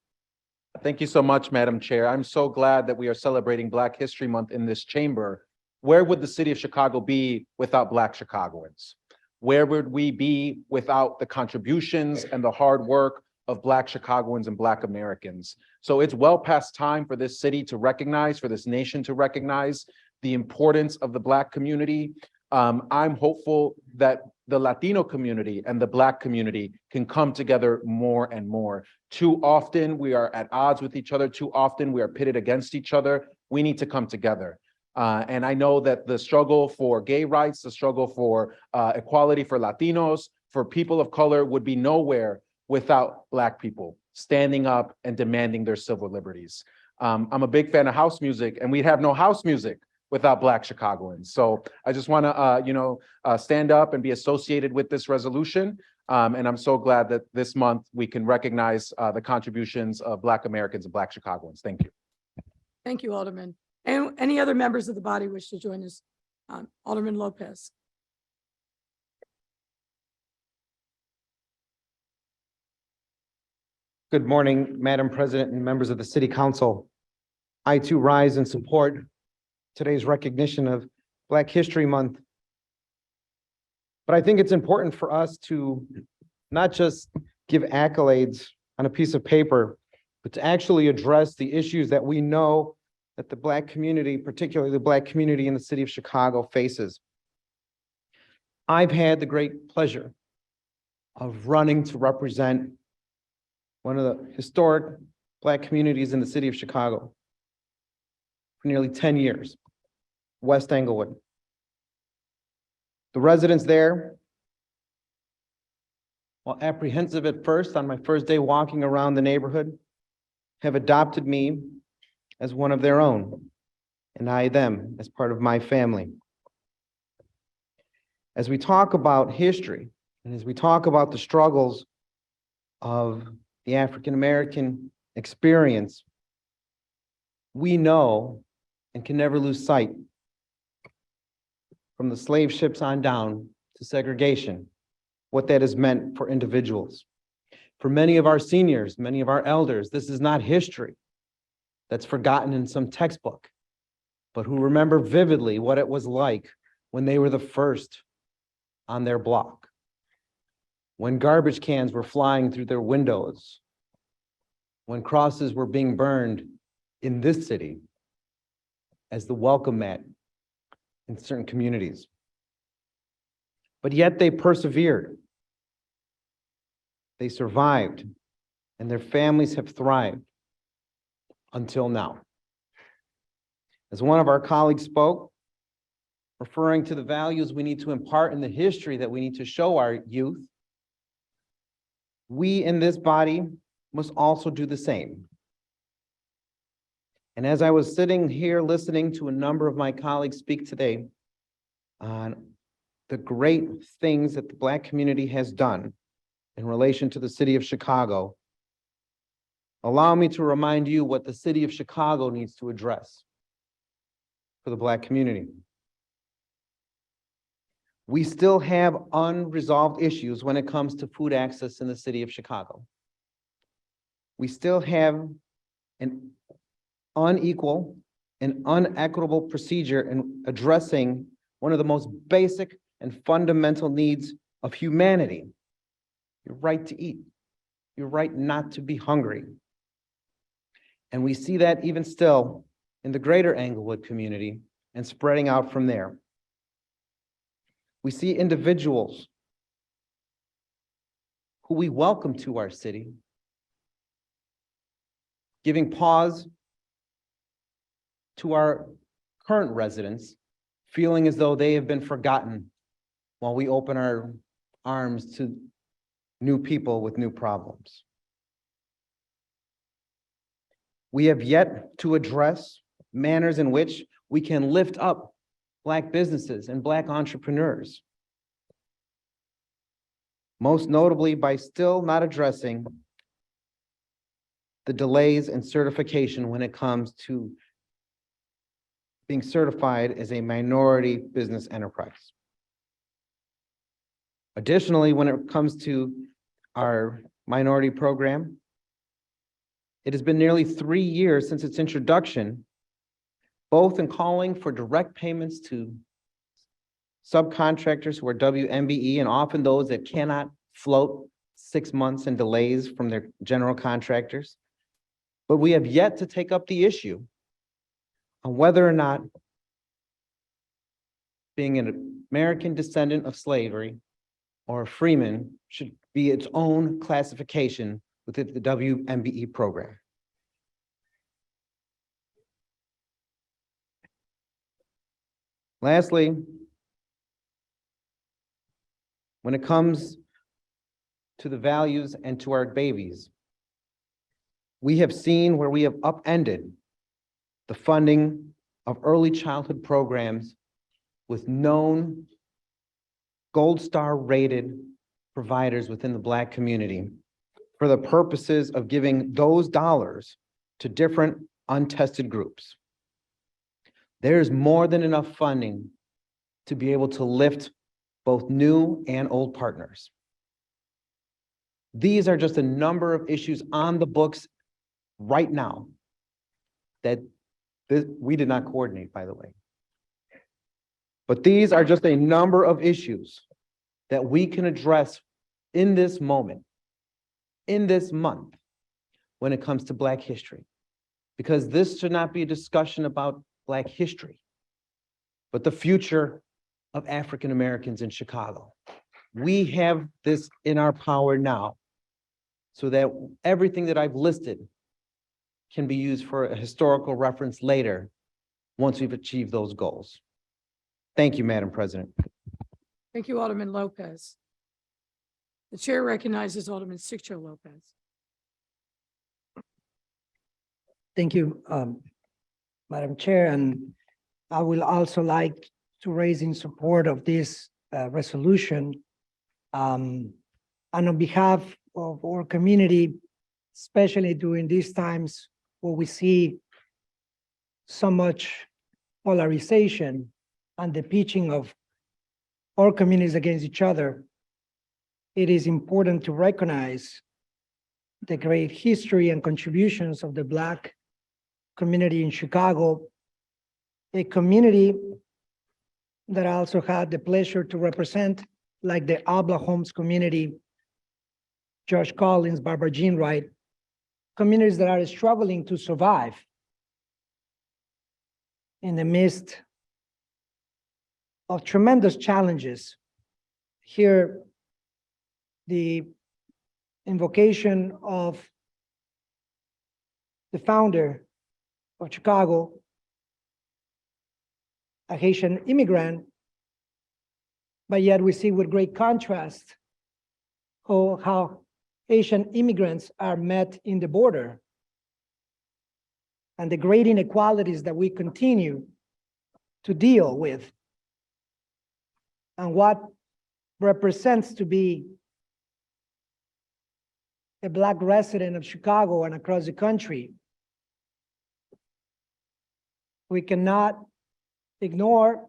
[SPEAKER 24] Thank you so much, Madam Chair. I'm so glad that we are celebrating Black History Month in this chamber. Where would the city of Chicago be without Black Chicagoans? Where would we be without the contributions and the hard work of Black Chicagoans and Black Americans? So it's well past time for this city to recognize, for this nation to recognize the importance of the Black community. I'm hopeful that the Latino community and the Black community can come together more and more. Too often we are at odds with each other. Too often we are pitted against each other. We need to come together. And I know that the struggle for gay rights, the struggle for equality for Latinos, for people of color would be nowhere without Black people standing up and demanding their civil liberties. I'm a big fan of house music, and we'd have no house music without Black Chicagoans. So I just want to, stand up and be associated with this resolution. And I'm so glad that this month we can recognize the contributions of Black Americans and Black Chicagoans. Thank you.
[SPEAKER 2] Thank you, Alderman. And any other members of the body wish to join us? Alderman Lopez.
[SPEAKER 3] Good morning, Madam President and members of the City Council. I too rise in support today's recognition of Black History Month. But I think it's important for us to not just give accolades on a piece of paper, but to actually address the issues that we know that the Black community, particularly the Black community in the city of Chicago, faces. I've had the great pleasure of running to represent one of the historic Black communities in the city of Chicago for nearly 10 years, West Englewood. The residents there, while apprehensive at first on my first day walking around the neighborhood, have adopted me as one of their own, and I them as part of my family. As we talk about history, and as we talk about the struggles of the African-American experience, we know and can never lose sight from the slave ships on down to segregation, what that has meant for individuals. For many of our seniors, many of our elders, this is not history that's forgotten in some textbook, but who remember vividly what it was like when they were the first on their block, when garbage cans were flying through their windows, when crosses were being burned in this city as the welcome mat in certain communities. But yet they persevered. They survived, and their families have thrived until now. As one of our colleagues spoke, referring to the values we need to impart in the history that we need to show our youth, we in this body must also do the same. And as I was sitting here listening to a number of my colleagues speak today on the great things that the Black community has done in relation to the city of Chicago, allow me to remind you what the city of Chicago needs to address for the Black community. We still have unresolved issues when it comes to food access in the city of Chicago. We still have an unequal and unequitable procedure in addressing one of the most basic and fundamental needs of humanity, your right to eat, your right not to be hungry. And we see that even still in the greater Englewood community and spreading out from there. We see individuals who we welcome to our city, giving pause to our current residents, feeling as though they have been forgotten while we open our arms to new people with new problems. We have yet to address manners in which we can lift up Black businesses and Black entrepreneurs. Most notably by still not addressing the delays in certification when it comes to being certified as a minority business enterprise. Additionally, when it comes to our minority program, it has been nearly 3 years since its introduction, both in calling for direct payments to subcontractors who are WMBE and often those that cannot float 6 months and delays from their general contractors. But we have yet to take up the issue on whether or not being an American descendant of slavery or a freeman should be its own classification within the WMBE program. Lastly, when it comes to the values and to our babies, we have seen where we have upended the funding of early childhood programs with known Gold Star rated providers within the Black community for the purposes of giving those dollars to different untested groups. There is more than enough funding to be able to lift both new and old partners. These are just a number of issues on the books right now that we did not coordinate, by the way. But these are just a number of issues that we can address in this moment, in this month, when it comes to Black history. Because this should not be a discussion about Black history, but the future of African Americans in Chicago. We have this in our power now so that everything that I've listed can be used for a historical reference later once we've achieved those goals. Thank you, Madam President.
[SPEAKER 2] Thank you, Alderman Lopez. The chair recognizes Alderman Sixto Lopez.
[SPEAKER 6] Thank you, Madam Chair, and I will also like to raise in support of this resolution. And on behalf of our community, especially during these times where we see so much polarization and the pitching of our communities against each other, it is important to recognize the great history and contributions of the Black community in Chicago, a community that I also had the pleasure to represent, like the Abla Homes community, Josh Collins, Barbara Jean Wright, communities that are struggling to survive in the midst of tremendous challenges. Here, the invocation of the founder of Chicago, a Haitian immigrant, but yet we see with great contrast how Haitian immigrants are met in the border and the great inequalities that we continue to deal with, and what represents to be a Black resident of Chicago and across the country. We cannot ignore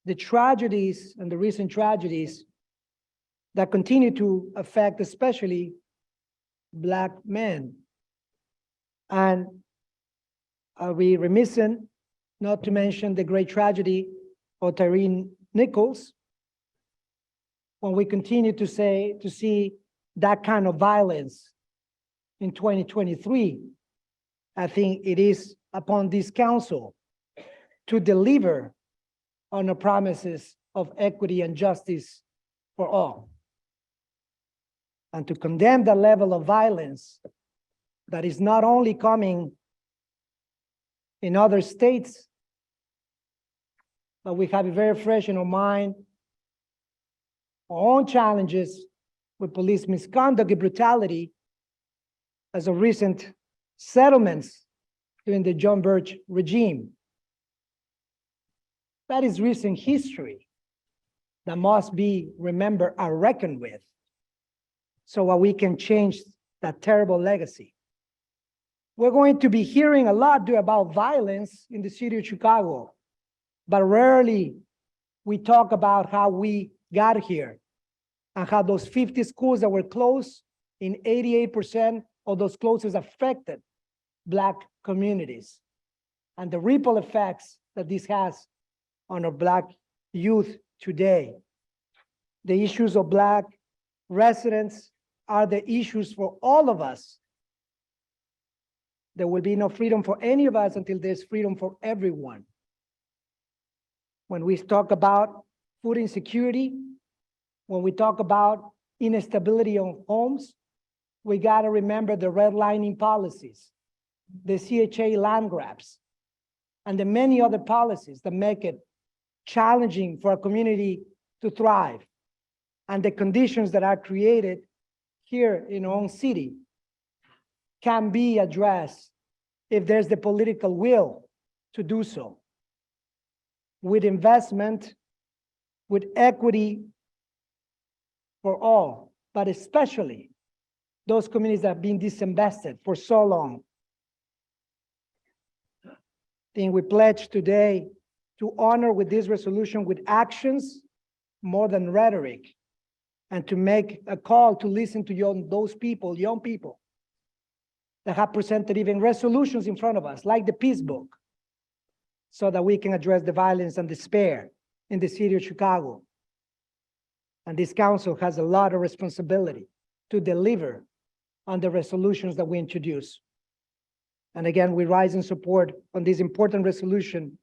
[SPEAKER 6] the tragedies and the recent tragedies that continue to affect especially Black men. And are we remiss not to mention the great tragedy of Tyree Nichols, when we continue to see that kind of violence in 2023, I think it is upon this council to deliver on the promises of equity and justice for all, and to condemn the level of violence that is not only coming in other states, but we have it very fresh in our mind, our own challenges with police misconduct and brutality as of recent settlements during the John Birch regime. That is recent history that must be remembered and reckoned with, so that we can change that terrible legacy. We're going to be hearing a lot about violence in the city of Chicago, but rarely we talk about how we got here and how those 50 schools that were closed, in 88% of those closures affected Black communities, and the ripple effects that this has on our Black youth today. The issues of Black residents are the issues for all of us. There will be no freedom for any of us until there's freedom for everyone. When we talk about food insecurity, when we talk about instability on homes, we got to remember the redlining policies, the CHA land grabs, and the many other policies that make it challenging for a community to thrive, and the conditions that are created here in our own city can be addressed if there's the political will to do so, with investment, with equity for all, but especially those communities that have been disinvested for so long. I think we pledge today to honor with this resolution with actions more than rhetoric, and to make a call to listen to those people, young people, that have presented even resolutions in front of us, like the Peace Book, so that we can address the violence and despair in the city of Chicago. And this council has a lot of responsibility to deliver on the resolutions that we introduce. And again, we rise in support on this important resolution.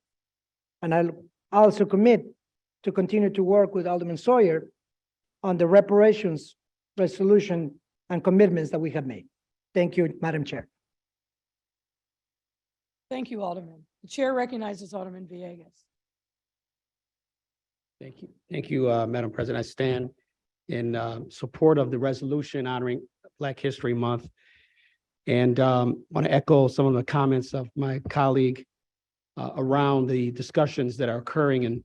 [SPEAKER 6] And I also commit to continue to work with Alderman Sawyer on the reparations resolution and commitments that we have made. Thank you, Madam Chair.
[SPEAKER 2] Thank you, Alderman. The chair recognizes Alderman Villegas.
[SPEAKER 20] Thank you. Thank you, Madam President. I stand in support of the resolution honoring Black History Month. And want to echo some of the comments of my colleague around the discussions that are occurring in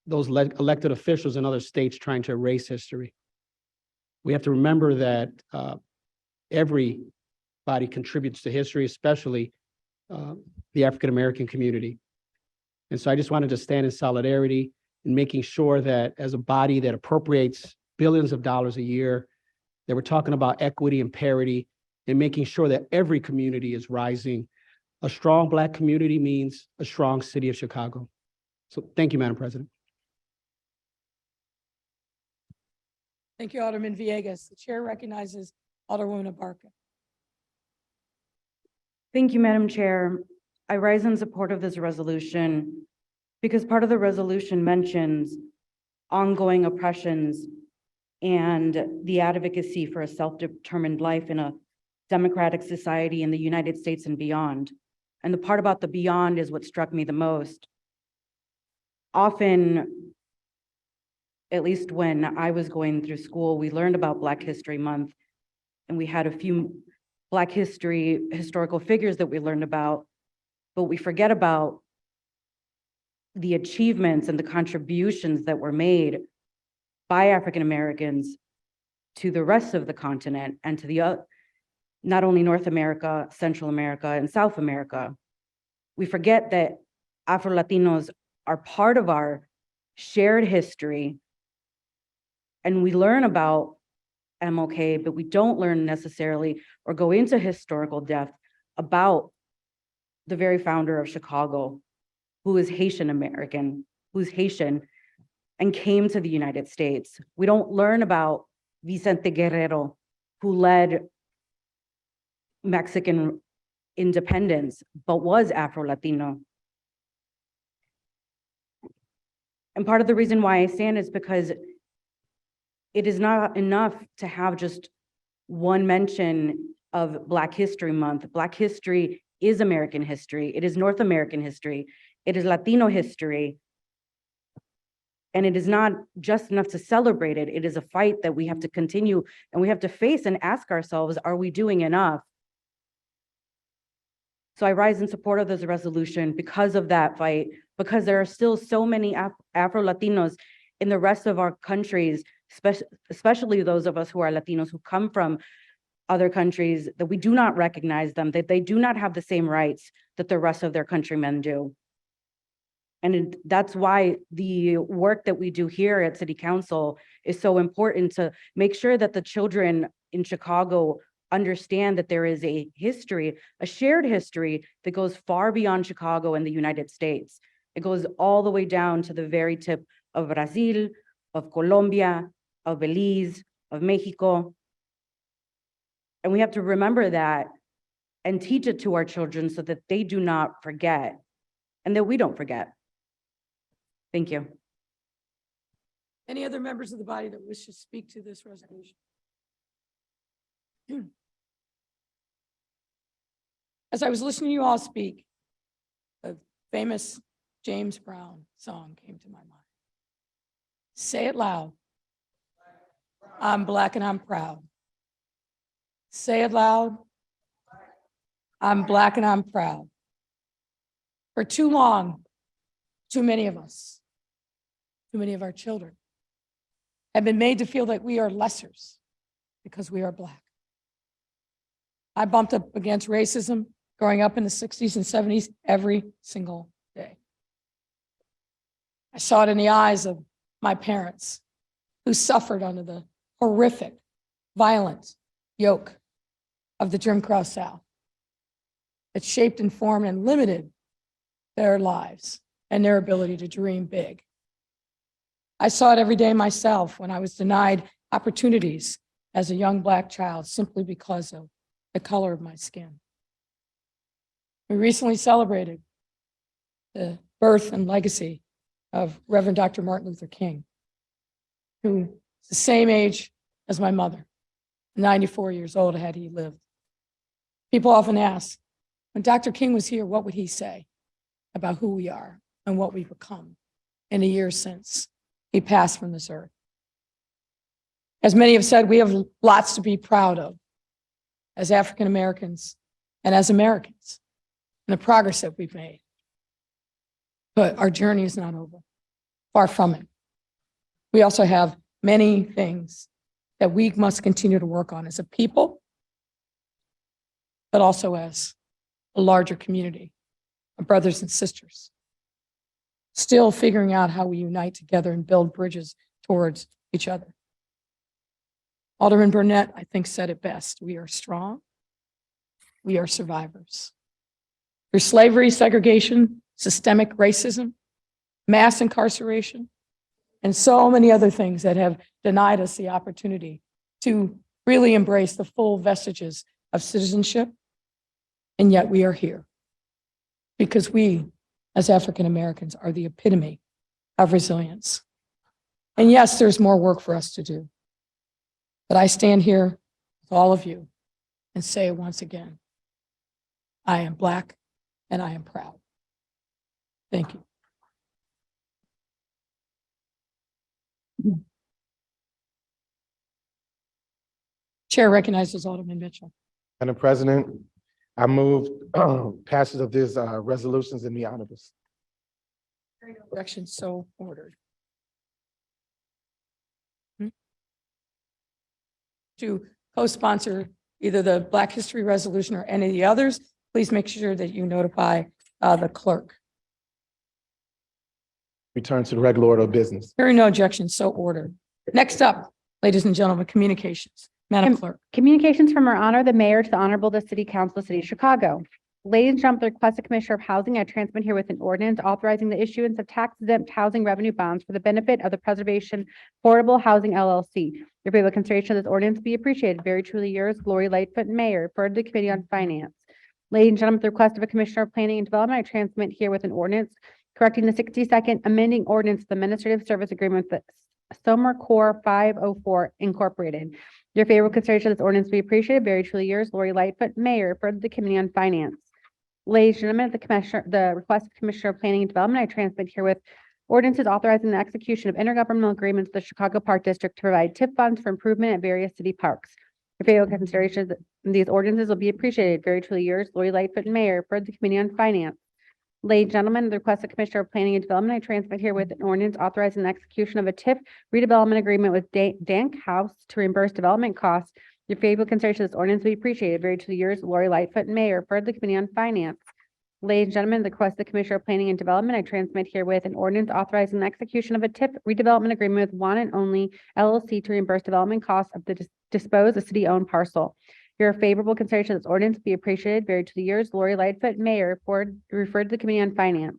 [SPEAKER 20] those elected officials in other states trying to erase history. We have to remember that everybody contributes to history, especially the African-American community. And so I just wanted to stand in solidarity in making sure that as a body that appropriates billions of dollars a year, that we're talking about equity and parity and making sure that every community is rising. A strong Black community means a strong city of Chicago. So thank you, Madam President.
[SPEAKER 2] Thank you, Alderman Villegas. The chair recognizes Alderwoman Abarca.
[SPEAKER 12] Thank you, Madam Chair. I rise in support of this resolution because part of the resolution mentions ongoing oppressions and the advocacy for a self-determined life in a democratic society in the United States and beyond. And the part about the beyond is what struck me the most. Often, at least when I was going through school, we learned about Black History Month, and we had a few Black historical figures that we learned about, but we forget about the achievements and the contributions that were made by African Americans to the rest of the continent and to the not only North America, Central America, and South America. We forget that Afro-Latinos are part of our shared history, and we learn about MLK, but we don't learn necessarily or go into historical depth about the very founder of Chicago, who is Haitian American, who's Haitian, and came to the United States. We don't learn about Vicente Guerrero, who led Mexican independence, but was Afro-Latino. And part of the reason why I stand is because it is not enough to have just one mention of Black History Month. Black history is American history. It is North American history. It is Latino history. And it is not just enough to celebrate it. It is a fight that we have to continue and we have to face and ask ourselves, are we doing enough? So I rise in support of this resolution because of that fight, because there are still so many Afro-Latinos in the rest of our countries, especially those of us who are Latinos who come from other countries, that we do not recognize them, that they do not have the same rights that the rest of their countrymen do. And that's why the work that we do here at City Council is so important, to make sure that the children in Chicago understand that there is a history, a shared history that goes far beyond Chicago and the United States. It goes all the way down to the very tip of Brazil, of Colombia, of Belize, of Mexico. And we have to remember that and teach it to our children so that they do not forget and that we don't forget. Thank you.
[SPEAKER 2] Any other members of the body that wish to speak to this resolution? As I was listening to you all speak, a famous James Brown song came to my mind. Say it loud. I'm Black and I'm proud. Say it loud. I'm Black and I'm proud. For too long, too many of us, too many of our children have been made to feel that we are lessers because we are Black. I bumped up against racism growing up in the 60s and 70s every single day. I saw it in the eyes of my parents who suffered under the horrific, violent yoke of the Jim Crow South that shaped and formed and limited their lives and their ability to dream big. I saw it every day myself when I was denied opportunities as a young Black child simply because of the color of my skin. We recently celebrated the birth and legacy of Reverend Dr. Martin Luther King, who is the same age as my mother, 94 years old had he lived. People often ask, when Dr. King was here, what would he say about who we are and what we've become in the years since he passed from this earth? As many have said, we have lots to be proud of as African Americans and as Americans, and the progress that we've made. But our journey is not over, far from it. We also have many things that we must continue to work on as a people, but also as a larger community of brothers and sisters, still figuring out how we unite together and build bridges towards each other. Alderman Burnett, I think, said it best. We are strong. We are survivors. Through slavery, segregation, systemic racism, mass incarceration, and so many other things that have denied us the opportunity to really embrace the full vestiges of citizenship. And yet we are here because we, as African Americans, are the epitome of resilience. And yes, there's more work for us to do. But I stand here with all of you and say once again, I am Black and I am proud. Thank you. Chair recognizes Alderman Mitchell.
[SPEAKER 11] Madam President, I move passage of these resolutions in the omnibus.
[SPEAKER 2] Direction so ordered. To co-sponsor either the Black History Resolution or any of the others, please make sure that you notify the clerk.
[SPEAKER 11] Return to the regular order of business.
[SPEAKER 2] Hearing no objection, so ordered. Next up, ladies and gentlemen, communications. Madam Clerk.
[SPEAKER 13] Communications from Her Honor, the Mayor, to the Honorable the City Council, City of Chicago. Ladies and gentlemen, the request of Commissioner of Housing, I transmit here with an ordinance authorizing the issuance of tax exempt housing revenue bonds for the benefit of the Preservation Affordable Housing LLC. Your favorable consideration of this ordinance be appreciated. Very truly yours, Lori Lightfoot, Mayor, for the Committee on Finance. Ladies and gentlemen, at the request of a Commissioner of Planning and Development, I transmit here with an ordinance correcting the 62nd amending ordinance, the Administrative Service Agreement with Somer Corps 504 Incorporated. Your favorable consideration of this ordinance be appreciated. Very truly yours, Lori Lightfoot, Mayor, for the Committee on Finance. Ladies and gentlemen, the request of Commissioner of Planning and Development, I transmit herewith ordinances authorizing the execution of intergovernmental agreements with the Chicago Park District to provide TIP funds for improvement at various city parks. Your favorable consideration of these ordinances will be appreciated. Very truly yours, Lori Lightfoot, Mayor, for the Committee on Finance. Ladies and gentlemen, the request of Commissioner of Planning and Development, I transmit herewith an ordinance authorizing the execution of a TIF redevelopment agreement with Dank House to reimburse development costs. Your favorable consideration of this ordinance will be appreciated. Very truly yours, Lori Lightfoot, Mayor, for the Committee on Finance. Ladies and gentlemen, the request of the Commissioner of Planning and Development, I transmit herewith an ordinance authorizing the execution of a TIF redevelopment agreement with One and Only LLC to reimburse development costs of the disposed of city-owned parcel. Your favorable consideration of this ordinance be appreciated. Very to the years, Lori Lightfoot, Mayor, referred to the Committee on Finance.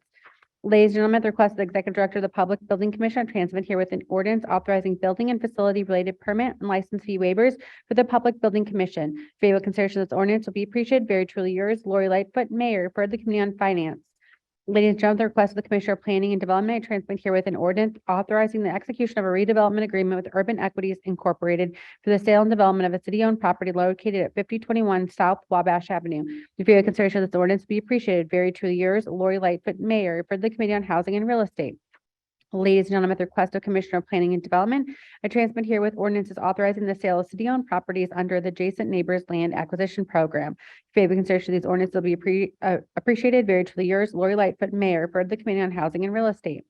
[SPEAKER 13] Ladies and gentlemen, at the request of the Executive Director of the Public Building Commission, I transmit here with an ordinance authorizing building and facility-related permit and license fee waivers for the Public Building Commission. Favorable consideration of this ordinance will be appreciated. Very truly yours, Lori Lightfoot, Mayor, for the Committee on Finance. Ladies and gentlemen, the request of the Commissioner of Planning and Development, I transmit here with an ordinance authorizing the execution of a redevelopment agreement with Urban Equities Incorporated for the sale and development of a city-owned property located at 5021 South Wabash Avenue. If you have consideration of this ordinance, be appreciated. Very truly yours, Lori Lightfoot, Mayor, for the Committee on Housing and Real Estate. Ladies and gentlemen, at the request of Commissioner of Planning and Development, I transmit here with ordinances authorizing the sale of city-owned properties under the Adjacent Neighbors Land Acquisition Program. Favorable consideration of these ordinances will be appreciated. Very truly yours, Lori Lightfoot, Mayor, for the Committee on Housing and Real Estate.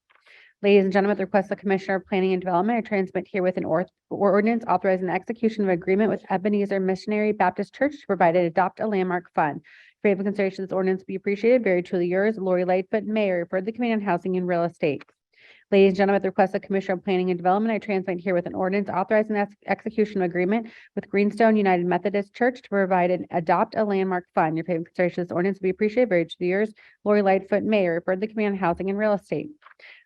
[SPEAKER 13] Ladies and gentlemen, at the request of the Commissioner of Planning and Development, I transmit here with an ordinance authorizing the execution of an agreement with Ebenezer Missionary Baptist Church to provide an Adopt a Landmark Fund. Favorable consideration of this ordinance will be appreciated. Very truly yours, Lori Lightfoot, Mayor, for the Committee on Housing and Real Estate. Ladies and gentlemen, at the request of Commissioner of Planning and Development, I transmit here with an ordinance authorizing the execution of agreement with Greenstone United Methodist Church to provide an Adopt a Landmark Fund. Your favorable consideration of this ordinance will be appreciated. Very to yours, Lori Lightfoot, Mayor, for the Committee on Housing and Real Estate.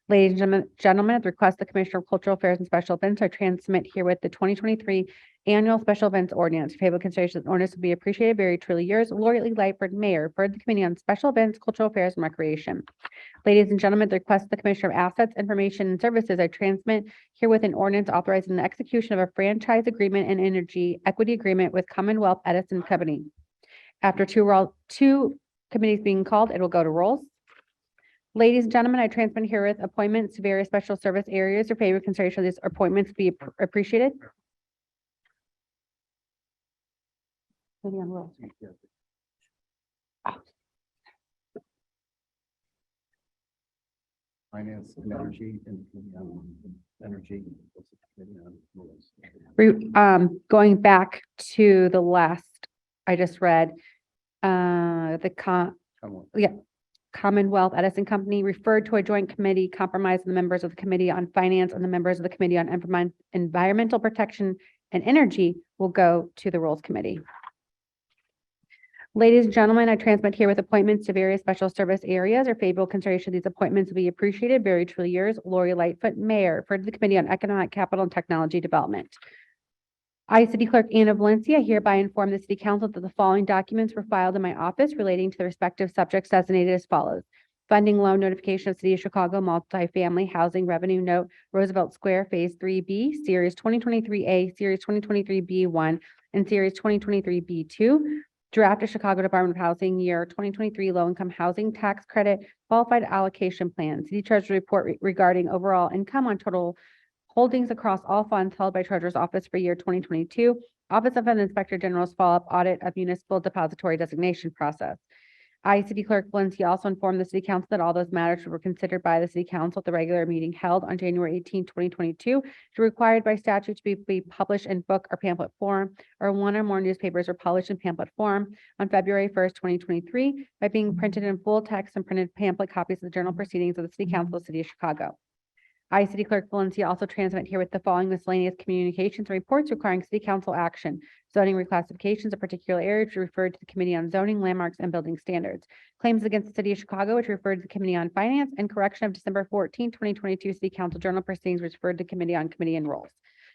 [SPEAKER 13] Ladies and gentlemen, at the request of the Commissioner of Cultural Affairs and Special Events, I transmit herewith the 2023 Annual Special Events Ordinance. Your favorable consideration of this ordinance will be appreciated. Very truly yours, Lori Lightfoot, Mayor, for the Committee on Special Events, Cultural Affairs, and Recreation. Ladies and gentlemen, at the request of the Commissioner of Assets, Information, and Services, I transmit herewith an ordinance authorizing the execution of a franchise agreement and energy equity agreement with Commonwealth Edison Company. After two committees being called, it will go to rolls. Ladies and gentlemen, I transmit herewith appointments to various special service areas. Your favorite consideration of these appointments be appreciated. Committee on Rules.
[SPEAKER 20] Finance and Energy and Energy.
[SPEAKER 13] Going back to the last, I just read, Commonwealth Edison Company referred to a joint committee comprised of the members of the Committee on Finance and the members of the Committee on Environmental Protection and Energy will go to the Rules Committee. Ladies and gentlemen, I transmit here with appointments to various special service areas. Or favorable consideration of these appointments will be appreciated. Very truly yours, Lori Lightfoot, Mayor, for the Committee on Economic Capital and Technology Development. I, City Clerk Anna Valencia, hereby inform the City Council that the following documents were filed in my office relating to the respective subjects designated as follows. Funding loan notification of City of Chicago multifamily housing revenue note, Roosevelt Square Phase 3B, Series 2023A, Series 2023B1, and Series 2023B2. Draft of Chicago Department of Housing Year 2023 Low Income Housing Tax Credit Qualified Allocation Plan. City Treasurer Report regarding overall income on total holdings across all funds held by Treasurer's Office for year 2022. Office of the Inspector General's follow-up audit of municipal depository designation process. I, City Clerk Valencia, also informed the City Council that all those matters were considered by the City Council at the regular meeting held on January 18, 2022, to required by statute to be published in book or pamphlet form, or one or more newspapers were published in pamphlet form on February 1st, 2023, by being printed in full text and printed pamphlet copies of the journal proceedings of the City Council of the City of Chicago. I, City Clerk Valencia, also transmit herewith the following miscellaneous communications and reports requiring city council action. Zoning reclassifications of particular areas which referred to the Committee on Zoning, Landmarks, and Building Standards. Claims against the City of Chicago, which referred to the Committee on Finance, and correction of December 14, 2022 City Council Journal Proceedings, which referred to Committee on Committee and Rules.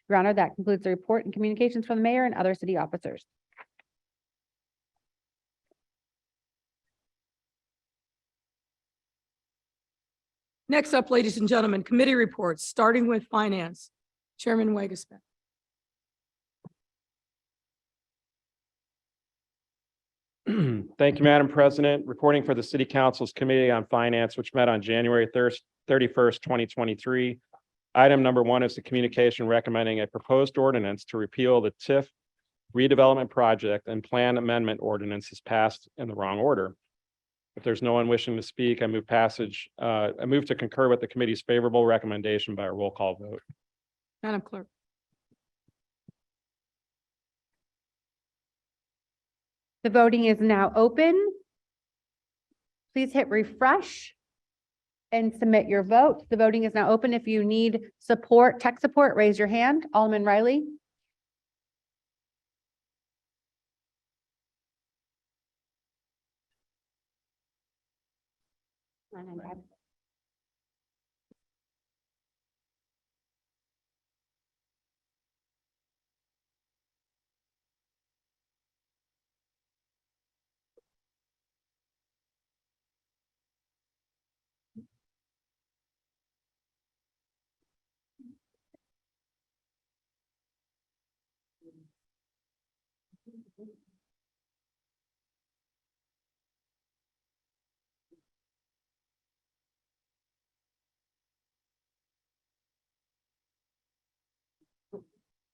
[SPEAKER 13] Your Honor, that concludes the report and communications from the mayor and other city officers.
[SPEAKER 2] Next up, ladies and gentlemen, committee reports, starting with finance. Chairman Wegesbeck.
[SPEAKER 7] Thank you, Madam President. Reporting for the City Council's Committee on Finance, which met on January 31st, 2023. Item number 1 is the communication recommending a proposed ordinance to repeal the TIF redevelopment project and plan amendment ordinances passed in the wrong order. If there's no one wishing to speak, I move to concur with the committee's favorable recommendation by a roll call vote.
[SPEAKER 2] Madam Clerk.
[SPEAKER 13] The voting is now open. Please hit refresh and submit your vote. The voting is now open. If you need support, tech support, raise your hand. Alderman Riley.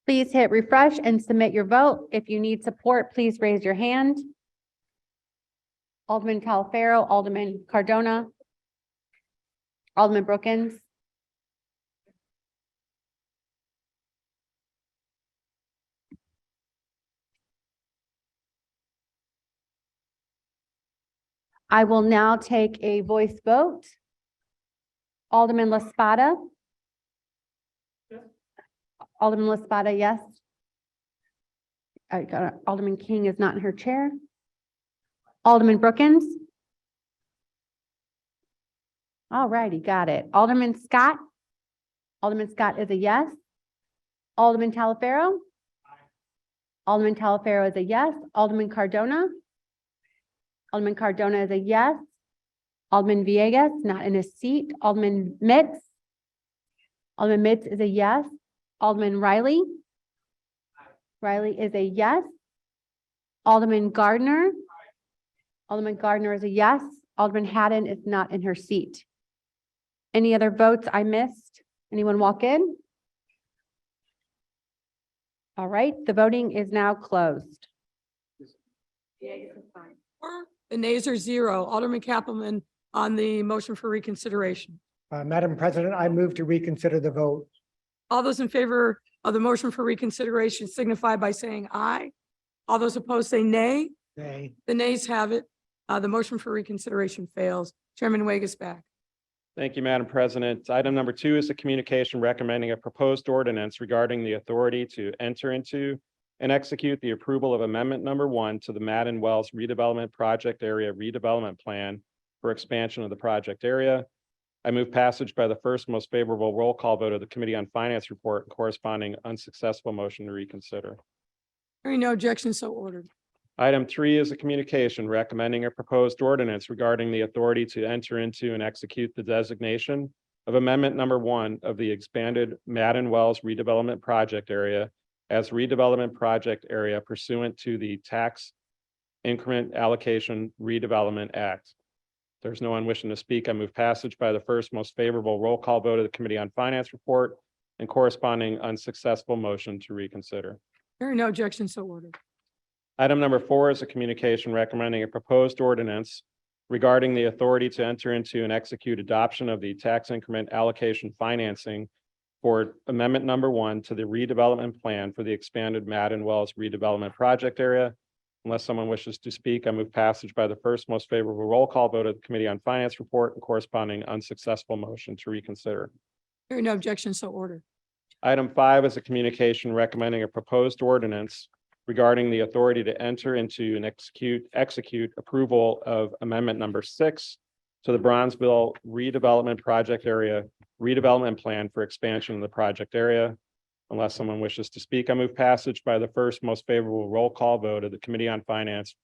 [SPEAKER 13] Please hit refresh and submit your vote. If you need support, please raise your hand. Alderman Talafaro, Alderman Cardona, Alderman Brookins. I will now take a voice vote. Alderman LaSpada. Alderman LaSpada, yes. Alderman King is not in her chair. Alderman Brookins. All righty, got it. Alderman Scott. Alderman Scott is a yes. Alderman Talafaro. Alderman Talafaro is a yes. Alderman Cardona. Alderman Cardona is a yes. Alderman Villegas, not in his seat. Alderman Mitz. Alderman Mitz is a yes. Alderman Riley. Riley is a yes. Alderman Gardner. Alderman Gardner is a yes. Alderman Haddon is not in her seat. Any other votes I missed? Anyone walk in? All right, the voting is now closed.
[SPEAKER 2] The nays are 0. Alderman Kappelman on the motion for reconsideration.
[SPEAKER 6] Madam President, I move to reconsider the vote.
[SPEAKER 2] All those in favor of the motion for reconsideration signify by saying aye. All those opposed say nay.
[SPEAKER 6] Nay.
[SPEAKER 2] The nays have it. The motion for reconsideration fails. Chairman Wegesbeck.
[SPEAKER 7] Thank you, Madam President. Item number 2 is a communication recommending a proposed ordinance regarding the authority to enter into and execute the approval of amendment number 1 to the Madden Wells redevelopment project area redevelopment plan for expansion of the project area. I move passage by the first most favorable roll call vote of the Committee on Finance report and corresponding unsuccessful motion to reconsider.
[SPEAKER 2] Hearing no objection, so ordered.
[SPEAKER 7] Item 3 is a communication recommending a proposed ordinance regarding the authority to enter into and execute the designation of amendment number 1 of the expanded Madden Wells redevelopment project area as redevelopment project area pursuant to the Tax Increment Allocation Redevelopment Act. There's no one wishing to speak. I move passage by the first most favorable roll call vote of the Committee on Finance report and corresponding unsuccessful motion to reconsider.
[SPEAKER 2] Hearing no objection, so ordered.
[SPEAKER 7] Item number 4 is a communication recommending a proposed ordinance regarding the authority to enter into and execute adoption of the tax increment allocation financing for amendment number 1 to the redevelopment plan for the expanded Madden Wells redevelopment project area. Unless someone wishes to speak, I move passage by the first most favorable roll call vote of the Committee on Finance report and corresponding unsuccessful motion to reconsider.
[SPEAKER 2] Hearing no objection, so ordered.
[SPEAKER 7] Item 5 is a communication recommending a proposed ordinance regarding the authority to enter into and execute approval of amendment number 6 to the Bronzeville redevelopment project area redevelopment plan for expansion of the project area. Unless someone wishes to speak, I move passage by the first most favorable roll call vote of the Committee on Finance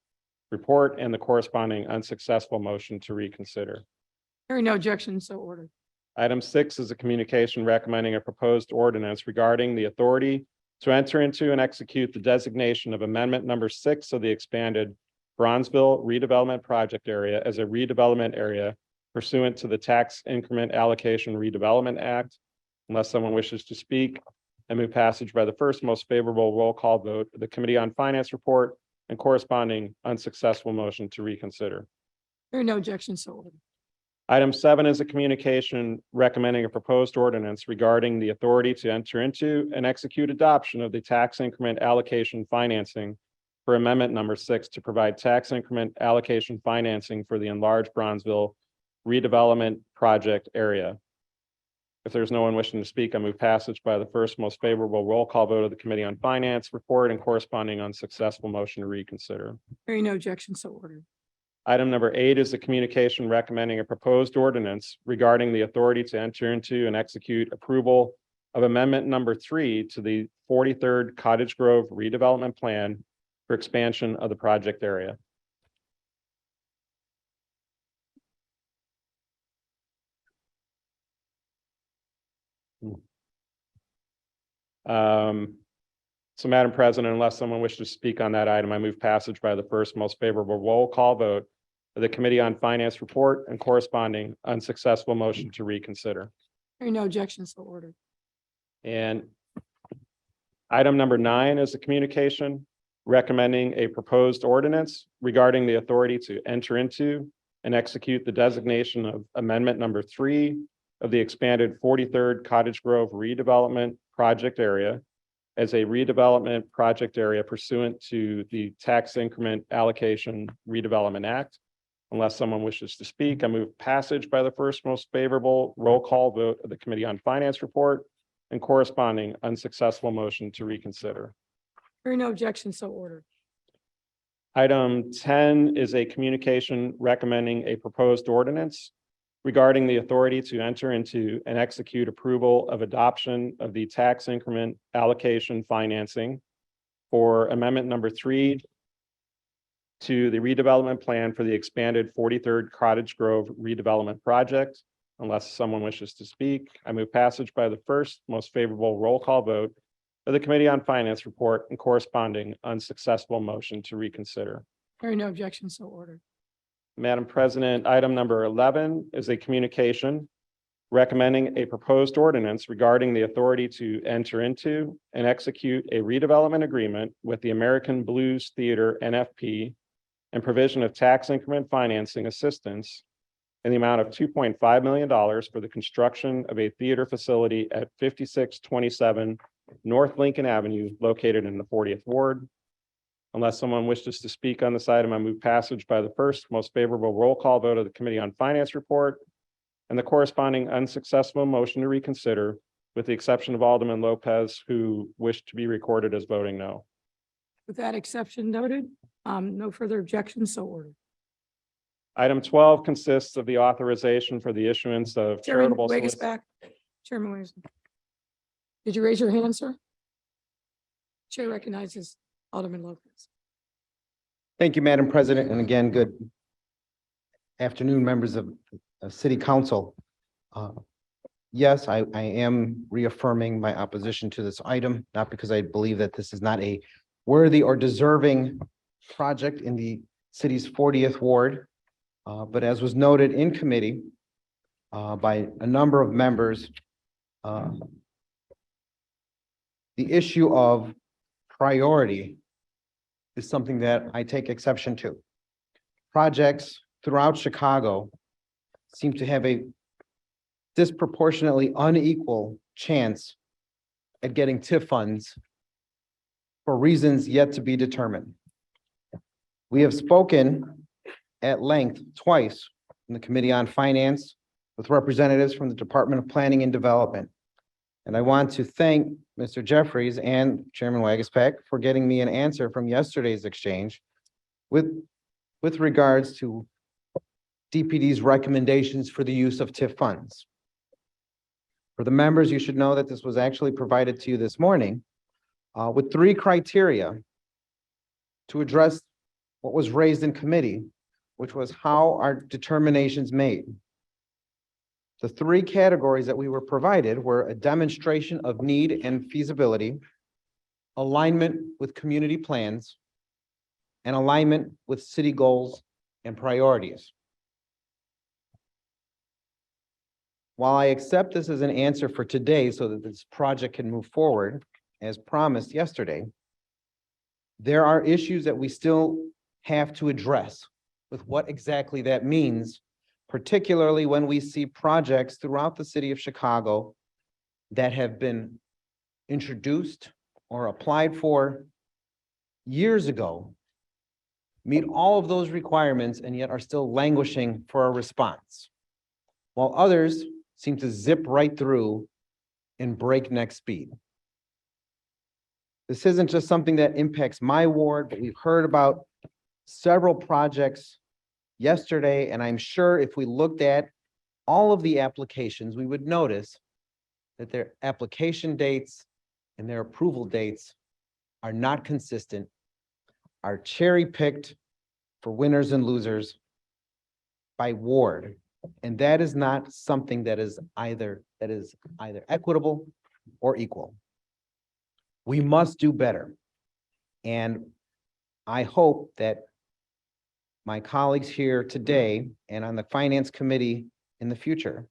[SPEAKER 7] report and the corresponding unsuccessful motion to reconsider.
[SPEAKER 2] Hearing no objection, so ordered.
[SPEAKER 7] Item 6 is a communication recommending a proposed ordinance regarding the authority to enter into and execute the designation of amendment number 6 of the expanded Bronzeville redevelopment project area as a redevelopment area pursuant to the Tax Increment Allocation Redevelopment Act. Unless someone wishes to speak, I move passage by the first most favorable roll call vote of the Committee on Finance report and corresponding unsuccessful motion to reconsider.
[SPEAKER 2] Hearing no objection, so ordered.
[SPEAKER 7] Item 7 is a communication recommending a proposed ordinance regarding the authority to enter into and execute adoption of the tax increment allocation financing for amendment number 6 to provide tax increment allocation financing for the enlarged Bronzeville redevelopment project area. If there's no one wishing to speak, I move passage by the first most favorable roll call vote of the Committee on Finance report and corresponding unsuccessful motion to reconsider.
[SPEAKER 2] Hearing no objection, so ordered.
[SPEAKER 7] Item number 8 is a communication recommending a proposed ordinance regarding the authority to enter into and execute approval of amendment number 3 to the 43rd Cottage Grove redevelopment plan for expansion of the project area. So Madam President, unless someone wishes to speak on that item, I move passage by the first most favorable roll call vote of the Committee on Finance report and corresponding unsuccessful motion to reconsider.
[SPEAKER 2] Hearing no objection, so ordered.
[SPEAKER 7] And item number 9 is a communication recommending a proposed ordinance regarding the authority to enter into and execute the designation of amendment number 3 of the expanded 43rd Cottage Grove redevelopment project area as a redevelopment project area pursuant to the Tax Increment Allocation Redevelopment Act. Unless someone wishes to speak, I move passage by the first most favorable roll call vote of the Committee on Finance report and corresponding unsuccessful motion to reconsider.
[SPEAKER 2] Hearing no objection, so ordered.
[SPEAKER 7] Item 10 is a communication recommending a proposed ordinance regarding the authority to enter into and execute approval of adoption of the tax increment allocation financing for amendment number 3 to the redevelopment plan for the expanded 43rd Cottage Grove redevelopment project. Unless someone wishes to speak, I move passage by the first most favorable roll call vote of the Committee on Finance report and corresponding unsuccessful motion to reconsider.
[SPEAKER 2] Hearing no objection, so ordered.
[SPEAKER 7] Madam President, item number 11 is a communication recommending a proposed ordinance regarding the authority to enter into and execute a redevelopment agreement with the American Blues Theater NFP and provision of tax increment financing assistance in the amount of $2.5 million for the construction of a theater facility at 5627 North Lincoln Avenue, located in the 40th Ward. Unless someone wishes to speak on this item, I move passage by the first most favorable roll call vote of the Committee on Finance report and the corresponding unsuccessful motion to reconsider, with the exception of Alderman Lopez, who wished to be recorded as voting no.
[SPEAKER 2] With that exception noted, no further objections, so ordered.
[SPEAKER 7] Item 12 consists of the authorization for the issuance of
[SPEAKER 2] Chairman
[SPEAKER 7] charitable.
[SPEAKER 2] Wiggins back. Chairman Wiggins. Did you raise your hand, sir? Chair recognizes Alderman Lopez.
[SPEAKER 3] Thank you, Madam President, and again, good afternoon, members of City Council. Yes, I am reaffirming my opposition to this item, not because I believe that this is not a worthy or deserving project in the city's 40th Ward, but as was noted in committee by a number of members, the issue of priority is something that I take exception to. Projects throughout Chicago seem to have a disproportionately unequal chance at getting TIF funds for reasons yet to be determined. We have spoken at length twice in the Committee on Finance with representatives from the Department of Planning and Development. And I want to thank Mr. Jeffries and Chairman Wagaspack for getting me an answer from yesterday's exchange with regards to DPD's recommendations for the use of TIF funds. For the members, you should know that this was actually provided to you this morning with 3 criteria to address what was raised in committee, which was how are determinations made. The 3 categories that we were provided were a demonstration of need and feasibility, alignment with community plans, and alignment with city goals and priorities. While I accept this as an answer for today so that this project can move forward, as promised yesterday, there are issues that we still have to address with what exactly that means, particularly when we see projects throughout the city of Chicago that have been introduced or applied for years ago, meet all of those requirements and yet are still languishing for a response, while others seem to zip right through in breakneck speed. This isn't just something that impacts my ward, but we've heard about several projects yesterday, and I'm sure if we looked at all of the applications, we would notice that their application dates and their approval dates are not consistent, are cherry-picked for winners and losers by ward. And that is not something that is either equitable or equal. We must do better. And I hope that my colleagues here today and on the Finance Committee in the future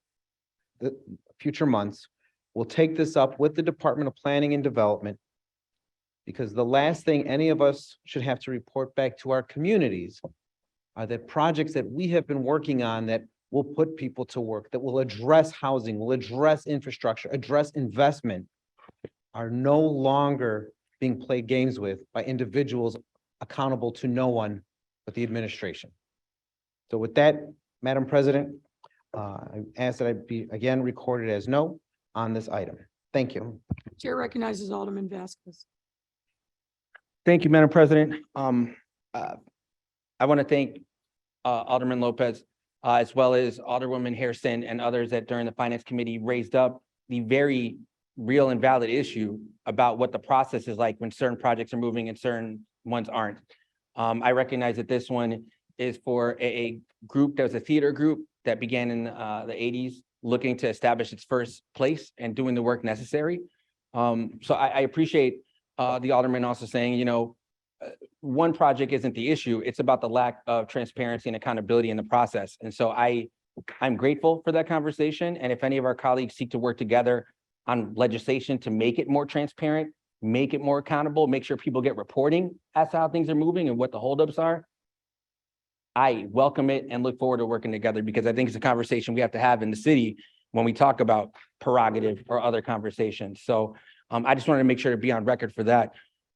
[SPEAKER 3] months, will take this up with the Department of Planning and Development, because the last thing any of us should have to report back to our communities are that projects that we have been working on that will put people to work, that will address housing, will address infrastructure, address investment, are no longer being played games with by individuals accountable to no one but the administration. So with that, Madam President, I ask that I be again recorded as no on this item. Thank you.
[SPEAKER 2] Chair recognizes Alderman Vasquez.
[SPEAKER 4] Thank you, Madam President. I want to thank Alderman Lopez, as well as Alderwoman Hairston and others that during the Finance Committee raised up the very real and valid issue about what the process is like when certain projects are moving and certain ones aren't. I recognize that this one is for a group that was a theater group that began in the 80s, looking to establish its first place and doing the work necessary. So I appreciate the Alderman also saying, you know, one project isn't the issue. It's about the lack of transparency and accountability in the process. And so I'm grateful for that conversation. And if any of our colleagues seek to work together on legislation to make it more transparent, make it more accountable, make sure people get reporting as to how things are moving and what the holdups are, I welcome it and look forward to working together, because I think it's a conversation we have to have in the city when we talk about prerogative or other conversations. So I just wanted to make sure to be on record for that.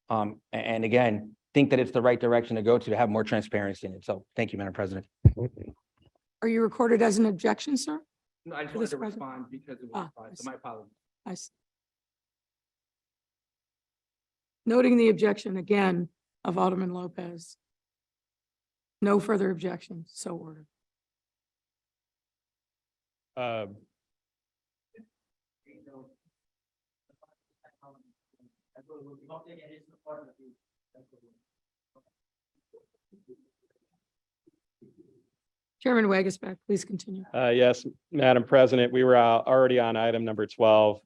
[SPEAKER 4] And again, think that it's the right direction to go to have more transparency in it. So thank you, Madam President.
[SPEAKER 2] Are you recorded as an objection, sir?
[SPEAKER 4] No, I just
[SPEAKER 2] wanted to
[SPEAKER 4] respond because it
[SPEAKER 2] was required,
[SPEAKER 4] so my apologies.
[SPEAKER 2] I see. Noting the objection again of Alderman Lopez. No further objections, so ordered. Chairman Wagaspack, please continue.
[SPEAKER 7] Yes, Madam President, we were already on item number 12.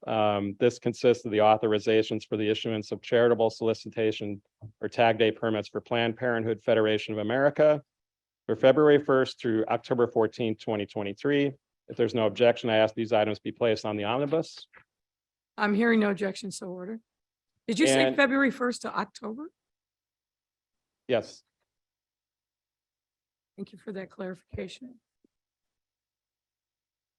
[SPEAKER 7] This consists of the authorizations for the issuance of charitable solicitation or tag day permits for Planned Parenthood Federation of America for February 1st through October 14th, 2023. If there's no objection, I ask these items be placed on the omnibus.
[SPEAKER 2] I'm hearing no objection, so ordered. Did you say
[SPEAKER 7] And-
[SPEAKER 2] February 1st to October?
[SPEAKER 7] Yes.
[SPEAKER 2] Thank you for that clarification.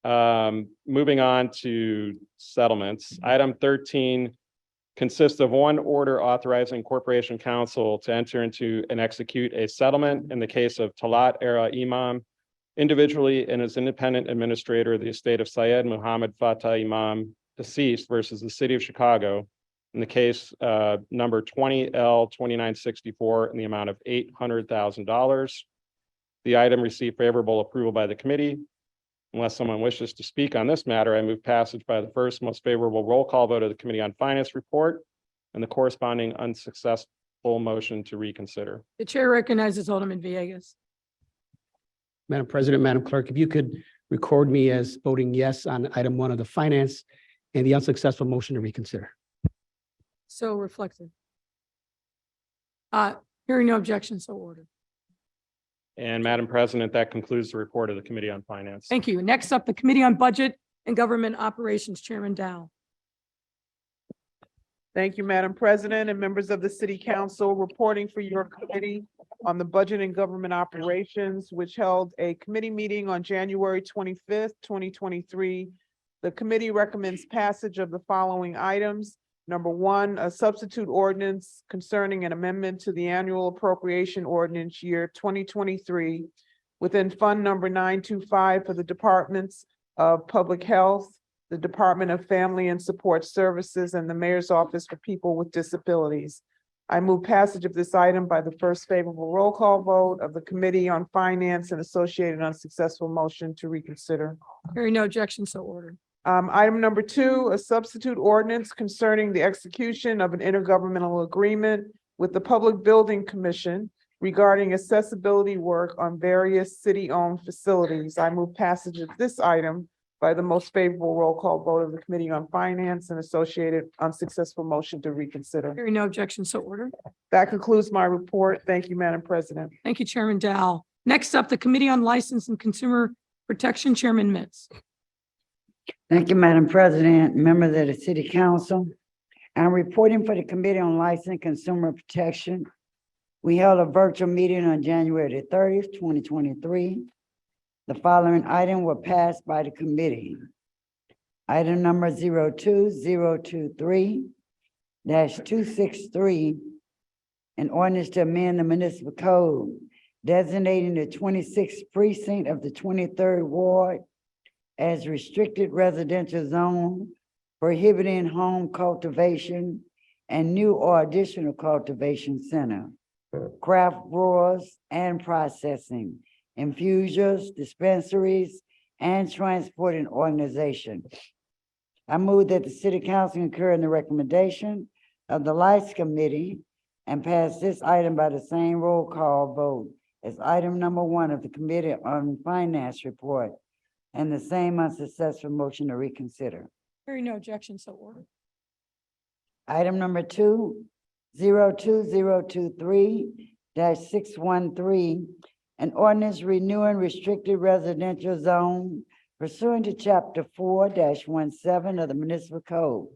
[SPEAKER 7] Moving on to settlements. Item 13 consists of one order authorizing Corporation Counsel to enter into and execute a settlement in the case of Talat Era Imam individually and as independent administrator of the estate of Syed Muhammad Fatah Imam, deceased, versus the city of Chicago in the case number 20L2964 in the amount of $800,000. The item received favorable approval by the committee. Unless someone wishes to speak on this matter, I move passage by the first most favorable roll call vote of the Committee on Finance report and the corresponding unsuccessful motion to reconsider.
[SPEAKER 2] The chair recognizes Alderman Villegas.
[SPEAKER 20] Madam President, Madam Clerk, if you could record me as voting yes on item 1 of the finance and the unsuccessful motion to reconsider.
[SPEAKER 2] So reflected. Hearing no objection, so ordered.
[SPEAKER 7] And Madam President, that concludes the report of the Committee on Finance.
[SPEAKER 2] Thank you. Next up, the Committee on Budget and Government Operations, Chairman Dow.
[SPEAKER 1] Thank you, Madam President and members of the City Council. Reporting for your committee on the Budget and Government Operations, which held a committee meeting on January 25th, 2023. The committee recommends passage of the following items. Number 1, a substitute ordinance concerning an amendment to the annual appropriation ordinance year 2023 within Fund Number 925 for the Departments of Public Health, the Department of Family and Support Services, and the Mayor's Office for People with Disabilities. I move passage of this item by the first favorable roll call vote of the Committee on Finance and associated unsuccessful motion to reconsider.
[SPEAKER 2] Hearing no objection, so ordered.
[SPEAKER 1] Item number 2, a substitute ordinance concerning the execution of an intergovernmental agreement with the Public Building Commission regarding accessibility work on various city-owned facilities. I move passage of this item by the most favorable roll call vote of the Committee on Finance and associated unsuccessful motion to reconsider.
[SPEAKER 2] Hearing no objection, so ordered.
[SPEAKER 1] That concludes my report. Thank you, Madam President.
[SPEAKER 2] Thank you, Chairman Dow. Next up, the Committee on License and Consumer Protection, Chairman Mitz.
[SPEAKER 18] Thank you, Madam President, members of the City Council. I'm reporting for the Committee on License and Consumer Protection. We held a virtual meeting on January the 30th, 2023. The following item were passed by the committee. Item number 02023-263, an ordinance to amend the municipal code designating the 26th precinct of the 23rd ward as restricted residential zone, prohibiting home cultivation and new or additional cultivation center, craft brewers and processing, infusers, dispensaries, and transporting organization. I move that the City Council concur in the recommendation of the License Committee and pass this item by the same roll call vote as item number 1 of the Committee on Finance report and the same unsuccessful motion to reconsider.
[SPEAKER 2] Hearing no objection, so ordered.
[SPEAKER 18] Item number 2, 02023-613, an ordinance renewing restricted residential zone pursuant to chapter 4-17 of the municipal code.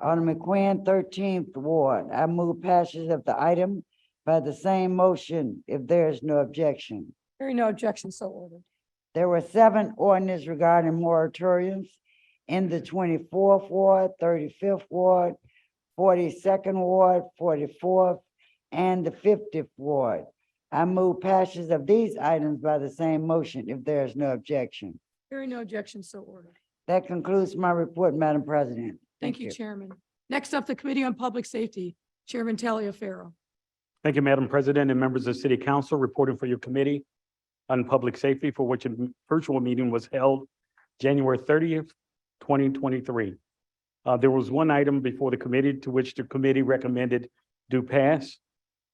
[SPEAKER 18] Alderman Quinn, 13th Ward. I move passage of the item by the same motion if there is no objection.
[SPEAKER 2] Hearing no objection, so ordered.
[SPEAKER 18] There were 7 ordinances regarding moratoriums in the 24th Ward, 35th Ward, 42nd Ward, 44th, and the 50th Ward. I move passage of these items by the same motion if there is no objection.
[SPEAKER 2] Hearing no objection, so ordered.
[SPEAKER 18] That concludes my report, Madam President.
[SPEAKER 2] Thank you, Chairman. Next up, the Committee on Public Safety, Chairman Taliaferro.
[SPEAKER 14] Thank you, Madam President and members of the City Council, reporting for your committee on public safety, for which a virtual meeting was held January 30th, 2023. There was one item before the committee to which the committee recommended do pass.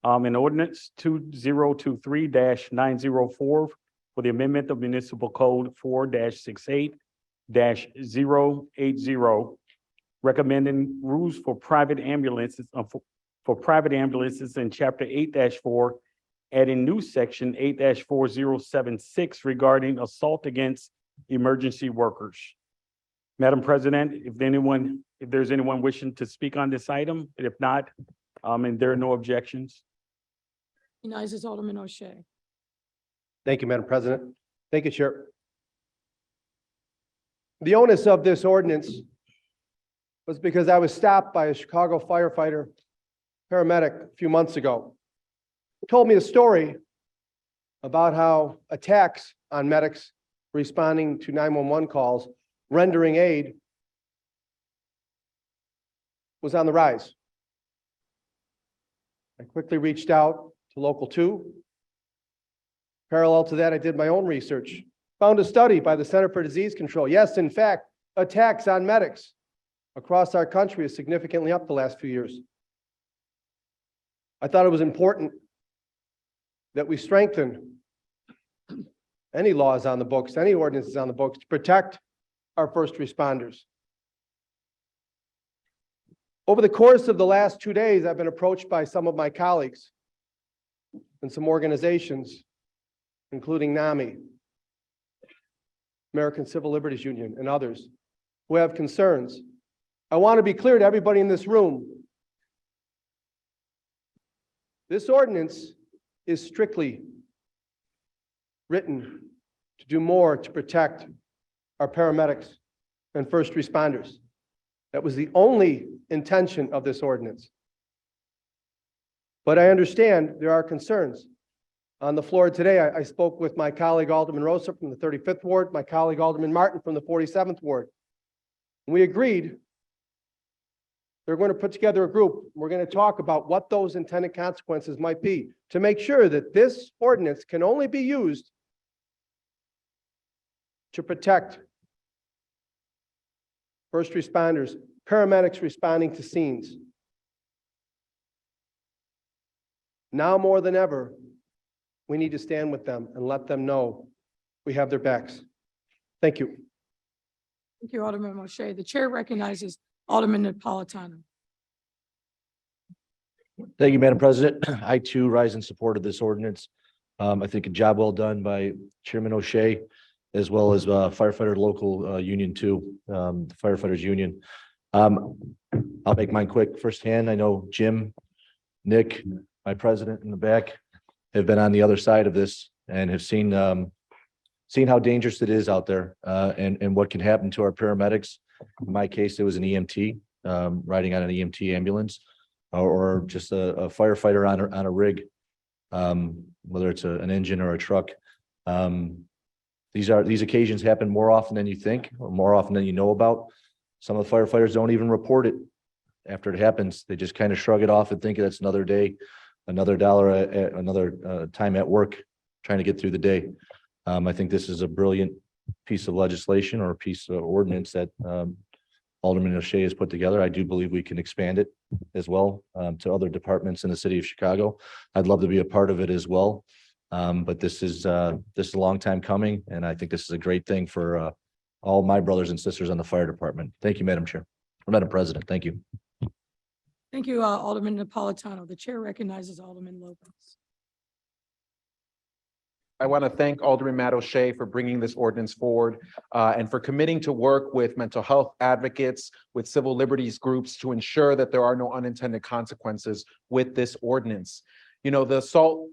[SPEAKER 14] An ordinance 2023-904 for the amendment of municipal code 4-68-080, recommending rules for private ambulances in chapter 8-4, adding new section 8-4076 regarding assault against emergency workers. Madam President, if there's anyone wishing to speak on this item, and if not, and there are no objections.
[SPEAKER 2] Recognizes Alderman O'Shea.
[SPEAKER 19] Thank you, Madam President. Thank you, Chair. The onus of this ordinance was because I was stopped by a Chicago firefighter, paramedic, a few months ago. He told me a story about how attacks on medics responding to 911 calls, rendering aid, was on the rise. I quickly reached out to Local 2. Parallel to that, I did my own research. Found a study by the Center for Disease Control. Yes, in fact, attacks on medics across our country is significantly up the last few years. I thought it was important that we strengthen any laws on the books, any ordinances on the books to protect our first responders. Over the course of the last 2 days, I've been approached by some of my colleagues and some organizations, including NAMI, American Civil Liberties Union, and others, who have concerns. I want to be clear to everybody in this room. This ordinance is strictly written to do more to protect our paramedics and first responders. That was the only intention of this ordinance. But I understand there are concerns. On the floor today, I spoke with my colleague Alderman Rosa from the 35th Ward, my colleague Alderman Martin from the 47th Ward. And we agreed they're going to put together a group. We're going to talk about what those intended consequences might be to make sure that this ordinance can only be used to protect first responders, paramedics responding to scenes. Now more than ever, we need to stand with them and let them know we have their backs. Thank you.
[SPEAKER 2] Thank you, Alderman Moshe. The chair recognizes Alderman Napolitano.
[SPEAKER 5] Thank you, Madam President. I too rise in support of this ordinance. I think a job well done by Chairman O'Shea, as well as firefighter local union too, the firefighters union. I'll make mine quick firsthand. I know Jim, Nick, my president in the back, have been on the other side of this and have seen how dangerous it is out there and what can happen to our paramedics. In my case, it was an EMT riding on an EMT ambulance or just a firefighter on a rig, whether it's an engine or a truck. These occasions happen more often than you think, or more often than you know about. Some of the firefighters don't even report it after it happens. They just kind of shrug it off and think that's another day, another dollar, another time at work, trying to get through the day. I think this is a brilliant piece of legislation or a piece of ordinance that Alderman O'Shea has put together. I do believe we can expand it as well to other departments in the city of Chicago. I'd love to be a part of it as well. But this is a long time coming, and I think this is a great thing for all my brothers and sisters on the fire department. Thank you, Madam Chair, or Madam President. Thank you.
[SPEAKER 2] Thank you, Alderman Napolitano. The chair recognizes Alderman Lopez.
[SPEAKER 24] I want to thank Alderman Matt O'Shea for bringing this ordinance forward and for committing to work with mental health advocates, with civil liberties groups to ensure that there are no unintended consequences with this ordinance. You know, the assault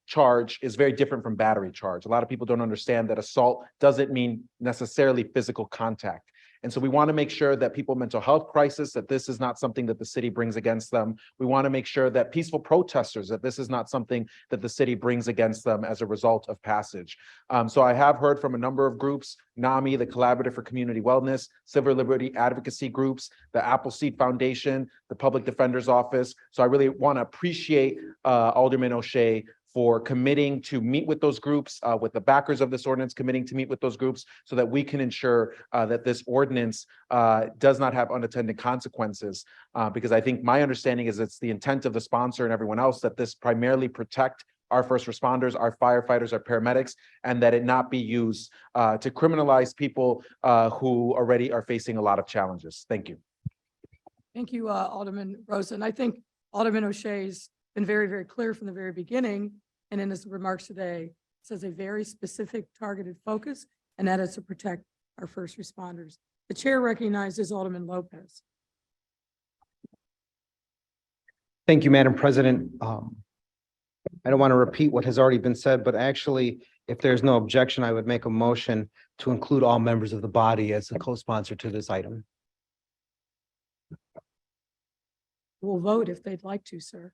[SPEAKER 24] charge is very different from battery charge. A lot of people don't understand that assault doesn't mean necessarily physical contact. And so we want to make sure that people with mental health crisis, that this is not something that the city brings against them. We want to make sure that peaceful protesters, that this is not something that the city brings against them as a result of passage. So I have heard from a number of groups, NAMI, the Collaborative for Community Wellness, Civil Liberty Advocacy Groups, the Appleseed Foundation, the Public Defender's Office. So I really want to appreciate Alderman O'Shea for committing to meet with those groups, with the backers of this ordinance committing to meet with those groups so that we can ensure that this ordinance does not have unintended consequences. Because I think my understanding is it's the intent of the sponsor and everyone else that this primarily protect our first responders, our firefighters, our paramedics, and that it not be used to criminalize people who already are facing a lot of challenges. Thank you.
[SPEAKER 2] Thank you, Alderman Rosa. And I think Alderman O'Shea's been very, very clear from the very beginning, and in his remarks today, says a very specific targeted focus, and that is to protect our first responders. The chair recognizes Alderman Lopez.
[SPEAKER 3] Thank you, Madam President. I don't want to repeat what has already been said, but actually, if there's no objection, I would make a motion to include all members of the body as a co-sponsor to this item.
[SPEAKER 2] We'll vote if they'd like to, sir.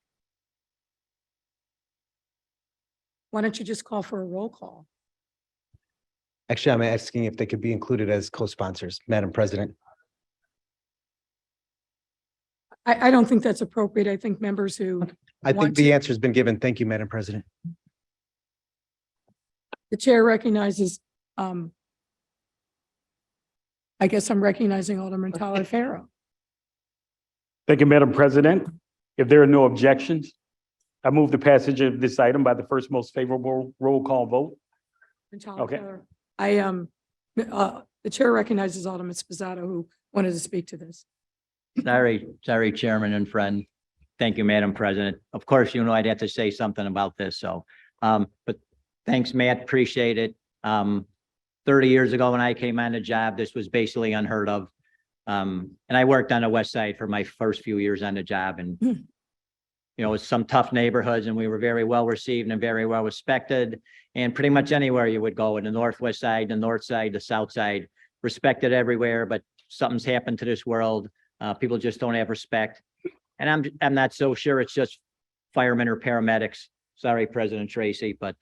[SPEAKER 2] Why don't you just call for a roll call?
[SPEAKER 3] Actually, I'm asking if they could be included as co-sponsors, Madam President.
[SPEAKER 2] I don't think that's appropriate. I think members who
[SPEAKER 3] I think
[SPEAKER 2] want
[SPEAKER 3] the
[SPEAKER 2] to-
[SPEAKER 3] answer has been given. Thank you, Madam President.
[SPEAKER 2] The chair recognizes, I guess I'm recognizing Alderman Talaferro.
[SPEAKER 14] Thank you, Madam President. If there are no objections, I move the passage of this item by the first most favorable roll call vote. Okay.
[SPEAKER 2] The chair recognizes Alderman Spizzato, who wanted to speak to this.
[SPEAKER 8] Sorry, Chairman and friend. Thank you, Madam President. Of course, you know I'd have to say something about this, so, but thanks, Matt, appreciate it. 30 years ago when I came on the job, this was basically unheard of. And I worked on the west side for my first few years on the job, and you know, it's some tough neighborhoods, and we were very well received and very well respected. And pretty much anywhere you would go in the northwest side, the north side, the south side, respected everywhere. But something's happened to this world. People just don't have respect. And I'm not so sure it's just firemen or paramedics. Sorry, President Tracy, but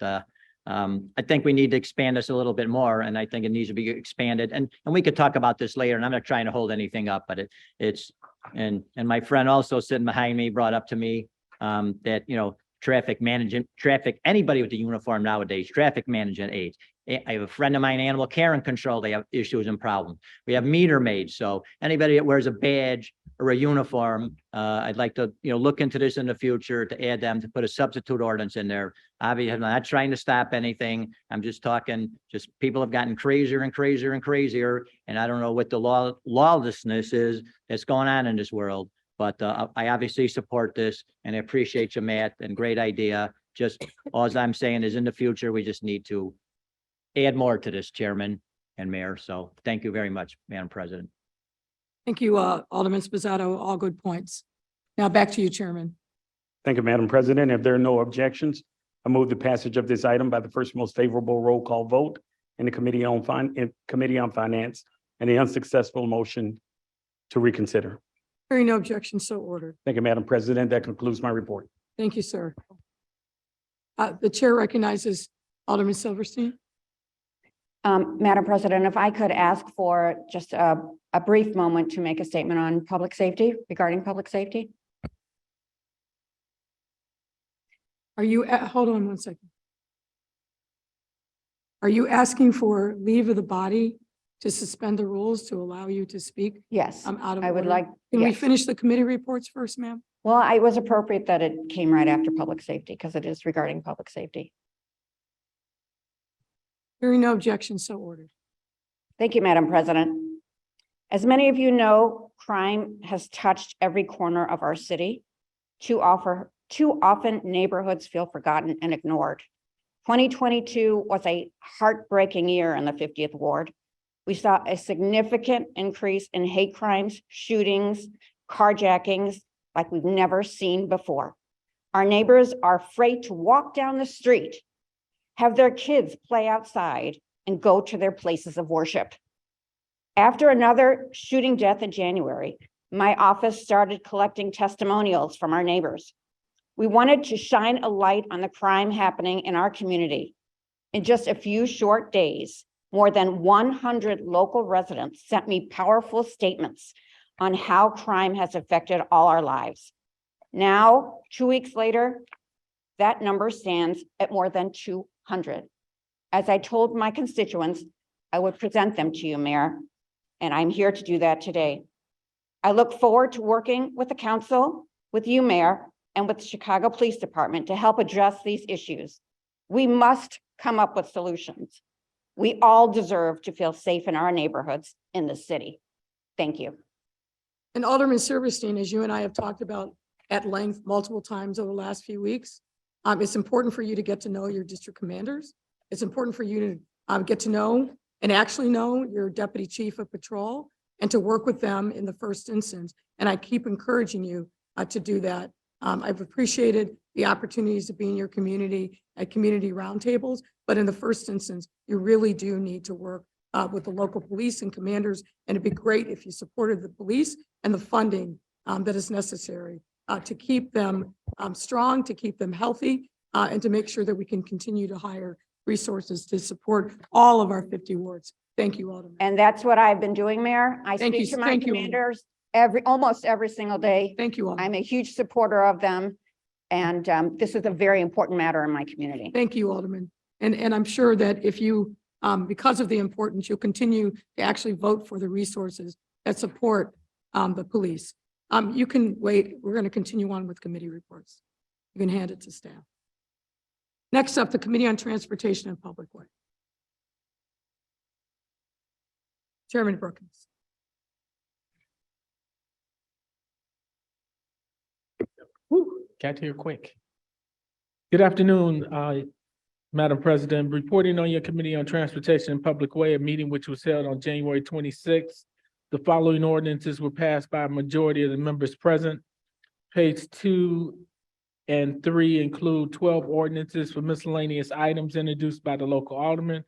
[SPEAKER 8] I think we need to expand this a little bit more, and I think it needs to be expanded. And we could talk about this later, and I'm not trying to hold anything up, but and my friend also sitting behind me brought up to me that, you know, anybody with the uniform nowadays, traffic management aides. I have a friend of mine, animal care and control, they have issues and problems. We have meter maids, so anybody that wears a badge or a uniform, I'd like to, you know, look into this in the future to add them, to put a substitute ordinance in there. Obviously, I'm not trying to stop anything. I'm just talking, just people have gotten crazier and crazier and crazier, and I don't know what the lawlessness is that's going on in this world. But I obviously support this, and I appreciate you, Matt, and great idea. Just all I'm saying is in the future, we just need to add more to this, Chairman and Mayor. So thank you very much, Madam President.
[SPEAKER 2] Thank you, Alderman Spizzato, all good points. Now back to you, Chairman.
[SPEAKER 14] Thank you, Madam President. If there are no objections, I move the passage of this item by the first most favorable roll call vote in the Committee on Finance and the unsuccessful motion to reconsider.
[SPEAKER 2] Hearing no objections, so ordered.
[SPEAKER 14] Thank you, Madam President. That concludes my report.
[SPEAKER 2] Thank you, sir. The chair recognizes Alderman Silverstein.
[SPEAKER 15] Madam President, if I could ask for just a brief moment to make a statement on public safety, regarding public safety.
[SPEAKER 2] Are you, hold on one second. Are you asking for leave of the body to suspend the rules to allow you to speak?
[SPEAKER 15] Yes,
[SPEAKER 2] I'm out of
[SPEAKER 15] I would
[SPEAKER 2] order.
[SPEAKER 15] like.
[SPEAKER 2] Can we
[SPEAKER 15] yes.
[SPEAKER 2] finish the committee reports first, ma'am?
[SPEAKER 15] Well, it was appropriate that it came right after public safety because it is regarding public safety.
[SPEAKER 2] Hearing no objections, so ordered.
[SPEAKER 15] Thank you, Madam President. As many of you know, crime has touched every corner of our city. Too often neighborhoods feel forgotten and ignored. 2022 was a heartbreaking year in the 50th Ward. We saw a significant increase in hate crimes, shootings, carjackings like we've never seen before. Our neighbors are afraid to walk down the street, have their kids play outside, and go to their places of worship. After another shooting death in January, my office started collecting testimonials from our neighbors. We wanted to shine a light on the crime happening in our community. In just a few short days, more than 100 local residents sent me powerful statements on how crime has affected all our lives. Now, 2 weeks later, that number stands at more than 200. As I told my constituents, I would present them to you, Mayor, and I'm here to do that today. I look forward to working with the council, with you, Mayor, and with the Chicago Police Department to help address these issues. We must come up with solutions. We all deserve to feel safe in our neighborhoods in the city. Thank you.
[SPEAKER 2] And Alderman Silverstein, as you and I have talked about at length multiple times over the last few weeks, it's important for you to get to know your district commanders. It's important for you to get to know and actually know your deputy chief of patrol and to work with them in the first instance. And I keep encouraging you to do that. I've appreciated the opportunities to be in your community at community roundtables, but in the first instance, you really do need to work with the local police and commanders, and it'd be great if you supported the police and the funding that is necessary to keep them strong, to keep them healthy, and to make sure that we can continue to hire resources to support all of our 50 wards. Thank you, Alderman.
[SPEAKER 15] And that's what I've been doing, Mayor. I
[SPEAKER 2] Thank you,
[SPEAKER 15] speak to my
[SPEAKER 2] thank you, Alderman.
[SPEAKER 15] commanders almost every single day.
[SPEAKER 2] Thank you all.
[SPEAKER 15] I'm a huge supporter of them. And this is a very important matter in my community.
[SPEAKER 2] Thank you, Alderman. And I'm sure that if you, because of the importance, you'll continue to actually vote for the resources that support the police. You can wait. We're going to continue on with committee reports. You can hand it to staff. Next up, the Committee on Transportation and Public Way. Chairman Brookins.
[SPEAKER 9] Got here quick. Good afternoon, Madam President. Reporting on your Committee on Transportation and Public Way, a meeting which was held on January 26th. The following ordinances were passed by a majority of the members present. Page 2 and 3 include 12 ordinances for miscellaneous items introduced by the local alderman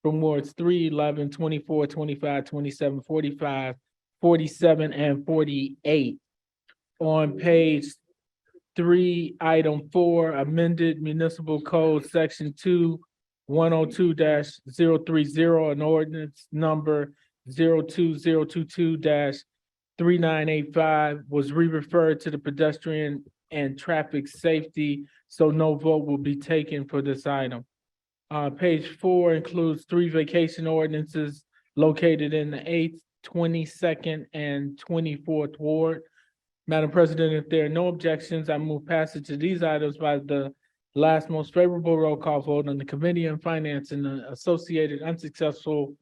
[SPEAKER 9] from wards 3, 11, 24, 25, 27, 45, 47, and 48. On page 3, item 4, amended municipal code section 2-102-030, an ordinance number 02022-3985 was re-referred to the pedestrian and traffic safety, so no vote will be taken for this item. Page 4 includes 3 vacation ordinances located in the 8th, 22nd, and 24th ward. Madam President, if there are no objections, I move passage of these items by the last most favorable roll call vote on the Committee on Finance and the associated unsuccessful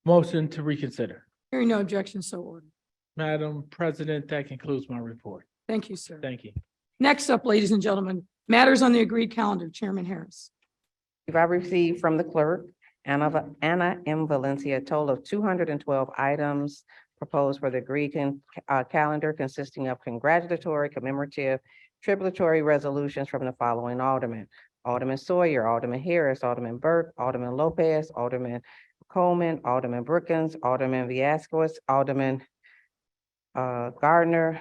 [SPEAKER 9] motion to reconsider.
[SPEAKER 2] Hearing no objections, so ordered.
[SPEAKER 9] Madam President, that concludes my report.
[SPEAKER 2] Thank you, sir.
[SPEAKER 9] Thank you.
[SPEAKER 2] Next up, ladies and gentlemen, matters on the agreed calendar. Chairman Harris.
[SPEAKER 17] I received from the clerk, Anna M. Valencia, a total of 212 items proposed for the agreed calendar, consisting of congratulatory, commemorative, tributary resolutions from the following aldermen: Alderman Sawyer, Alderman Harris, Alderman Burke, Alderman Lopez, Alderman Coleman, Alderman Brookins, Alderman Vasquez, Alderman Gardner,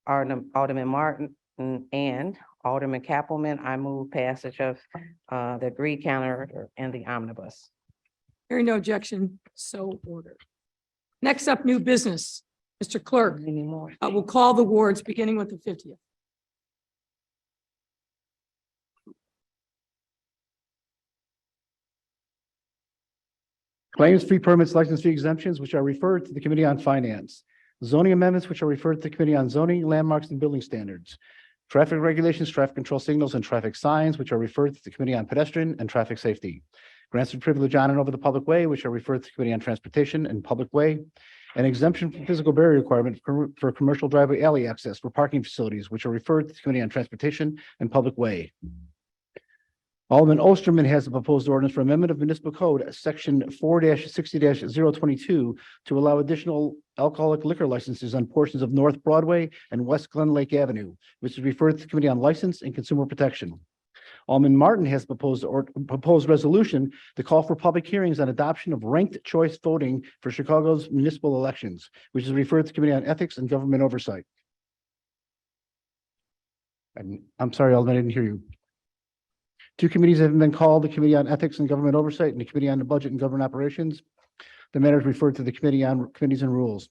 [SPEAKER 17] Alderman Martin, and Alderman Kappelman. I move passage of the agreed calendar and the omnibus.
[SPEAKER 2] Hearing no objection, so ordered. Next up, new business. Mr. Clerk, we'll call the wards beginning with the 50th.
[SPEAKER 20] Claims, fee permits, license fee exemptions, which are referred to the Committee on Finance. Zoning amendments, which are referred to the Committee on Zoning, Landmarks, and Building Standards. Traffic regulations, traffic control signals, and traffic signs, which are referred to the Committee on Pedestrian and Traffic Safety. Grants of privilege on and over the public way, which are referred to the Committee on Transportation and Public Way. An exemption from physical barrier requirement for commercial driveway alley access for parking facilities, which are referred to the Committee on Transportation and Public Way. Alderman Osterman has a proposed ordinance for amendment of municipal code, section 4-60-022, to allow additional alcoholic liquor licenses on portions of North Broadway and West Glen Lake Avenue, which is referred to the Committee on License and Consumer Protection. Alderman Martin has proposed resolution to call for public hearings on adoption of ranked choice voting for Chicago's municipal elections, which is referred to the Committee on Ethics and Government Oversight. I'm sorry, Alderman, I didn't hear you. 2 committees have been called: the Committee on Ethics and Government Oversight and the Committee on the Budget and Government Operations. The matter is referred to the Committee on Committees and Rules.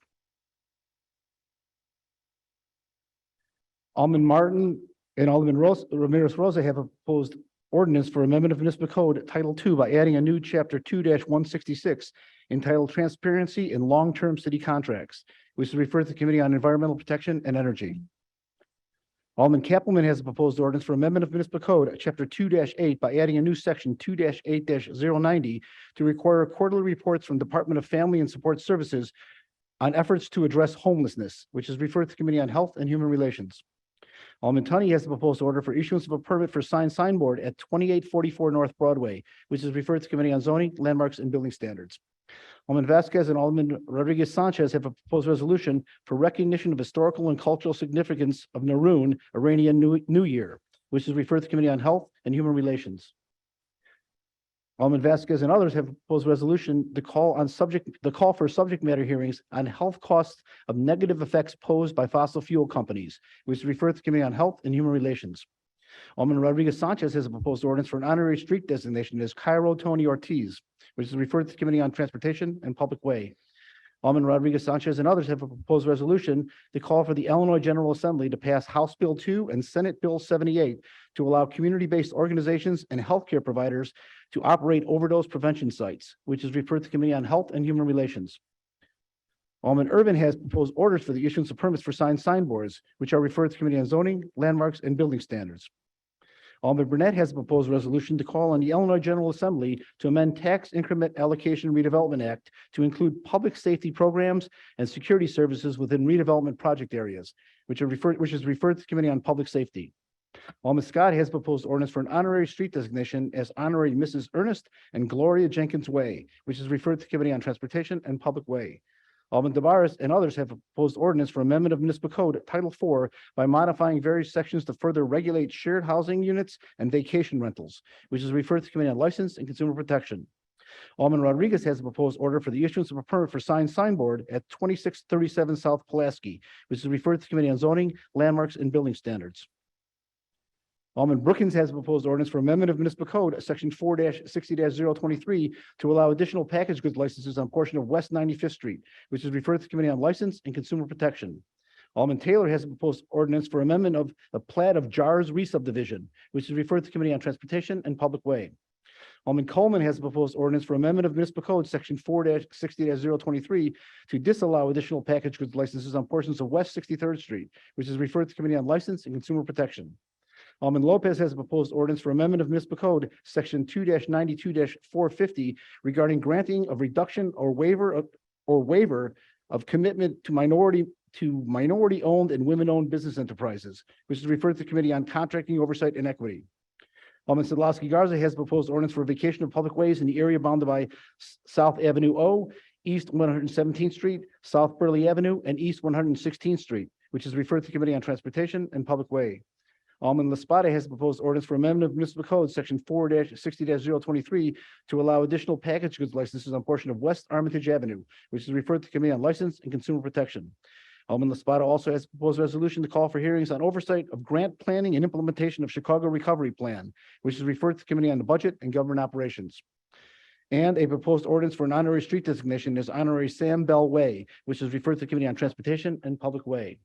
[SPEAKER 20] Alderman Martin and Alderman Ramirez Rosa have a proposed ordinance for amendment of municipal code Title II by adding a new chapter 2-166 entitled Transparency in Long-Term City Contracts, which is referred to the Committee on Environmental Protection and Energy. Alderman Kappelman has a proposed ordinance for amendment of municipal code chapter 2-8 by adding a new section 2-8-090 to require quarterly reports from Department of Family and Support Services on efforts to address homelessness, which is referred to the Committee on Health and Human Relations. Alderman Tunney has a proposed order for issuance of a permit for signboard at 2844 North Broadway, which is referred to the Committee on Zoning, Landmarks, and Building Standards. Alderman Vasquez and Alderman Rodriguez Sanchez have a proposed resolution for recognition of historical and cultural significance of Naroon Iranian New Year, which is referred to the Committee on Health and Human Relations. Alderman Vasquez and others have proposed resolution to call for subject matter hearings on health costs of negative effects posed by fossil fuel companies, which is referred to the Committee on Health and Human Relations. Alderman Rodriguez Sanchez has a proposed ordinance for an honorary street designation as Cairo Tony Ortiz, which is referred to the Committee on Transportation and Public Way. Alderman Rodriguez Sanchez and others have a proposed resolution to call for the Illinois General Assembly to pass House Bill 2 and Senate Bill 78 to allow community-based organizations and healthcare providers to operate overdose prevention sites, which is referred to the Committee on Health and Human Relations. Alderman Urban has proposed orders for the issuance of permits for signboards, which are referred to the Committee on Zoning, Landmarks, and Building Standards. Alderman Burnett has a proposed resolution to call on the Illinois General Assembly to amend Tax Increment Allocation Redevelopment Act to include public safety programs and security services within redevelopment project areas, which is referred to the Committee on Public Safety. Alderman Scott has proposed ordinance for an honorary street designation as honorary Mrs. Ernest and Gloria Jenkins Way, which is referred to the Committee on Transportation and Public Way. Alderman DeBarris and others have proposed ordinance for amendment of municipal code Title IV by modifying various sections to further regulate shared housing units and vacation rentals, which is referred to the Committee on License and Consumer Protection. Alderman Rodriguez has a proposed order for the issuance of a permit for signboard at 2637 South Pulaski, which is referred to the Committee on Zoning, Landmarks, and Building Standards. Alderman Brookins has a proposed ordinance for amendment of municipal code, section 4-60-023, to allow additional package goods licenses on portion of West 95th Street, which is referred to the Committee on License and Consumer Protection. Alderman Taylor has a proposed ordinance for amendment of the plat of Jars re-subdivision, which is referred to the Committee on Transportation and Public Way. Alderman Coleman has a proposed ordinance for amendment of municipal code, section 4-60-023, to disallow additional package goods licenses on portions of West 63rd Street, which is referred to the Committee on License and Consumer Protection. Alderman Lopez has a proposed ordinance for amendment of municipal code, section 2-92-450, regarding granting of reduction or waiver of commitment to minority-owned and women-owned business enterprises, which is referred to the Committee on Contracting, Oversight, and Equity. Alderman Sadlowski Garza has a proposed ordinance for vacation of public ways in the area bounded by South Avenue O, East 117th Street, South Burley Avenue, and East 116th Street, which is referred to the Committee on Transportation and Public Way. Alderman Laspada has a proposed ordinance for amendment of municipal code, section 4-60-023, to allow additional package goods licenses on portion of West Armitage Avenue, which is referred to the Committee on License and Consumer Protection. Alderman Laspada also has a proposed resolution to call for hearings on oversight of grant planning and implementation of Chicago Recovery Plan, which is referred to the Committee on the Budget and Government Operations. And a proposed ordinance for an honorary street designation as honorary Sam Bell Way, which is referred to the Committee on Transportation and Public Way.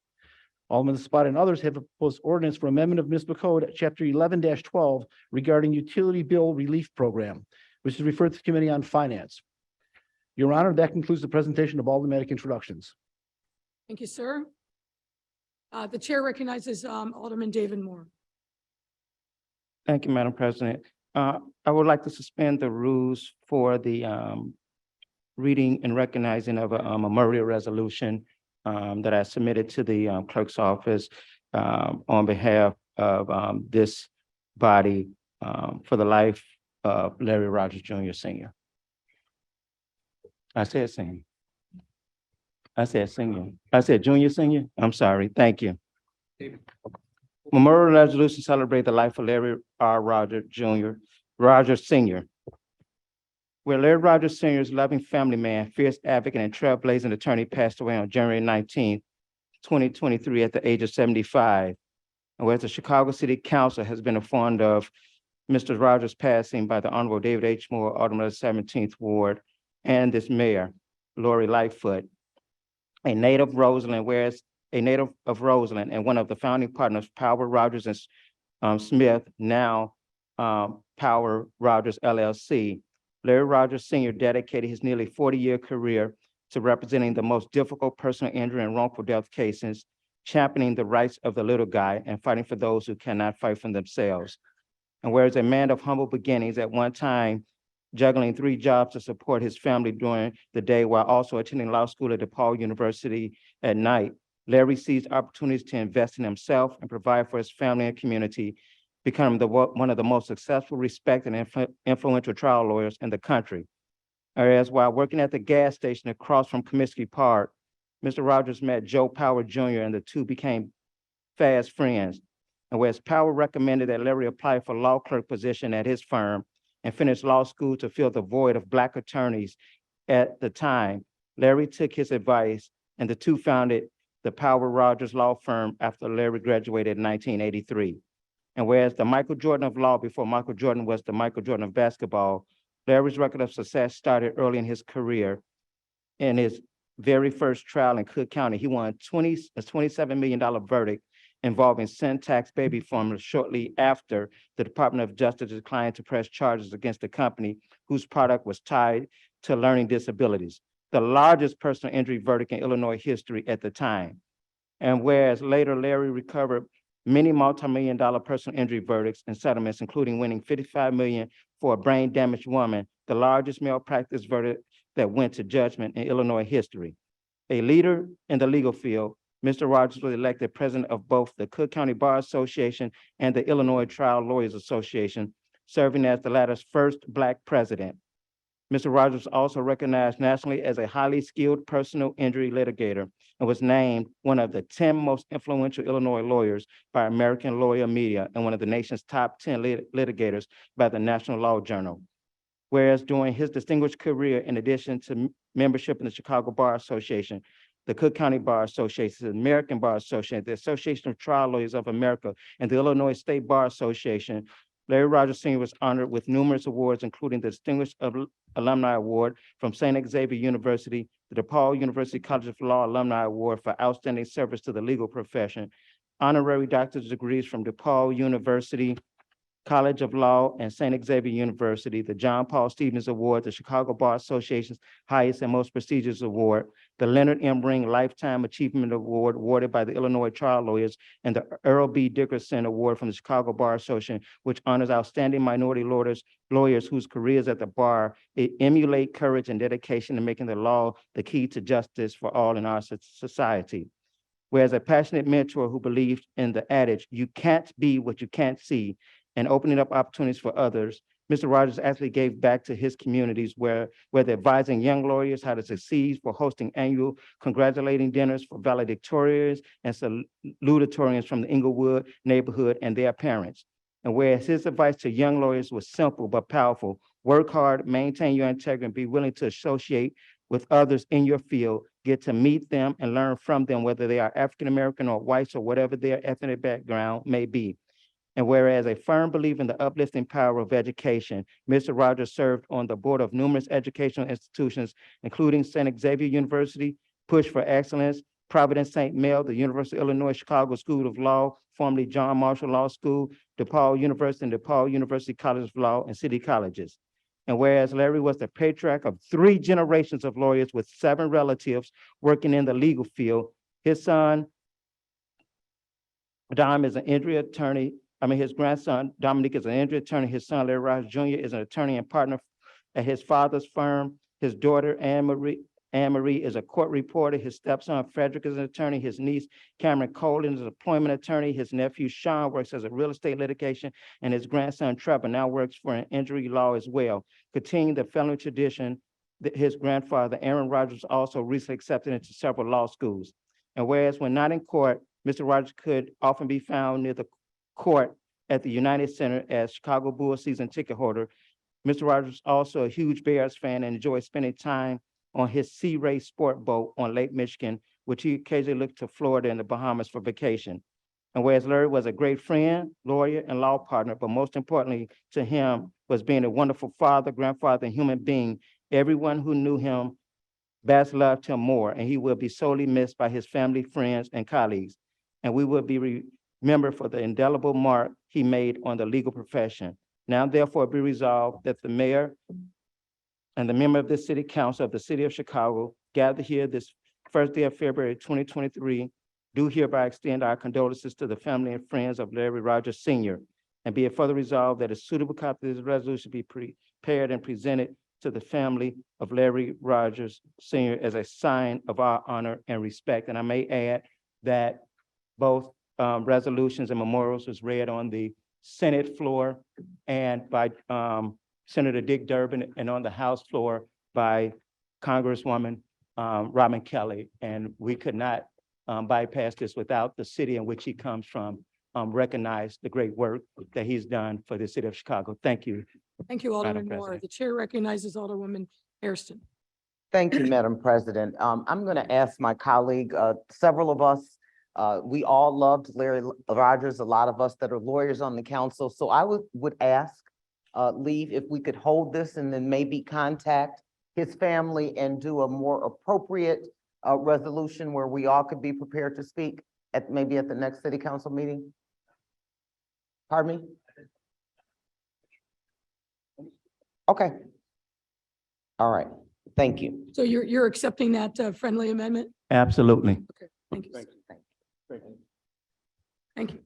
[SPEAKER 20] Alderman Spot and others have a proposed ordinance for amendment of municipal code, chapter 11-12, regarding utility bill relief program, which is referred to the Committee on Finance. Your Honor, that concludes the presentation of aldermanic introductions.
[SPEAKER 2] Thank you, sir. The chair recognizes Alderman David Moore.
[SPEAKER 10] Thank you, Madam President. I would like to suspend the rules for the reading and recognizing of a memorial resolution that I submitted to the clerk's office on behalf of this body for the life of Larry Rogers Jr. Senior. I said senior. I said senior. I said junior senior. I'm sorry. Thank you. Memorial resolution celebrate the life of Larry R. Rogers Jr. Rogers Senior. Where Larry Rogers Sr.'s loving family man, fierce advocate, and trailblazing attorney passed away on January 19th, 2023 at the age of 75. And whereas the Chicago City Council has been informed of Mr. Rogers' passing by the Honorable David H. Moore, Alderman of the 17th Ward, and this mayor, Lori Lightfoot, a native of Roseland, and one of the founding partners, Power Rogers and Smith, now Power Rogers LLC. Larry Rogers Sr. dedicated his nearly 40-year career to representing the most difficult personal injury and wrongful death cases, championing the rights of the little guy and fighting for those who cannot fight for themselves. And whereas a man of humble beginnings, at one time juggling 3 jobs to support his family during the day while also attending law school at DePaul University at night, Larry seized opportunities to invest in himself and provide for his family and community, becoming one of the most successful, respected, and influential trial lawyers in the country. Whereas while working at the gas station across from Comiskey Park, Mr. Rogers met Joe Power Jr. and the two became fast friends. And whereas Power recommended that Larry apply for law clerk position at his firm and finish law school to fill the void of Black attorneys at the time, Larry took his advice and the two founded the Power Rogers Law Firm after Larry graduated in 1983. And whereas the Michael Jordan of law before Michael Jordan was the Michael Jordan of basketball, Larry's record of success started early in his career. In his very first trial in Cook County, he won a $27 million verdict involving syntax baby formula shortly after the Department of Justice declined to press charges against the company whose product was tied to learning disabilities, the largest personal injury verdict in Illinois history at the time. And whereas later Larry recovered many multi-million-dollar personal injury verdicts and settlements, including winning $55 million for a brain-damaged woman, the largest malpractice verdict that went to judgment in Illinois history. A leader in the legal field, Mr. Rogers was elected president of both the Cook County Bar Association and the Illinois Trial Lawyers Association, serving as the latter's first Black president. Mr. Rogers was also recognized nationally as a highly skilled personal injury litigator and was named one of the 10 most influential Illinois lawyers by American Lawyer Media and one of the nation's top 10 litigators by the National Law Journal. Whereas during his distinguished career, in addition to membership in the Chicago Bar Association, the Cook County Bar Association, the American Bar Association, the Association of Trial Lawyers of America, and the Illinois State Bar Association, Larry Rogers Sr. was honored with numerous awards, including the Distinguished Alumni Award from St. Xavier University, the DePaul University College of Law Alumni Award for outstanding service to the legal profession, honorary doctorate degrees from DePaul University College of Law and St. Xavier University, the John Paul Stevens Award, the Chicago Bar Association's highest and most prestigious award, the Leonard M. Ring Lifetime Achievement Award awarded by the Illinois Trial Lawyers, and the Earl B. Dickerson Award from the Chicago Bar Association, which honors outstanding minority lawyers whose careers at the bar emulate courage and dedication to making the law the key to justice for all in our society. Whereas a passionate mentor who believed in the adage, "You can't be what you can't see," and opening up opportunities for others, Mr. Rogers actually gave back to his communities whether advising young lawyers how to succeed, for hosting annual congratulating dinners for valedictorians and salutatorians from the Inglewood neighborhood and their parents. And whereas his advice to young lawyers was simple but powerful: work hard, maintain your integrity, and be willing to associate with others in your field, get to meet them and learn from them, whether they are African-American or whites or whatever their ethnic background may be. And whereas a firm believer in the uplifting power of education, Mr. Rogers served on the board of numerous educational institutions, including St. Xavier University, Push for Excellence, Providence St. Mel, the University of Illinois Chicago School of Law, formerly John Marshall Law School, DePaul University, and DePaul University College of Law, and city colleges. And whereas Larry was the patriarch of 3 generations of lawyers with 7 relatives working in the legal field, his son, Dom, is an injury attorney. His grandson, Dominic, is an injury attorney. His son, Larry Rogers Jr., is an attorney and partner at his father's firm. His daughter, Anne Marie, is a court reporter. His stepson, Frederick, is an attorney. His niece, Cameron Colden, is an employment attorney. His nephew, Sean, works as a real estate litigation. And his grandson, Trevor, now works for an injury law as well. Continuing the family tradition, his grandfather, Aaron Rogers, also recently accepted into several law schools. And whereas when not in court, Mr. Rogers could often be found near the court at the United Center as Chicago Bulls season ticket holder, Mr. Rogers is also a huge Bears fan and enjoys spending time on his Sea Ray sport boat on Lake Michigan, which he occasionally looked to Florida and the Bahamas for vacation. And whereas Larry was a great friend, lawyer, and law partner, but most importantly to him was being a wonderful father, grandfather, and human being, everyone who knew him best loved him more, and he will be sorely missed by his family, friends, and colleagues. And we will be remembered for the indelible mark he made on the legal profession. Now therefore be resolved that the mayor and the member of the city council of the city of Chicago gathered here this first day of February 2023, do hereby extend our condolences to the family and friends of Larry Rogers Sr. And be it further resolved that a suitable copy of this resolution be prepared and presented to the family of Larry Rogers Sr. as a sign of our honor and respect. And I may add that both resolutions and memorials was read on the Senate floor and by Senator Dick Durbin, and on the House floor by Congresswoman Robin Kelly. And we could not bypass this without the city in which he comes from recognize the great work that he's done for the city of Chicago. Thank you.
[SPEAKER 2] Thank you, Alderman Moore. The chair recognizes Alderwoman Hairston.
[SPEAKER 16] Thank you, Madam President. I'm going to ask my colleague, several of us
[SPEAKER 17] We all loved Larry Rogers, a lot of us that are lawyers on the council. So I would ask, Leave, if we could hold this and then maybe contact his family and do a more appropriate resolution where we all could be prepared to speak at maybe at the next city council meeting. Pardon me? Okay. All right. Thank you.
[SPEAKER 2] So you're accepting that friendly amendment?
[SPEAKER 10] Absolutely.
[SPEAKER 2] Okay, thank you. Thank you.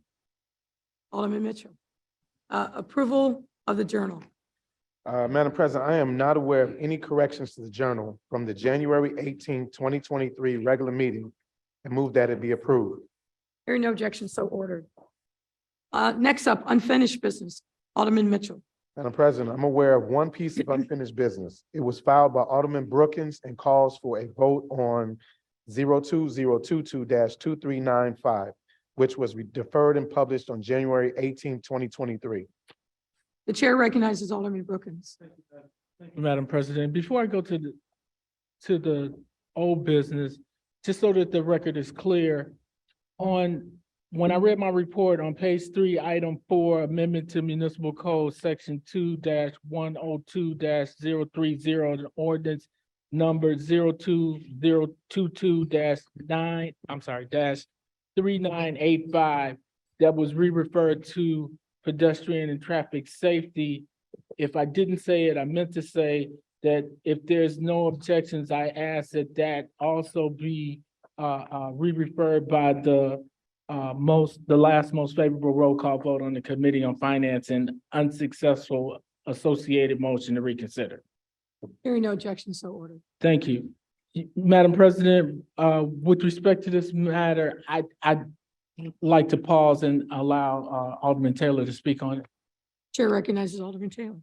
[SPEAKER 2] Alderman Mitchell. Approval of the journal.
[SPEAKER 11] Madam President, I am not aware of any corrections to the journal from the January 18, 2023 regular meeting and move that it be approved.
[SPEAKER 2] Hearing no objection, so ordered. Next up, unfinished business. Alderman Mitchell.
[SPEAKER 11] Madam President, I'm aware of one piece of unfinished business. It was filed by Alderman Brookins and calls for a vote on 02022-2395, which was deferred and published on January 18, 2023.
[SPEAKER 2] The chair recognizes Alderman Brookins.
[SPEAKER 9] Thank you, Madam President. Before I go to the old business, just so that the record is clear, when I read my report on page 3, item 4, amendment to municipal code section 2-102-030, the ordinance number 02022-3985 that was re-referred to pedestrian and traffic safety. If I didn't say it, I meant to say that if there's no objections, I ask that also be re-referred by the last most favorable roll call vote on the Committee on Finance and unsuccessful associated motion to reconsider.
[SPEAKER 2] Hearing no objection, so ordered.
[SPEAKER 9] Thank you. Madam President, with respect to this matter, I'd like to pause and allow Alderman Taylor to speak on it.
[SPEAKER 2] Chair recognizes Alderman Taylor.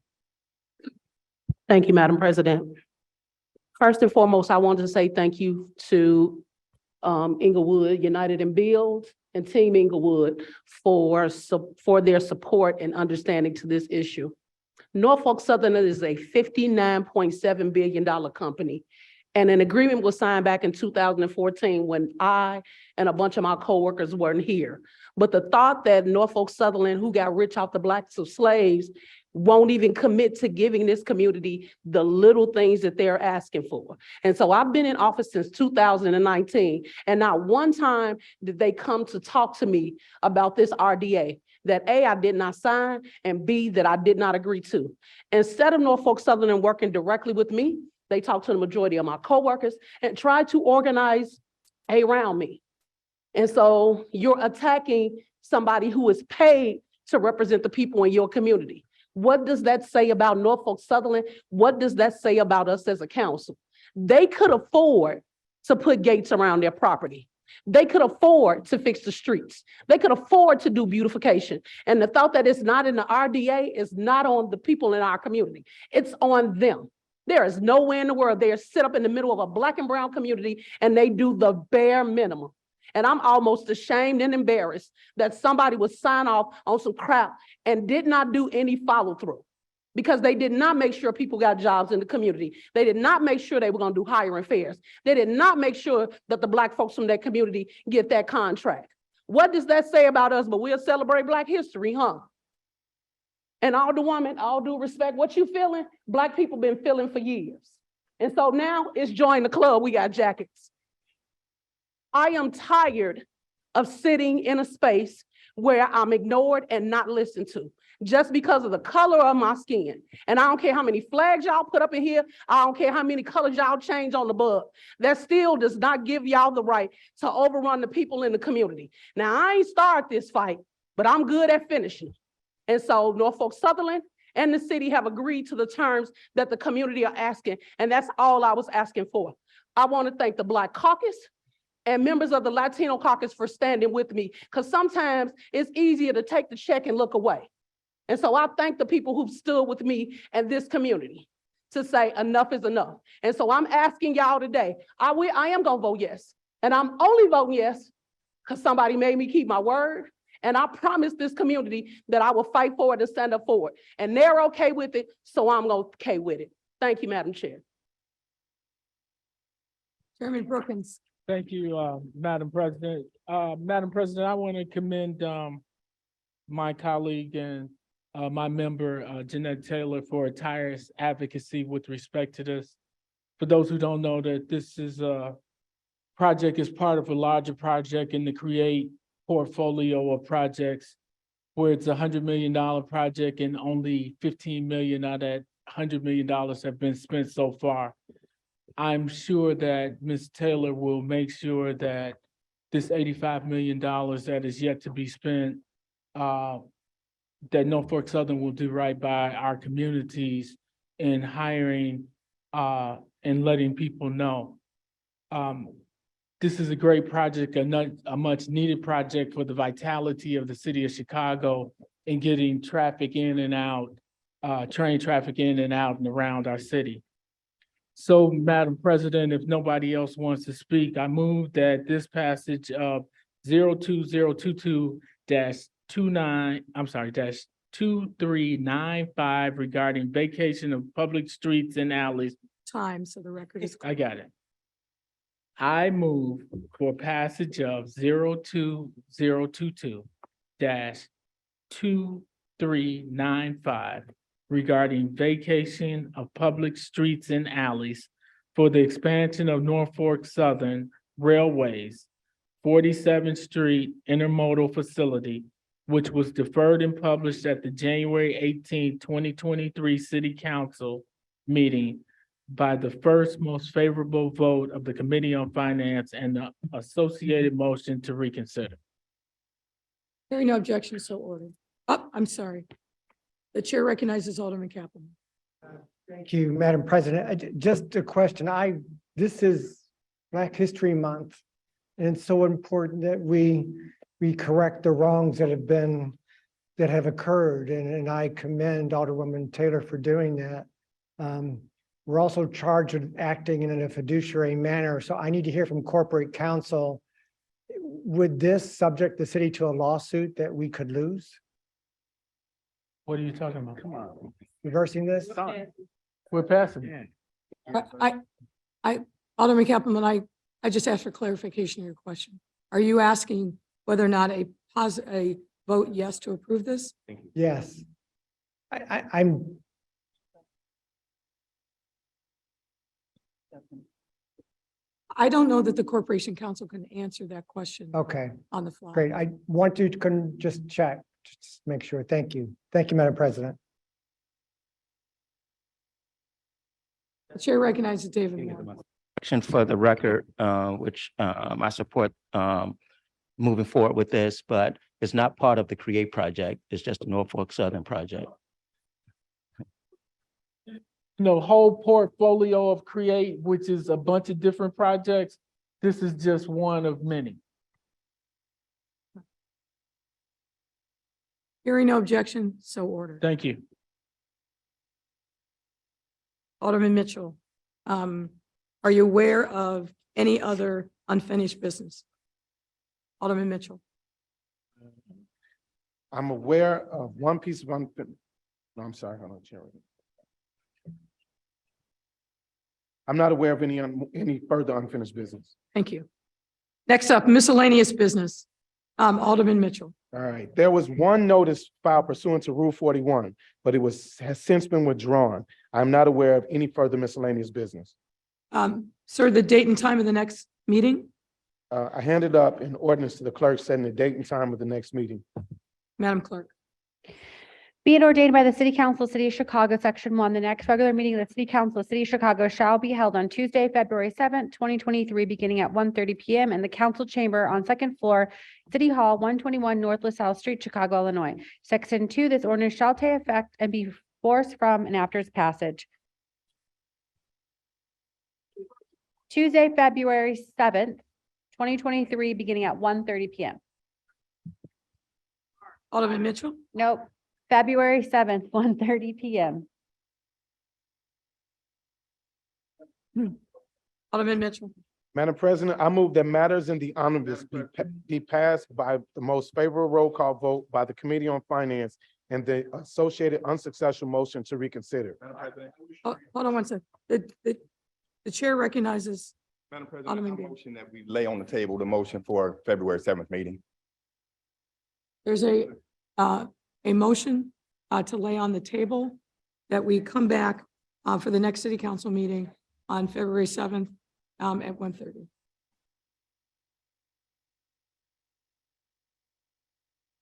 [SPEAKER 16] Thank you, Madam President. First and foremost, I want to say thank you to Inglewood United and Build and Team Inglewood for their support and understanding to this issue. Norfolk Southern is a $59.7 billion company. And an agreement was signed back in 2014 when I and a bunch of my coworkers weren't here. But the thought that Norfolk Sutherland, who got rich off the backs of slaves, won't even commit to giving this community the little things that they're asking for. And so I've been in office since 2019, and not one time did they come to talk to me about this RDA that A, I did not sign, and B, that I did not agree to. Instead of Norfolk Sutherland working directly with me, they talked to the majority of my coworkers and tried to organize around me. And so you're attacking somebody who is paid to represent the people in your community. What does that say about Norfolk Sutherland? What does that say about us as a council? They could afford to put gates around their property. They could afford to fix the streets. They could afford to do beautification. And the thought that it's not in the RDA is not on the people in our community. It's on them. There is nowhere in the world they are sit up in the middle of a Black and brown community and they do the bare minimum. And I'm almost ashamed and embarrassed that somebody would sign off on some crap and did not do any follow through because they did not make sure people got jobs in the community. They did not make sure they were going to do hiring fairs. They did not make sure that the Black folks from that community get that contract. What does that say about us? But we'll celebrate Black history, huh? And Alderwoman, all due respect, what you feeling? Black people been feeling for years. And so now it's join the club. We got jackets. I am tired of sitting in a space where I'm ignored and not listened to just because of the color of my skin. And I don't care how many flags y'all put up in here. I don't care how many colors y'all change on the bug. That still does not give y'all the right to overrun the people in the community. Now, I ain't started this fight, but I'm good at finishing. And so Norfolk Sutherland and the city have agreed to the terms that the community are asking. And that's all I was asking for. I want to thank the Black Caucus and members of the Latino Caucus for standing with me, because sometimes it's easier to take the check and look away. And so I thank the people who've stood with me and this community to say enough is enough. And so I'm asking y'all today, I am gonna vote yes. And I'm only voting yes because somebody made me keep my word. And I promised this community that I will fight for it and stand up for it. And they're okay with it, so I'm okay with it. Thank you, Madam Chair.
[SPEAKER 2] Chairman Brookins.
[SPEAKER 9] Thank you, Madam President. Madam President, I want to commend my colleague and my member, Jeanette Taylor, for her tireless advocacy with respect to this. For those who don't know, that this is a project is part of a larger project in the CREATE portfolio of projects, where it's $100 million project and only 15 million out of that $100 million have been spent so far. I'm sure that Ms. Taylor will make sure that this $85 million that is yet to be spent, that Norfolk Southern will do right by our communities in hiring and letting people know. This is a great project, a much needed project for the vitality of the city of Chicago in getting traffic in and out, train traffic in and out and around our city. So, Madam President, if nobody else wants to speak, I move that this passage of 2395 regarding vacation of public streets and alleys.
[SPEAKER 2] Time, so the record is.
[SPEAKER 9] I got it. I move for passage of 2395 regarding vacation of public streets and alleys for the expansion of Norfolk Southern Railways 47th Street Intermodal Facility, which was deferred and published at the January 18, 2023 City Council meeting by the first most favorable vote of the Committee on Finance and the associated motion to reconsider.
[SPEAKER 2] Hearing no objection, so ordered. Oh, I'm sorry. The chair recognizes Alderman Kaplan.
[SPEAKER 6] Thank you, Madam President. Just a question. This is Black History Month. And it's so important that we correct the wrongs that have occurred. And I commend Alderwoman Taylor for doing that. We're also charged with acting in a fiduciary manner. So I need to hear from corporate counsel. Would this subject the city to a lawsuit that we could lose?
[SPEAKER 9] What are you talking about? Come on.
[SPEAKER 6] Reversing this?
[SPEAKER 9] We're passing it.
[SPEAKER 2] Alderman Kaplan, I just asked for clarification of your question. Are you asking whether or not a vote yes to approve this?
[SPEAKER 6] Yes. I'm.
[SPEAKER 2] I don't know that the Corporation Council can answer that question.
[SPEAKER 6] Okay.
[SPEAKER 2] On the fly.
[SPEAKER 6] Great. I want to just check, just make sure. Thank you. Thank you, Madam President.
[SPEAKER 2] The chair recognizes David Moore.
[SPEAKER 10] For the record, which I support moving forward with this, but it's not part of the CREATE project. It's just the Norfolk Southern project.
[SPEAKER 9] No, whole portfolio of CREATE, which is a bunch of different projects. This is just one of many.
[SPEAKER 2] Hearing no objection, so ordered.
[SPEAKER 9] Thank you.
[SPEAKER 2] Alderman Mitchell, are you aware of any other unfinished business? Alderman Mitchell.
[SPEAKER 11] I'm aware of one piece of no, I'm sorry, hold on, Chair. I'm not aware of any further unfinished business.
[SPEAKER 2] Thank you. Next up, miscellaneous business. Alderman Mitchell.
[SPEAKER 11] All right, there was one notice filed pursuant to Rule 41, but has since been withdrawn. I'm not aware of any further miscellaneous business.
[SPEAKER 2] Sir, the date and time of the next meeting?
[SPEAKER 11] I handed up an ordinance to the clerk setting the date and time of the next meeting.
[SPEAKER 2] Madam Clerk.
[SPEAKER 13] Be it ordained by the City Council, City of Chicago, Section 1, the next regular meeting of the City Council, City of Chicago shall be held on Tuesday, February 7th, 2023, beginning at 1:30 p.m. in the council chamber on second floor, City Hall, 121 North LaSalle Street, Chicago, Illinois. Section 2, this ordinance shall take effect and be forced from and after its passage. Tuesday, February 7th, 2023, beginning at 1:30 p.m.
[SPEAKER 2] Alderman Mitchell.
[SPEAKER 13] Nope. February 7th, 1:30 p.m.
[SPEAKER 2] Alderman Mitchell.
[SPEAKER 11] Madam President, I move that matters in the omnibus be passed by the most favorable roll call vote by the Committee on Finance and the associated unsuccessful motion to reconsider.
[SPEAKER 2] Hold on one second. The chair recognizes
[SPEAKER 12] Madam President,
[SPEAKER 2] Alderman
[SPEAKER 12] I
[SPEAKER 2] Beal.
[SPEAKER 12] motion that we lay on the table the motion for February 7th meeting.
[SPEAKER 2] There's a motion to lay on the table that we come back for the next city council meeting on February 7th at 1:30.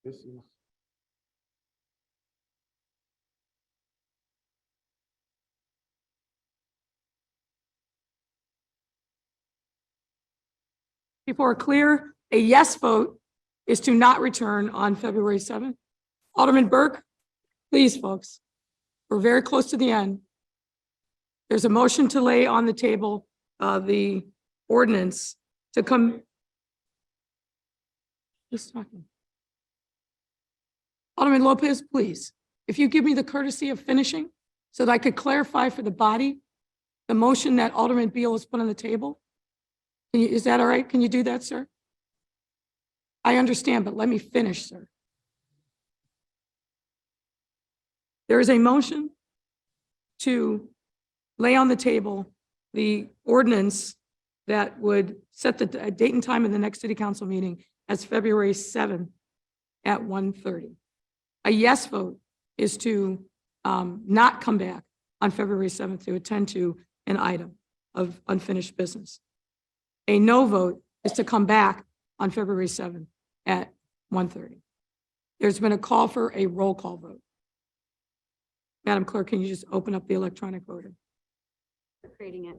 [SPEAKER 11] This is.
[SPEAKER 2] People are clear. A yes vote is to not return on February 7th. Alderman Burke, please, folks. We're very close to the end. There's a motion to lay on the table the ordinance to come. Just talking. Alderman Lopez, please, if you give me the courtesy of finishing so that I could clarify for the body the motion that Alderman Beal has put on the table. Is that all right? Can you do that, sir? I understand, but let me finish, sir. There is a motion to lay on the table the ordinance that would set the date and time of the next city council meeting as February 7th at 1:30. A yes vote is to not come back on February 7th to attend to an item of unfinished business. A no vote is to come back on February 7th at 1:30. There's been a call for a roll call vote. Madam Clerk, can you just open up the electronic voting?
[SPEAKER 13] Creating it.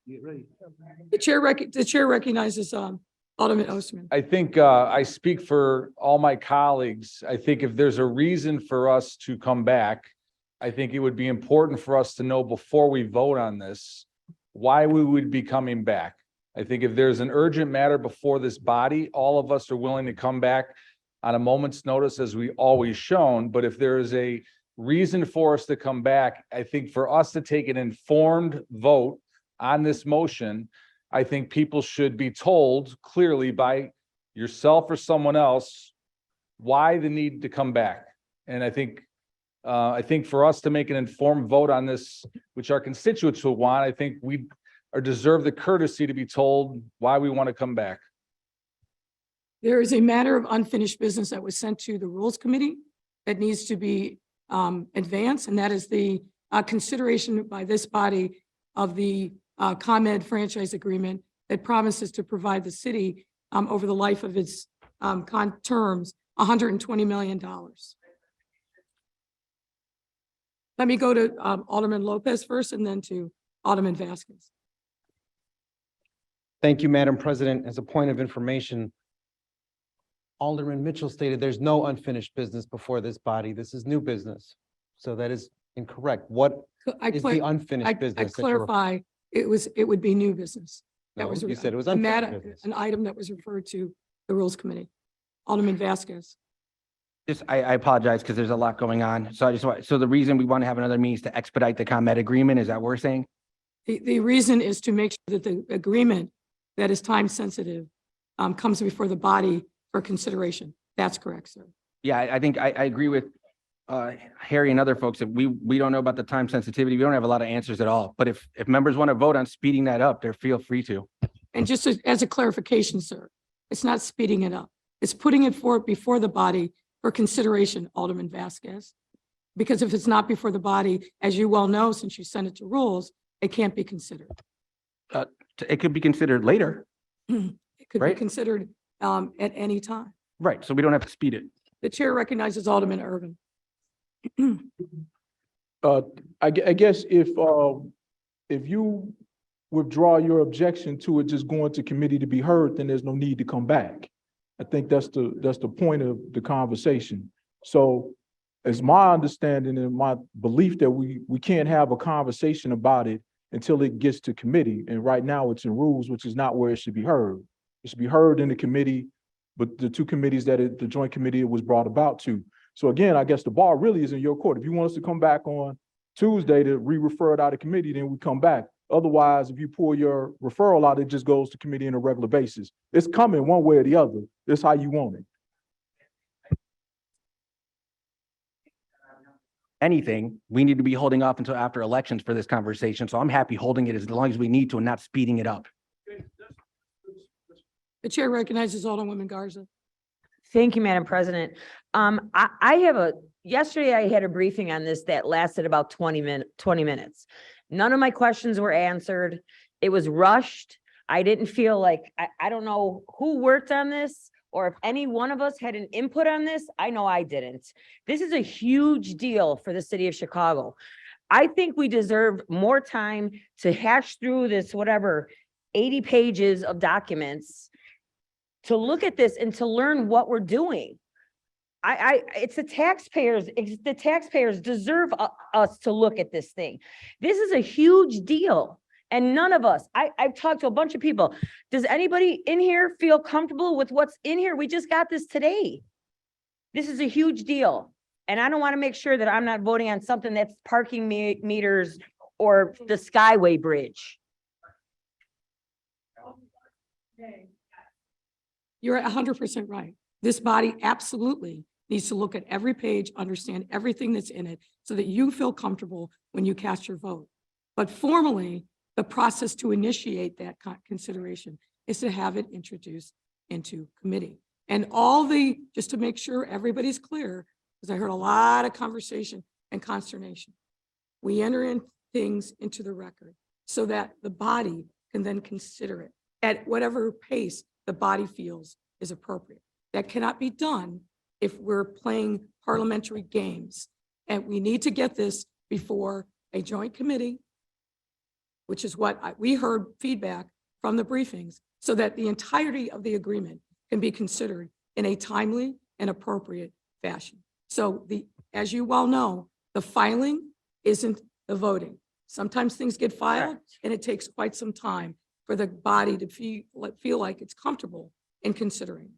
[SPEAKER 13] You ready?
[SPEAKER 2] The chair recognizes Alderman Osterman.
[SPEAKER 21] I think I speak for all my colleagues. I think if there's a reason for us to come back, I think it would be important for us to know before we vote on this, why we would be coming back. I think if there's an urgent matter before this body, all of us are willing to come back on a moment's notice, as we always shown. But if there is a reason for us to come back, I think for us to take an informed vote on this motion, I think people should be told clearly by yourself or someone else why the need to come back. And I think for us to make an informed vote on this, which our constituents will want, I think we deserve the courtesy to be told why we want to come back.
[SPEAKER 2] There is a matter of unfinished business that was sent to the Rules Committee that needs to be advanced, and that is the consideration by this body of the ComEd franchise agreement that promises to provide the city over the life of its terms, $120 million. Let me go to Alderman Lopez first and then to Alderman Vasquez.
[SPEAKER 3] Thank you, Madam President. As a point of information, Alderman Mitchell stated there's no unfinished business before this body. This is new business. So that is incorrect. What is the unfinished business?
[SPEAKER 2] I clarify, it would be new business. That
[SPEAKER 3] No,
[SPEAKER 2] was
[SPEAKER 3] you said it was
[SPEAKER 2] a
[SPEAKER 3] unfinished
[SPEAKER 2] matter,
[SPEAKER 3] business.
[SPEAKER 2] an item that was referred to the Rules Committee. Alderman Vasquez.
[SPEAKER 4] I apologize because there's a lot going on. So the reason we want to have another meeting is to expedite the ComEd agreement. Is that what we're saying?
[SPEAKER 2] The reason is to make sure that the agreement that is time sensitive comes before the body for consideration. That's correct, sir.
[SPEAKER 4] Yeah, I think I agree with Harry and other folks that we don't know about the time sensitivity. We don't have a lot of answers at all. But if members want to vote on speeding that up, they're feel free to.
[SPEAKER 2] And just as a clarification, sir, it's not speeding it up. It's putting it forward before the body for consideration, Alderman Vasquez. Because if it's not before the body, as you well know, since you sent it to Rules, it can't be considered.
[SPEAKER 4] It could be considered later.
[SPEAKER 2] It could be
[SPEAKER 4] Right.
[SPEAKER 2] considered at any time.
[SPEAKER 4] Right. So we don't have to speed it.
[SPEAKER 2] The chair recognizes Alderman Irvin.
[SPEAKER 9] I guess if you withdraw your objection to it just going to committee to be heard, then there's no need to come back. I think that's the point of the conversation. So it's my understanding and my belief that we can't have a conversation about it until it gets to committee. And right now it's in Rules, which is not where it should be heard. It should be heard in the committee, but the two committees that the joint committee was brought about to. So again, I guess the ball really is in your court. If you want us to come back on Tuesday to re-refer it out of committee, then we come back. Otherwise, if you pull your referral out, it just goes to committee on a regular basis. It's coming one way or the other. It's how you want it.
[SPEAKER 4] anything, we need to be holding off until after elections for this conversation. So I'm happy holding it as long as we need to and not speeding it up.
[SPEAKER 2] The chair recognizes Alderwoman Garza.
[SPEAKER 1] Thank you, Madam President. Yesterday I had a briefing on this that lasted about 20 minutes. None of my questions were answered. It was rushed. I didn't feel like, I don't know who worked on this or if any one of us had an input on this. I know I didn't. This is a huge deal for the city of Chicago. I think we deserve more time to hash through this, 80 pages of documents, to look at this and to learn what we're doing. It's the taxpayers deserve us to look at this thing. This is a huge deal. And none of us, I've talked to a bunch of people. Does anybody in here feel comfortable with what's in here? We just got this today. This is a huge deal. And I don't want to make sure that I'm not voting on something that's parking meters or the Skyway Bridge.
[SPEAKER 2] You're 100% right. This body absolutely needs to look at every page, understand everything that's in it, so that you feel comfortable when you cast your vote. But formally, the process to initiate that consideration is to have it introduced into committee. And just to make sure everybody's clear, because I heard a lot of conversation and consternation, we enter in things into the record so that the body can then consider it at whatever pace the body feels is appropriate. That cannot be done if we're playing parliamentary games. And we need to get this before a joint committee, which is what we heard feedback from the briefings, so that the entirety of the agreement can be considered in a timely and appropriate fashion. So as you well know, the filing isn't the voting. Sometimes things get filed and it takes quite some time for the body to feel like it's comfortable in considering.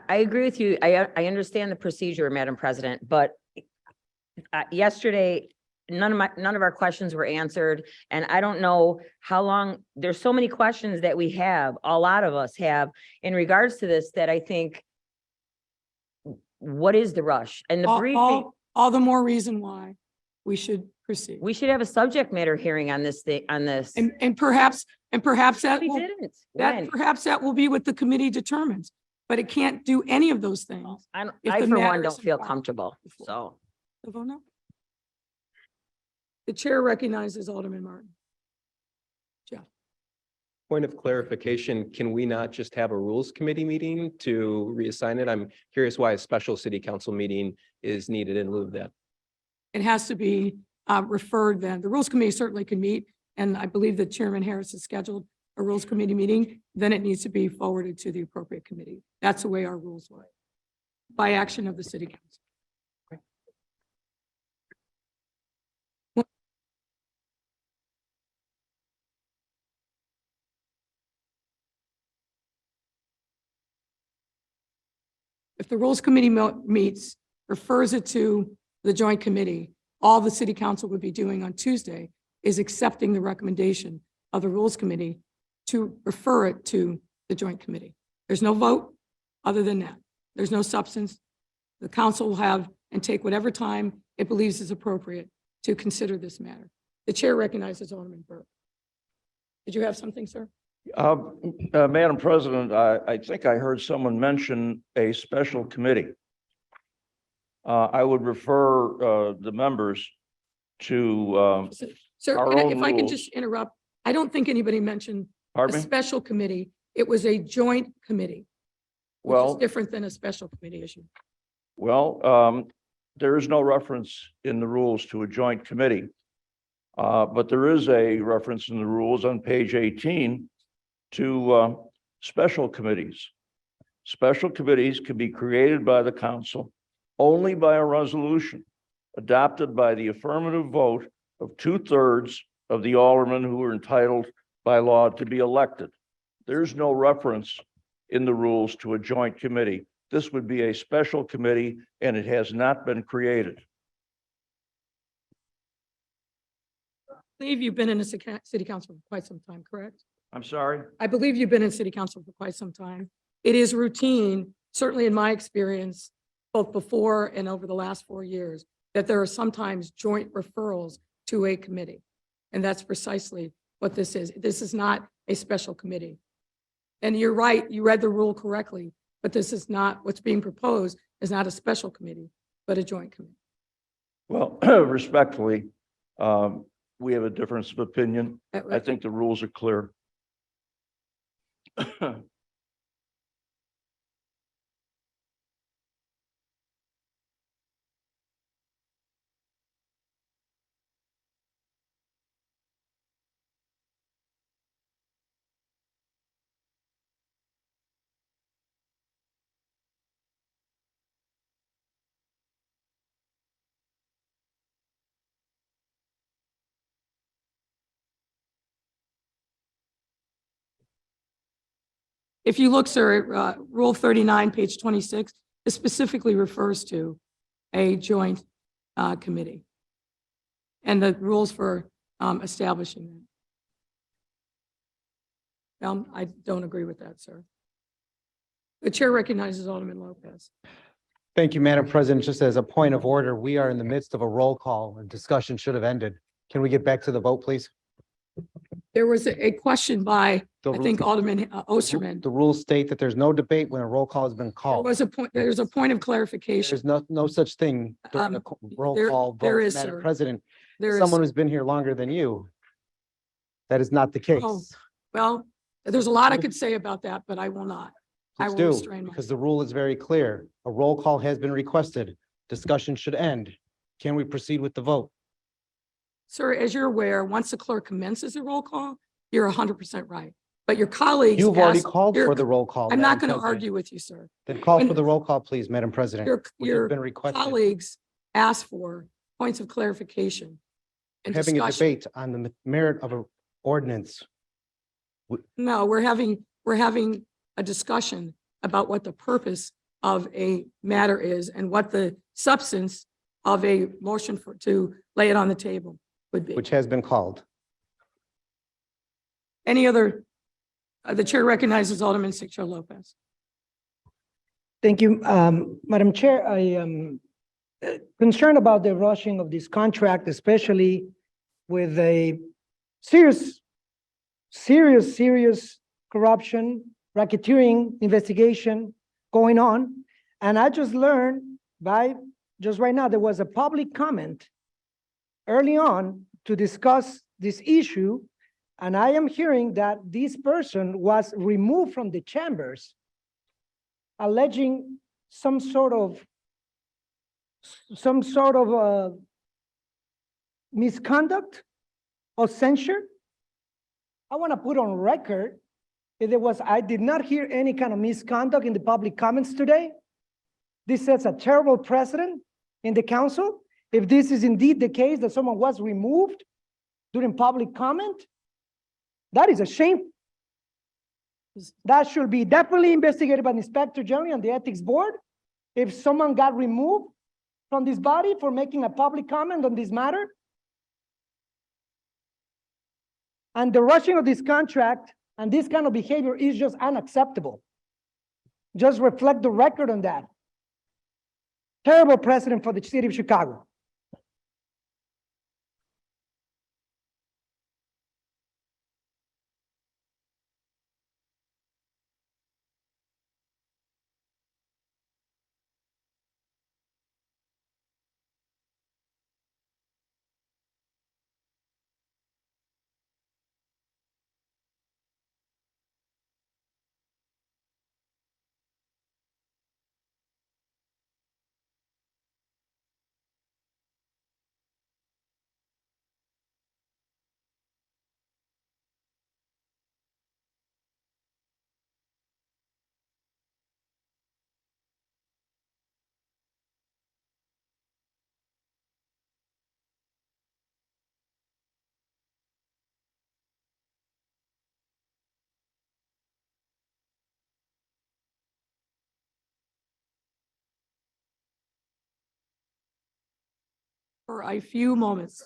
[SPEAKER 1] I agree with you. I understand the procedure, Madam President, but yesterday, none of our questions were answered. And I don't know how long, there's so many questions that we have, a lot of us have in regards to this, that I think, what is the rush? And the briefing.
[SPEAKER 2] All the more reason why we should proceed.
[SPEAKER 1] We should have a subject matter hearing on this thing,
[SPEAKER 2] And perhaps that
[SPEAKER 1] We
[SPEAKER 2] will,
[SPEAKER 1] didn't.
[SPEAKER 2] that perhaps that will be what the committee determines, but it can't do any of those things.
[SPEAKER 1] I
[SPEAKER 2] if the
[SPEAKER 1] for
[SPEAKER 2] matter
[SPEAKER 1] one don't
[SPEAKER 2] isn't
[SPEAKER 1] feel
[SPEAKER 2] filed
[SPEAKER 1] comfortable,
[SPEAKER 2] before.
[SPEAKER 1] so.
[SPEAKER 2] The vote no. The chair recognizes Alderman Martin.
[SPEAKER 7] Point of clarification, can we not just have a rules committee meeting to reassign it? I'm curious why a special city council meeting is needed in lieu of that.
[SPEAKER 2] It has to be referred then. The rules committee certainly can meet, and I believe that Chairman Harris has scheduled a rules committee meeting. Then it needs to be forwarded to the appropriate committee. That's the way our rules work, by action of the city council. If the rules committee meets, refers it to the joint committee, all the city council would be doing on Tuesday is accepting the recommendation of the rules committee to refer it to the joint committee. There's no vote other than that. There's no substance. The council will have and take whatever time it believes is appropriate to consider this matter. The chair recognizes Alderman Burke. Did you have something, sir?
[SPEAKER 22] Madam President, I think I heard someone mention a special committee. I would refer the members to
[SPEAKER 2] Sir,
[SPEAKER 22] our own
[SPEAKER 2] if I can
[SPEAKER 22] rules.
[SPEAKER 2] just interrupt, I don't think anybody mentioned a
[SPEAKER 22] Pardon me?
[SPEAKER 2] special committee. It was a joint committee, which is
[SPEAKER 22] Well,
[SPEAKER 2] different than a special committee issue.
[SPEAKER 22] well, there is no reference in the rules to a joint committee. But there is a reference in the rules on page 18 to special committees. Special committees can be created by the council only by a resolution adopted by the affirmative vote of 2/3 of the aldermen who are entitled by law to be elected. There's no reference in the rules to a joint committee. This would be a special committee and it has not been created.
[SPEAKER 2] I believe you've been in a city council for quite some time, correct?
[SPEAKER 22] I'm sorry?
[SPEAKER 2] I believe you've been in city council for quite some time. It is routine, certainly in my experience, both before and over the last 4 years, that there are sometimes joint referrals to a committee. And that's precisely what this is. This is not a special committee. And you're right, you read the rule correctly, but this is not, what's being proposed is not a special committee, but a joint committee.
[SPEAKER 22] Well, respectfully, we have a difference of opinion. I think the rules are clear.
[SPEAKER 2] If you look, sir, at Rule 39, page 26, it specifically refers to a joint committee and the rules for establishing that. I don't agree with that, sir. The chair recognizes Alderman Lopez.
[SPEAKER 3] Thank you, Madam President. Just as a point of order, we are in the midst of a roll call and discussion should have ended. Can we get back to the vote, please?
[SPEAKER 2] There was a question by, I think, Alderman Osterman.
[SPEAKER 3] The rules state that there's no debate when a roll call has been
[SPEAKER 2] There
[SPEAKER 3] called.
[SPEAKER 2] was a point, there's a point of clarification.
[SPEAKER 3] There's no such thing during a roll call
[SPEAKER 2] there
[SPEAKER 3] vote,
[SPEAKER 2] is,
[SPEAKER 3] Madam
[SPEAKER 2] sir.
[SPEAKER 3] President.
[SPEAKER 2] There is.
[SPEAKER 3] Someone who's been here longer than you. That is not the case.
[SPEAKER 2] Oh, well, there's a lot I could say about that, but I will not. I
[SPEAKER 3] Please
[SPEAKER 2] will
[SPEAKER 3] do,
[SPEAKER 2] restrain myself.
[SPEAKER 3] because the rule is very clear. A roll call has been requested. Discussion should end. Can we proceed with the vote?
[SPEAKER 2] Sir, as you're aware, once the clerk commences a roll call, you're 100% right. But your colleagues.
[SPEAKER 3] You've already
[SPEAKER 2] asked-
[SPEAKER 3] called
[SPEAKER 2] your-
[SPEAKER 3] for the roll call.
[SPEAKER 2] I'm not
[SPEAKER 3] Madam
[SPEAKER 2] going to
[SPEAKER 3] President.
[SPEAKER 2] argue with you, sir.
[SPEAKER 3] Then call
[SPEAKER 2] When-
[SPEAKER 3] for the roll call, please, Madam President.
[SPEAKER 2] Your,
[SPEAKER 3] which has
[SPEAKER 2] your
[SPEAKER 3] been requested.
[SPEAKER 2] colleagues asked for points of clarification and
[SPEAKER 3] Having a
[SPEAKER 2] discussion.
[SPEAKER 3] debate on the merit of an ordinance.
[SPEAKER 2] No, we're having a discussion about what the purpose of a matter is and what the substance of a motion to lay it on the table would be.
[SPEAKER 3] Which has been called.
[SPEAKER 2] Any other, the chair recognizes Alderman Sixto Lopez.
[SPEAKER 6] Thank you, Madam Chair. I am concerned about the rushing of this contract, especially with a serious corruption, racketeering investigation going on. And I just learned just right now, there was a public comment early on to discuss this issue. And I am hearing that this person was removed from the chambers, alleging some sort of misconduct or censure. I want to put on record that I did not hear any kind of misconduct in the public comments today. This sets a terrible precedent in the council. If this is indeed the case that someone was removed during public comment, that is a shame. That should be definitely investigated by the Inspector General and the Ethics Board. If someone got removed from this body for making a public comment on this matter. And the rushing of this contract and this kind of behavior is just unacceptable. Just reflect the record on that. Terrible precedent for the city of Chicago.
[SPEAKER 2] For a few moments.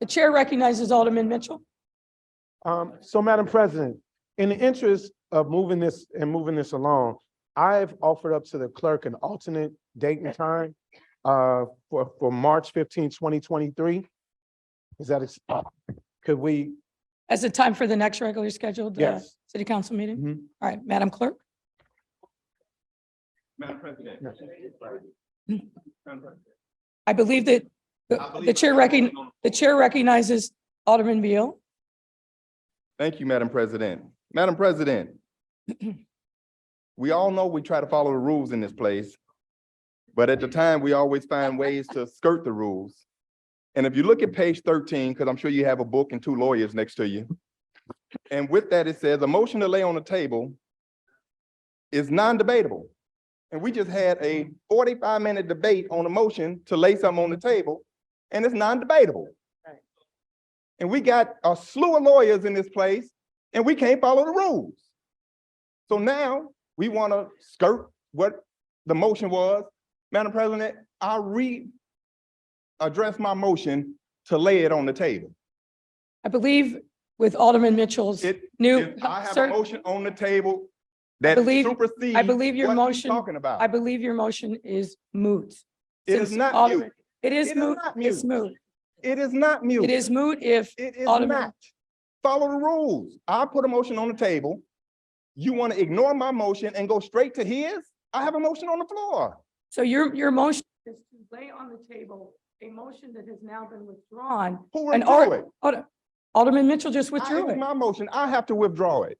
[SPEAKER 2] The chair recognizes Alderman Mitchell.
[SPEAKER 11] So Madam President, in the interest of moving this along, I've offered up to the clerk an alternate date and time for March 15, 2023. Is that, could we?
[SPEAKER 2] As a time for the next regularly scheduled
[SPEAKER 11] Yes.
[SPEAKER 2] city council meeting?
[SPEAKER 11] Mhm.
[SPEAKER 2] All right, Madam Clerk.
[SPEAKER 12] Madam President.
[SPEAKER 2] I believe that the chair recognizes Alderman Beal.
[SPEAKER 12] Thank you, Madam President. Madam President, we all know we try to follow the rules in this place, but at the time, we always find ways to skirt the rules. And if you look at page 13, because I'm sure you have a book and two lawyers next to you, and with that, it says a motion to lay on the table is non-debatable. And we just had a 45-minute debate on a motion to lay something on the table, and it's non-debatable. And we got a slew of lawyers in this place, and we can't follow the rules. So now we want to skirt what the motion was. Madam President, I'll address my motion to lay it on the table.
[SPEAKER 2] I believe with Alderman Mitchell's new.
[SPEAKER 12] If I have
[SPEAKER 2] Sir,
[SPEAKER 12] a motion on the table that
[SPEAKER 2] believe-
[SPEAKER 12] supersedes
[SPEAKER 2] I believe your
[SPEAKER 12] what he's
[SPEAKER 2] motion-
[SPEAKER 12] talking about.
[SPEAKER 2] I believe your motion is moot.
[SPEAKER 12] It is
[SPEAKER 2] Since
[SPEAKER 12] not
[SPEAKER 2] Alderman-
[SPEAKER 12] moot.
[SPEAKER 2] It is
[SPEAKER 12] It is
[SPEAKER 2] moot.
[SPEAKER 12] not
[SPEAKER 2] It's moot.
[SPEAKER 12] It is not mute.
[SPEAKER 2] It is moot if
[SPEAKER 12] It is
[SPEAKER 2] Alderman-
[SPEAKER 12] not. Follow the rules. I put a motion on the table. You want to ignore my motion and go straight to his? I have a motion on the floor.
[SPEAKER 2] So your motion is to lay on the table a motion that has now been withdrawn.
[SPEAKER 12] Who
[SPEAKER 2] And
[SPEAKER 12] withdrew it?
[SPEAKER 2] Alderman Mitchell just withdrew
[SPEAKER 12] It's
[SPEAKER 2] it.
[SPEAKER 12] my motion. I have to withdraw it.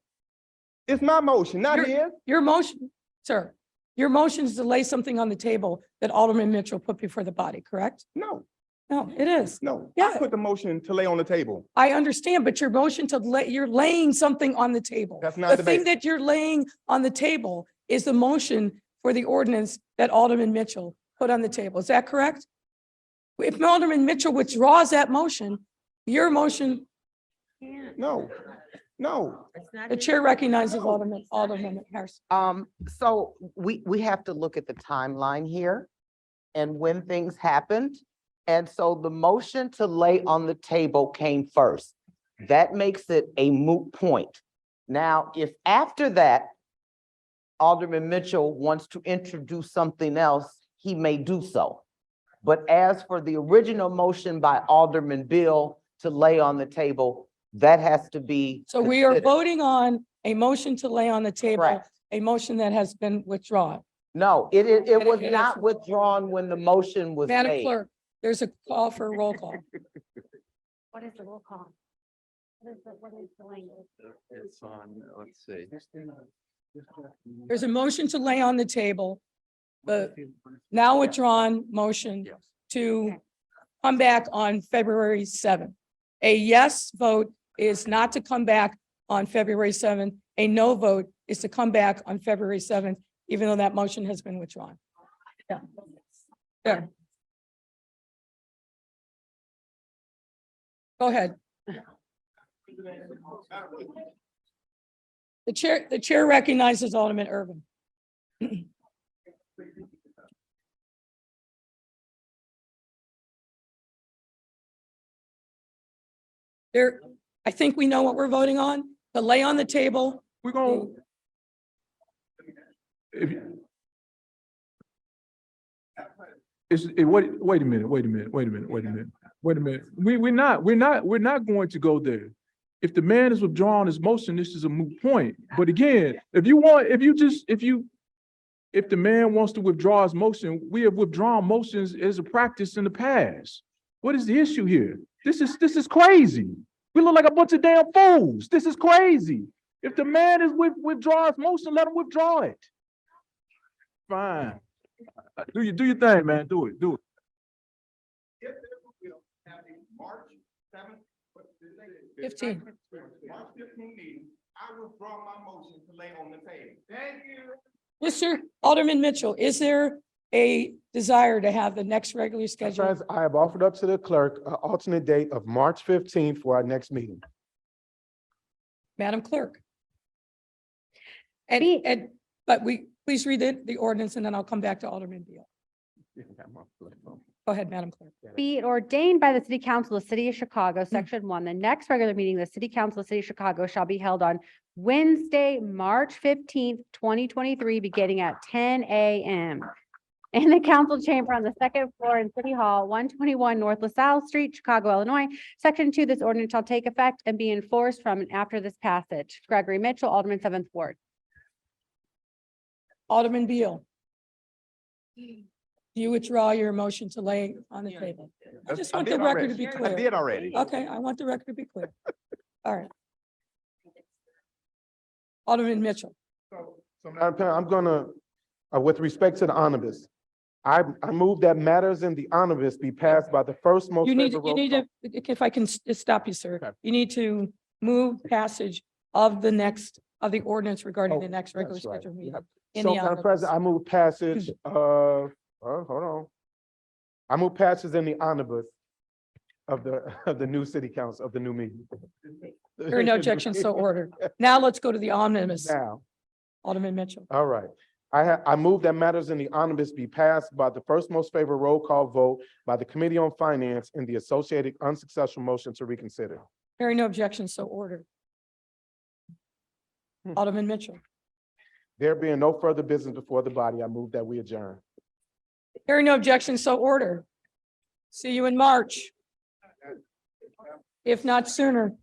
[SPEAKER 12] It's my motion, not his.
[SPEAKER 2] Your motion, sir, your motion is to lay something on the table that Alderman Mitchell put before the body, correct?
[SPEAKER 12] No,
[SPEAKER 2] No, it is.
[SPEAKER 12] no.
[SPEAKER 2] Yeah.
[SPEAKER 12] I put the motion to lay on the table.
[SPEAKER 2] I understand, but your motion to you're laying something on the table.
[SPEAKER 12] That's not
[SPEAKER 2] The thing
[SPEAKER 12] debate.
[SPEAKER 2] that you're laying on the table is the motion for the ordinance that Alderman Mitchell put on the table. Is that correct? If Alderman Mitchell withdraws that motion, your motion,
[SPEAKER 12] No, no.
[SPEAKER 2] the chair recognizes Alderman Harrison.
[SPEAKER 5] So we have to look at the timeline here and when things happened. And so the motion to lay on the table came first. That makes it a moot point. Now, if after that, Alderman Mitchell wants to introduce something else, he may do so. But as for the original motion by Alderman Bill to lay on the table, that has to be.
[SPEAKER 2] So we are
[SPEAKER 5] considered.
[SPEAKER 2] voting on a motion to lay on the table,
[SPEAKER 5] Correct.
[SPEAKER 2] a motion that has been withdrawn.
[SPEAKER 5] No, it was
[SPEAKER 2] it is-
[SPEAKER 5] not withdrawn when the motion was
[SPEAKER 2] Madam
[SPEAKER 5] made.
[SPEAKER 2] Clerk, there's a call for a roll call.
[SPEAKER 13] What is the roll call? What is the language?
[SPEAKER 7] It's on, let's see.
[SPEAKER 2] There's a motion to lay on the table, the now withdrawn motion to come back on February 7th. A yes vote is not to come back on February 7th. A no vote is to come back on February 7th, even though that motion has been withdrawn. Yeah. There. Go ahead. The chair recognizes Alderman Irvin. There, I think we know what we're voting on, to lay on the table.
[SPEAKER 21] We're gonna. Wait a minute. We're not going to go there. If the man is withdrawing his motion, this is a moot point. But again, if the man wants to withdraw his motion, we have withdrawn motions as a practice in the past. What is the issue here? This is crazy. We look like a bunch of damn fools. This is crazy. If the man is withdraw his motion, let him withdraw it. Fine. Do your thing, man. Do it.
[SPEAKER 12] If there will have a March 7th.
[SPEAKER 2] 15.
[SPEAKER 12] March 15 meeting, I withdraw my motion to lay on the table. Thank you.
[SPEAKER 2] Mr. Alderman Mitchell, is there a desire to have the next regularly scheduled?
[SPEAKER 11] As I have offered up to the clerk an alternate date of March 15th for our next meeting.
[SPEAKER 2] Madam Clerk. But please read the ordinance and then I'll come back to Alderman Beal. Go ahead, Madam Clerk.
[SPEAKER 13] Be it ordained by the City Council of the City of Chicago, Section 1, the next regular meeting of the City Council of the City of Chicago shall be held on Wednesday, March 15th, 2023, beginning at 10 a.m. in the council chamber on the second floor in City Hall, 121 North LaSalle Street, Chicago, Illinois. Section 2, this ordinance shall take effect and be enforced from and after this passage. Gregory Mitchell, Alderman 7th Ward.
[SPEAKER 2] Alderman Beal. Do you withdraw your motion to lay on the table? I just want the record to be clear.
[SPEAKER 12] I did already.
[SPEAKER 2] Okay, I want the record to be clear. All right. Alderman Mitchell.
[SPEAKER 11] So Madam President, I'm gonna, with respect to the omnibus, I move that matters in the omnibus be passed by the first most
[SPEAKER 2] You need
[SPEAKER 11] favorable.
[SPEAKER 2] to, if I can stop you, sir,
[SPEAKER 11] Okay.
[SPEAKER 2] you need to move passage of the ordinance regarding the next regular
[SPEAKER 11] That's right.
[SPEAKER 2] scheduled meeting.
[SPEAKER 11] Yep.
[SPEAKER 2] in
[SPEAKER 11] So
[SPEAKER 2] the
[SPEAKER 11] Madam
[SPEAKER 2] omnibus.
[SPEAKER 11] President, I move passage, hold on. I move passage in the omnibus of the new city council, of the new meeting.
[SPEAKER 2] Hearing no objection, so ordered. Now let's go to the omnibus.
[SPEAKER 11] Now,
[SPEAKER 2] Alderman Mitchell.
[SPEAKER 11] all right. I move that matters in the omnibus be passed by the first most favorable roll call vote by the Committee on Finance and the associated unsuccessful motion to reconsider.
[SPEAKER 2] Hearing no objection, so ordered. Alderman Mitchell.
[SPEAKER 11] There being no further business before the body, I move that we adjourn.
[SPEAKER 2] Hearing no objection, so ordered. See you in March. If not sooner.